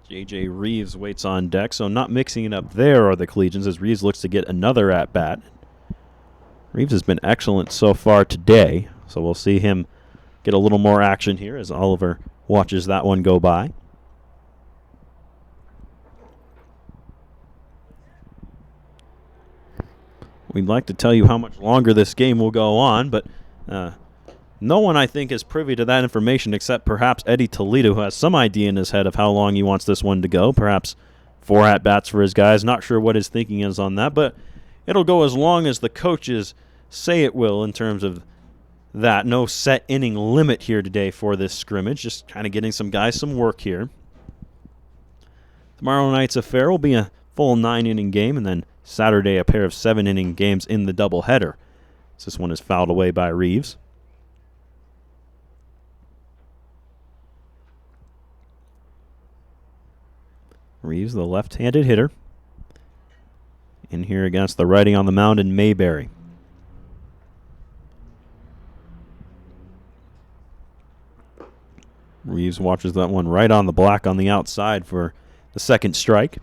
A: J.J. Reeves waits on deck, so not mixing it up there are the Collegians as Reeves looks to get another at-bat. Reeves has been excellent so far today, so we'll see him get a little more action here as Oliver watches that one go by. We'd like to tell you how much longer this game will go on, but no one, I think, is privy to that information except perhaps Eddie Toledo, who has some idea in his head of how long he wants this one to go. Perhaps 4 at-bats for his guys. Not sure what his thinking is on that, but it'll go as long as the coaches say it will in terms of that. No set inning limit here today for this scrimmage. Just kind of getting some guys some work here. Tomorrow night's affair will be a full 9-inning game, and then Saturday a pair of 7-inning games in the doubleheader. So this one is fouled away by Reeves. Reeves, the left-handed hitter. In here against the righty on the mound in Mayberry. Reeves watches that one right on the block on the outside for the second strike.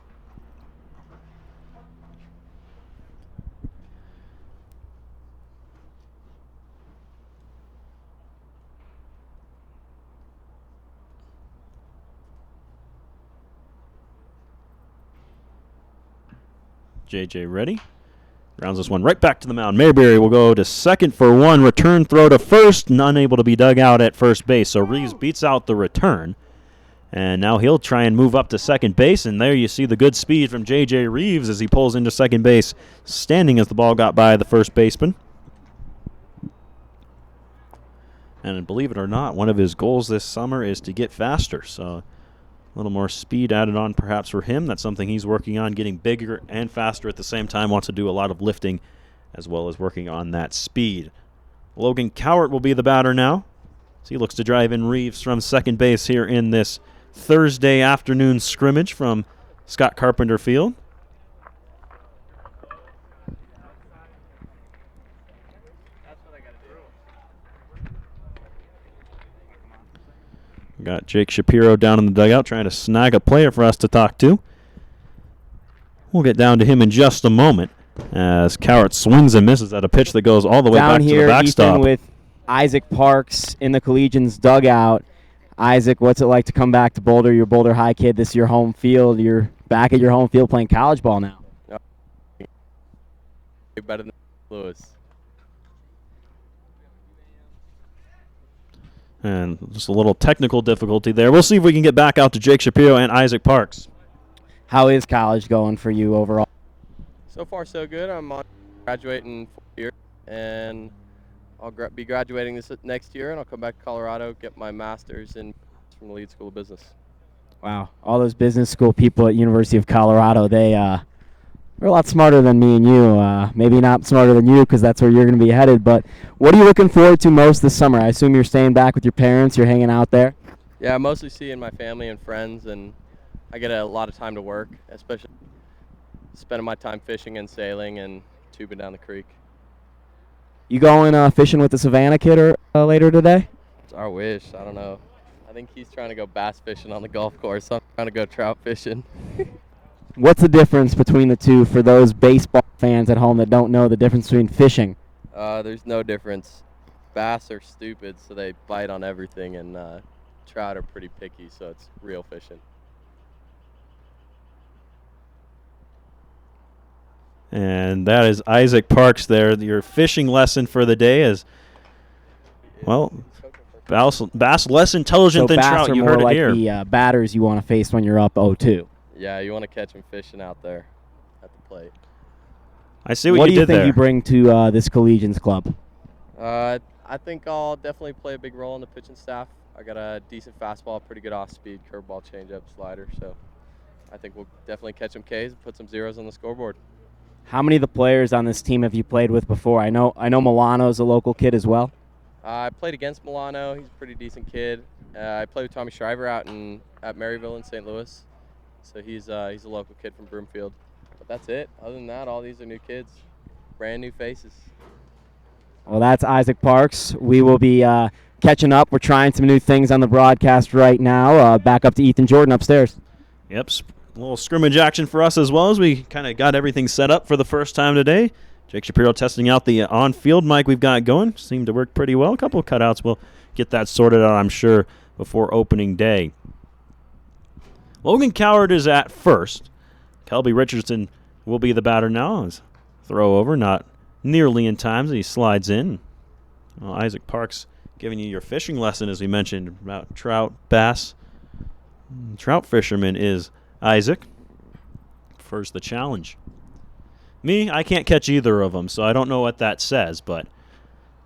A: JJ ready. Grounds this one right back to the mound. Mayberry will go to second for one. Return throw to first. Unable to be dug out at first base. So Reeves beats out the return. And now he'll try and move up to second base. And there you see the good speed from J.J. Reeves as he pulls into second base, standing as the ball got by the first baseman. And believe it or not, one of his goals this summer is to get faster. So a little more speed added on perhaps for him. That's something he's working on, getting bigger and faster at the same time. Wants to do a lot of lifting as well as working on that speed. Logan Cowart will be the batter now. So he looks to drive in Reeves from second base here in this Thursday afternoon scrimmage from Scott Carpenter Field. We got Jake Shapiro down in the dugout trying to snag a player for us to talk to. We'll get down to him in just a moment as Cowart swings and misses at a pitch that goes all the way back to the backstop.
C: Down here, Ethan, with Isaac Parks in the Collegians dugout. Isaac, what's it like to come back to Boulder? You're a Boulder High kid. This is your home field. You're back at your home field playing college ball now.
G: Better than Lewis.
A: And just a little technical difficulty there. We'll see if we can get back out to Jake Shapiro and Isaac Parks.
C: How is college going for you overall?
G: So far, so good. I'm on graduating 4th year, and I'll be graduating this next year, and I'll come back to Colorado, get my master's from the Leeds School of Business.
C: Wow, all those business school people at University of Colorado, they're a lot smarter than me and you. Maybe not smarter than you because that's where you're going to be headed, but what are you looking forward to most this summer? I assume you're staying back with your parents, you're hanging out there?
G: Yeah, mostly seeing my family and friends, and I get a lot of time to work, especially spending my time fishing and sailing and tubing down the creek.
C: You going fishing with the Savannah kid or later today?
G: It's our wish. I don't know. I think he's trying to go bass fishing on the golf course. I'm trying to go trout fishing.
C: What's the difference between the two for those baseball fans at home that don't know the difference between fishing?
G: There's no difference. Bass are stupid, so they bite on everything, and trout are pretty picky, so it's real fishing.
A: And that is Isaac Parks there. Your fishing lesson for the day is, well, bass less intelligent than trout. You heard it here.
C: So bass are more like the batters you want to face when you're up 0-2.
G: Yeah, you want to catch them fishing out there at the plate.
A: I see what you did there.
C: What do you think you bring to this Collegians club?
G: I think I'll definitely play a big role in the pitching staff. I got a decent fastball, pretty good off-speed, curveball, changeup, slider. So I think we'll definitely catch some Ks and put some zeros on the scoreboard.
C: How many of the players on this team have you played with before? I know Milano's a local kid as well.
G: I played against Milano. He's a pretty decent kid. I played with Tommy Shriver at Maryville in St. Louis. So he's a local kid from Broomfield. But that's it. Other than that, all these are new kids, brand new faces.
C: Well, that's Isaac Parks. We will be catching up. We're trying some new things on the broadcast right now. Back up to Ethan Jordan upstairs.
A: Yep, a little scrimmage action for us as well as we kind of got everything set up for the first time today. Jake Shapiro testing out the on-field mic we've got going. Seemed to work pretty well. A couple of cutouts. We'll get that sorted out, I'm sure, before opening day. Logan Cowart is at first. Kelby Richardson will be the batter now. His throw over, not nearly in time as he slides in. Well, Isaac Parks giving you your fishing lesson, as we mentioned, about trout, bass. Trout fisherman is Isaac. First the challenge. Me, I can't catch either of them, so I don't know what that says, but,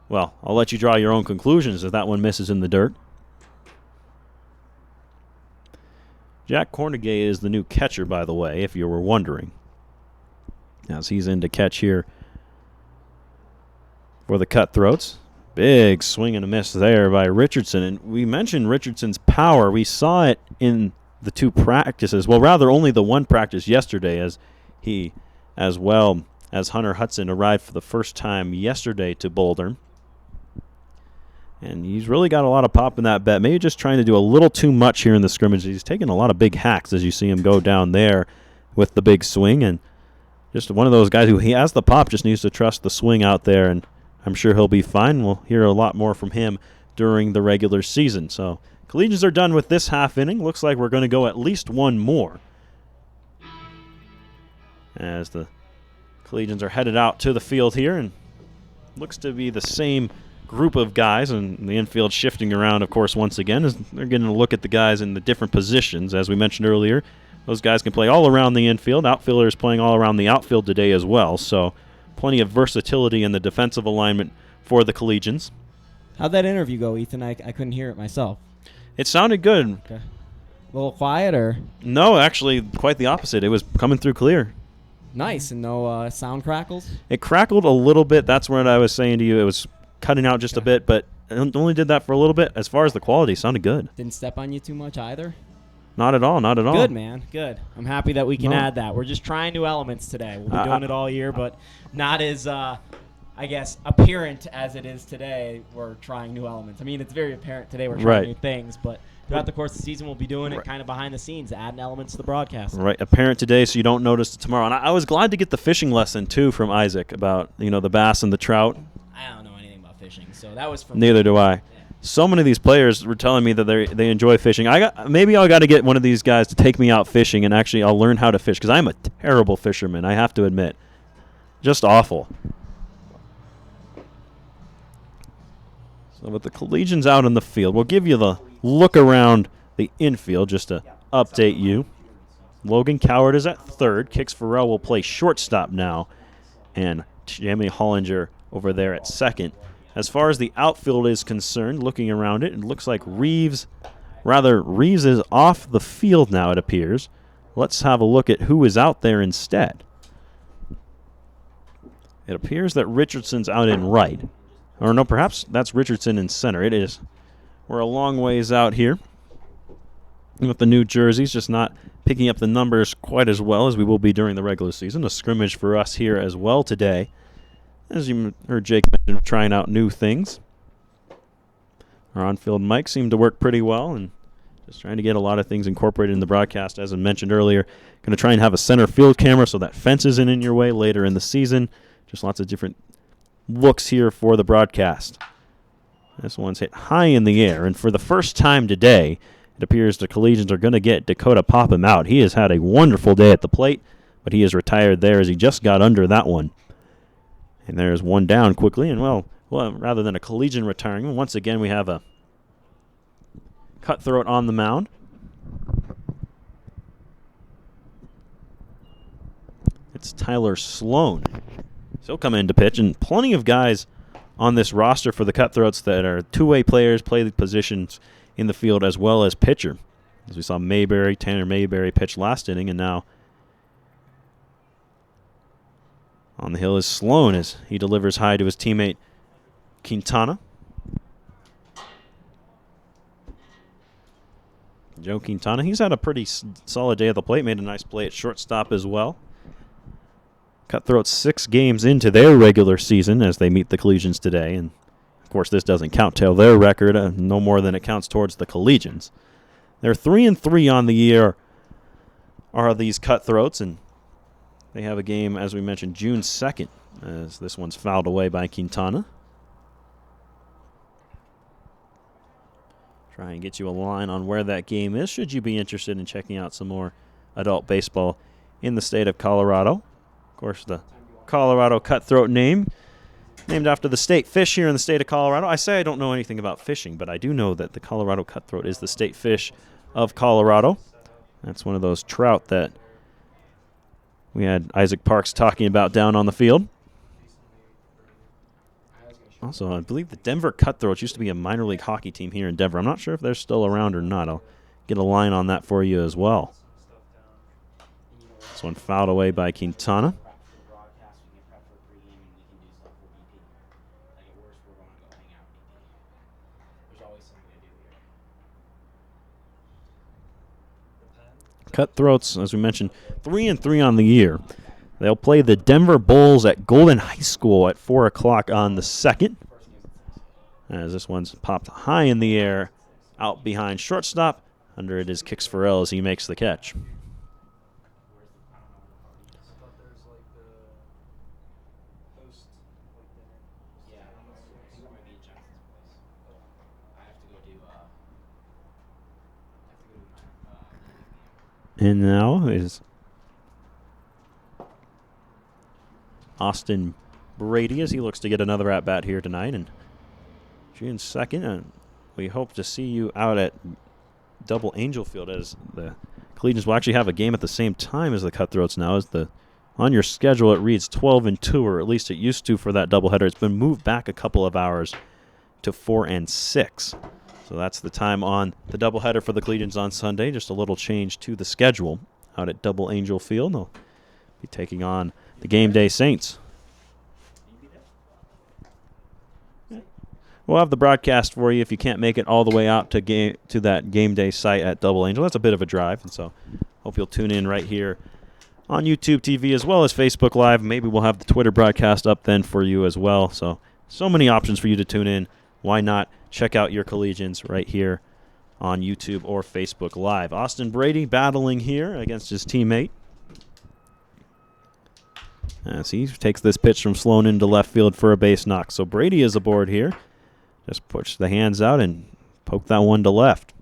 A: well, I'll let you draw your own conclusions if that one misses in the dirt. Jack Cornegay is the new catcher, by the way, if you were wondering, as he's in to catch here for the Cutthroats. Big swing and a miss there by Richardson. And we mentioned Richardson's power. We saw it in the two practices. Well, rather only the one practice yesterday, as he, as well as Hunter Hudson, arrived for the first time yesterday to Boulder. And he's really got a lot of pop in that bet. Maybe just trying to do a little too much here in the scrimmage. He's taking a lot of big hacks as you see him go down there with the big swing. And just one of those guys who he has the pop, just needs to trust the swing out there. And I'm sure he'll be fine. We'll hear a lot more from him during the regular season. So Collegians are done with this half inning. Looks like we're going to go at least one more, as the Collegians are headed out to the field here, and looks to be the same group of guys, and the infield shifting around, of course, once again, as they're getting a look at the guys in the different positions. As we mentioned earlier, those guys can play all around the infield. Outfielders playing all around the outfield today as well, so plenty of versatility in the defensive alignment for the Collegians.
C: How'd that interview go, Ethan? I couldn't hear it myself.
A: It sounded good.
C: Okay. A little quiet, or?
A: No, actually, quite the opposite. It was coming through clear.
C: Nice, and no sound crackles?
A: It crackled a little bit. That's what I was saying to you. It was cutting out just a bit, but it only did that for a little bit. As far as the quality, it sounded good.
C: Didn't step on you too much either?
A: Not at all, not at all.
C: Good, man, good. I'm happy that we can add that. We're just trying new elements today. We'll be doing it all year, but not as, I guess, apparent as it is today. We're trying new elements. I mean, it's very apparent today we're trying new things, but throughout the course of the season, we'll be doing it kind of behind the scenes, adding elements to the broadcast.
A: Right, apparent today, so you don't notice it tomorrow. And I was glad to get the fishing lesson, too, from Isaac about, the bass and the trout.
C: I don't know anything about fishing, so that was from
A: Neither do I. Yeah. So many of these players were telling me that they enjoy fishing. Maybe I got to get one of these guys to take me out fishing, and actually I'll learn how to fish, because I'm a terrible fisherman, I have to admit. Just awful. So with the Collegians out in the field, we'll give you the look around the infield just to update you. Logan Coward is at third. Kix Farrell will play shortstop now. And Jamie Hollinger over there at second. As far as the outfield is concerned, looking around it looks like Reeves is off the field now, it appears. Let's have a look at who is out there instead. It appears that Richardson's out in right. Or no, perhaps that's Richardson in center. It is. We're a long ways out here with the new jerseys, just not picking up the numbers quite as well as we will be during the regular season. A scrimmage for us here as well today. As you heard Jake mention, trying out new things. Our on-field mics seem to work pretty well, and just trying to get a lot of things incorporated in the broadcast. As I mentioned earlier, going to try and have a center field camera so that fence isn't in your way later in the season. Just lots of different looks here for the broadcast. This one's hit high in the air, and for the first time today, it appears the Collegians are going to get Dakota Popham out. He has had a wonderful day at the plate, but he is retired there as he just got under that one. And there's one down quickly, and well, rather than a Collegian retiring, once again we have a cutthroat on the mound. It's Tyler Sloan. So he'll come in to pitch, and plenty of guys on this roster for the Cutthroats that are two-way players, play the positions in the field as well as pitcher. As we saw Tanner Mayberry pitch last inning, and now on the hill is Sloan as he delivers high to his teammate Quintana. Joe Quintana, he's had a pretty solid day at the plate, made a nice play at shortstop as well. Cutthroats 6 games into their regular season as they meet the Collegians today. And, of course, this doesn't count till their record, no more than it counts towards the Collegians. They're 3-3 on the year are these Cutthroats, and they have a game, as we mentioned, June 2nd, as this one's fouled away by Quintana. Try and get you a line on where that game is, should you be interested in checking out some more adult baseball in the state of Colorado. Of course, the Colorado Cutthroat named after the state fish here in the state of Colorado. I say I don't know anything about fishing, but I do know that the Colorado Cutthroat is the state fish of Colorado. That's one of those trout that we had Isaac Parks talking about down on the field. Also, I believe the Denver Cutthroats used to be a minor league hockey team here in Denver. I'm not sure if they're still around or not. I'll get a line on that for you as well. This one fouled away by Quintana. Cutthroats, as we mentioned, 3-3 on the year. They'll play the Denver Bulls at Golden High School at 4 o'clock on the 2nd. As this one's popped high in the air, out behind shortstop. Under it is Kix Farrell as he makes the catch. And now is Austin Brady as he looks to get another at-bat here tonight. And June 2nd, and we hope to see you out at Double Angel Field, as the Collegians will actually have a game at the same time as the Cutthroats now. On your schedule, it reads 12 and 2, or at least it used to for that doubleheader. It's been moved back a couple of hours to 4 and 6. So that's the time on the doubleheader for the Collegians on Sunday. Just a little change to the schedule out at Double Angel Field. They'll be taking on the Game Day Saints. We'll have the broadcast for you if you can't make it all the way out to that Game Day site at Double Angel. That's a bit of a drive, and so hope you'll tune in right here on YouTube TV as well as Facebook Live. Maybe we'll have the Twitter broadcast up then for you as well. So many options for you to tune in. Why not check out your Collegians right here on YouTube or Facebook Live. Austin Brady battling here against his teammate as he takes this pitch from Sloan into left field for a base knock. So Brady is aboard here. Just push the hands out and poke that one to left.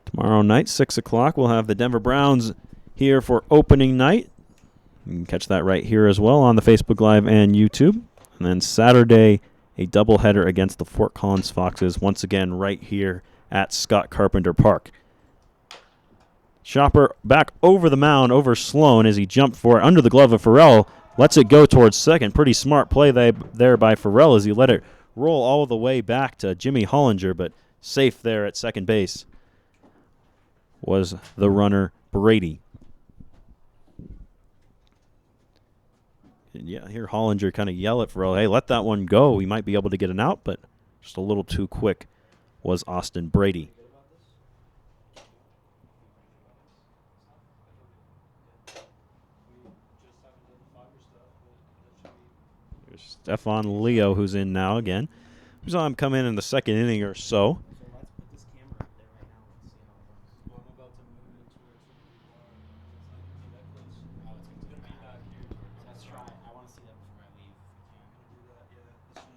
A: Tomorrow night, 6 o'clock, we'll have the Denver Browns here for opening night. You can catch that right here as well on the Facebook Live and YouTube. And then Saturday, a doubleheader against the Fort Collins Foxes, once again right here at Scott Carpenter Park. Chopper back over the mound, over Sloan as he jumped for it under the glove of Farrell. Lets it go towards second. Pretty smart play there by Farrell as he let it roll all the way back to Jimmy Hollinger, but safe there at second base was the runner Brady. And yeah, I hear Hollinger kind of yell at Farrell, hey, let that one go. We might be able to get an out, but just a little too quick was Austin Brady. There's Stefan Leo, who's in now again. We saw him come in the second inning or so.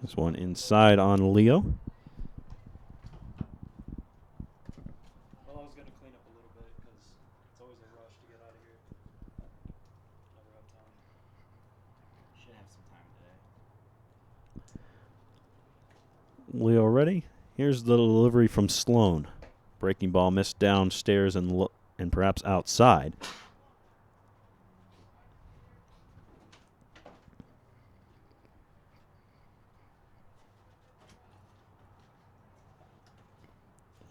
A: This one inside on Leo.
H: Well, I was going to clean up a little bit because it's always a rush to get out of here. Never have time. Should have some time today.
A: Leo ready? Here's the delivery from Sloan. Breaking ball missed downstairs and perhaps outside.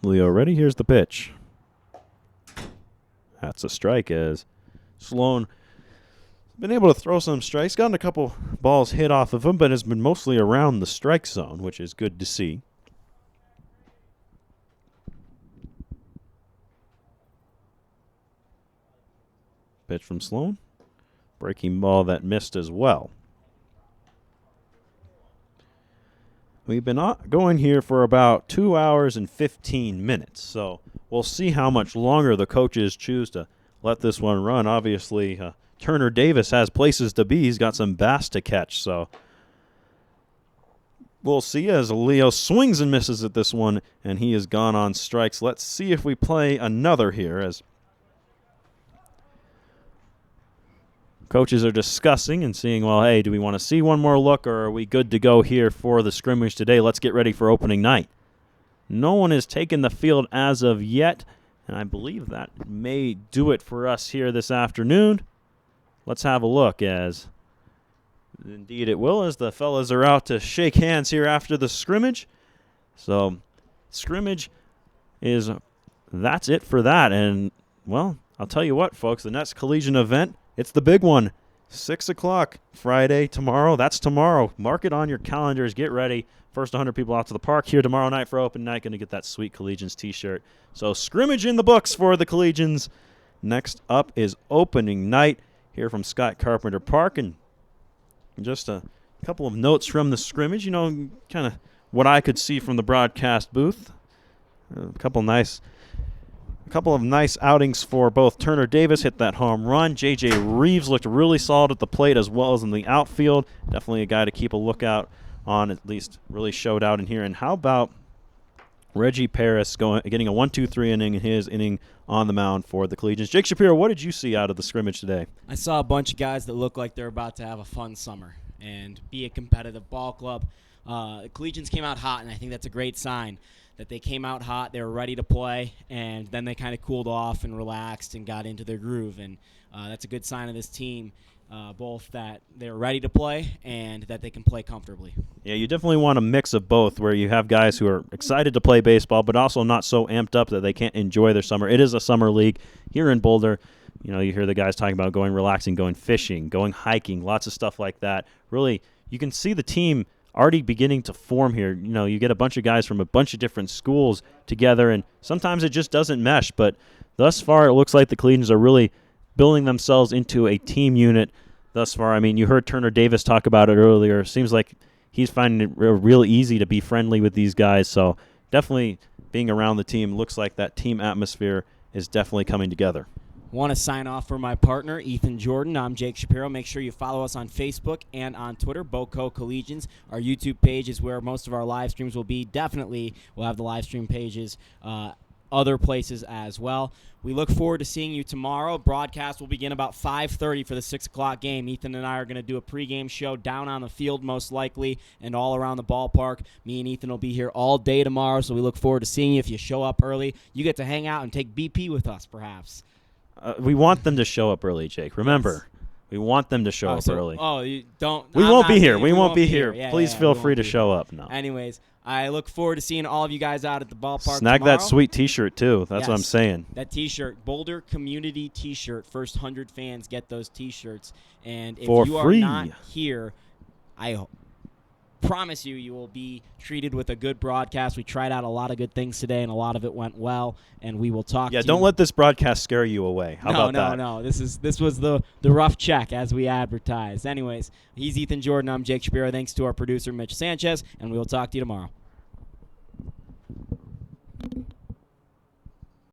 A: Leo ready? Here's the pitch. That's a strike as Sloan been able to throw some strikes. Gotten a couple balls hit off of him, but has been mostly around the strike zone, which is good to see. Pitch from Sloan. Breaking ball that missed as well. We've been going here for about 2 hours and 15 minutes, so we'll see how much longer the coaches choose to let this one run. Obviously, Turner Davis has places to be. He's got some bass to catch, so we'll see as Leo swings and misses at this one, and he is gone on strikes. Let's see if we play another here as coaches are discussing and seeing, well, hey, do we want to see one more look, or are we good to go here for the scrimmage today? Let's get ready for opening night. No one has taken the field as of yet, and I believe that may do it for us here this afternoon. Let's have a look, as indeed it will, as the fellas are out to shake hands here after the scrimmage. So scrimmage that's it for that. And, well, I'll tell you what, folks, the next collegiate event, it's the big one, 6 o'clock Friday, tomorrow. That's tomorrow. Mark it on your calendars. Get ready. First 100 people out to the park here tomorrow night for open night. Going to get that sweet Collegians t-shirt. So scrimmage in the books for the Collegians. Next up is opening night here from Scott Carpenter Park. And just a couple of notes from the scrimmage. You know, kind of what I could see from the broadcast booth. A couple of nice outings for both. Turner Davis hit that home run. J.J. Reeves looked really solid at the plate as well as in the outfield. Definitely a guy to keep a lookout on, at least really showed out in here. And how about Reggie Paris getting a 1-2-3 inning in his inning on the mound for the Collegians. Jake Shapiro, what did you see out of the scrimmage today?
B: I saw a bunch of guys that look like they're about to have a fun summer and be a competitive ball club. The Collegians came out hot, and I think that's a great sign that they came out hot, they were ready to play, and then they kind of cooled off and relaxed and got into their groove. And that's a good sign of this team, both that they're ready to play and that they can play comfortably.
A: Yeah, you definitely want a mix of both, where you have guys who are excited to play baseball but also not so amped up that they can't enjoy their summer. It is a summer league here in Boulder. You know, you hear the guys talking about going relaxing, going fishing, going hiking, lots of stuff like that. Really, you can see the team already beginning to form here. You know, you get a bunch of guys from a bunch of different schools together, and sometimes it just doesn't mesh. But thus far, it looks like the Collegians are really building themselves into a team unit thus far. I mean, you heard Turner Davis talk about it earlier. It seems like he's finding it real easy to be friendly with these guys. So definitely being around the team looks like that team atmosphere is definitely coming together.
B: Want to sign off for my partner, Ethan Jordan. I'm Jake Shapiro. Make sure you follow us on Facebook and on Twitter, Boulder Collegians. Our YouTube page is where most of our live streams will be. Definitely we'll have the live stream pages other places as well. We look forward to seeing you tomorrow. Broadcast will begin about 5:30 for the 6 o'clock game. Ethan and I are going to do a pregame show down on the field most likely and all around the ballpark. Me and Ethan will be here all day tomorrow, so we look forward to seeing you. If you show up early, you get to hang out and take BP with us perhaps.
A: We want them to show up early, Jake. Remember, we want them to show up early.
B: Oh, you don't.
A: We won't be here. We won't be here.
B: Yeah,
A: Please feel free to show up. No.
B: Anyways, I look forward to seeing all of you guys out at the ballpark
A: Snag
B: tomorrow.
A: that sweet T-shirt, too. That's what I'm saying.
B: That T-shirt, Boulder Community T-shirt. First 100 fans get those T-shirts. And if
A: for
B: you
A: free.
B: are not here, I promise you will be treated with a good broadcast. We tried out a lot of good things today, and a lot of it went well, and we will talk to you.
A: Yeah, don't let this broadcast scare you away. How about that?
B: No. This was the rough check as we advertised. Anyways, he's Ethan Jordan. I'm Jake Shapiro. Thanks to our producer, Mitch Sanchez, and we will talk to you tomorrow.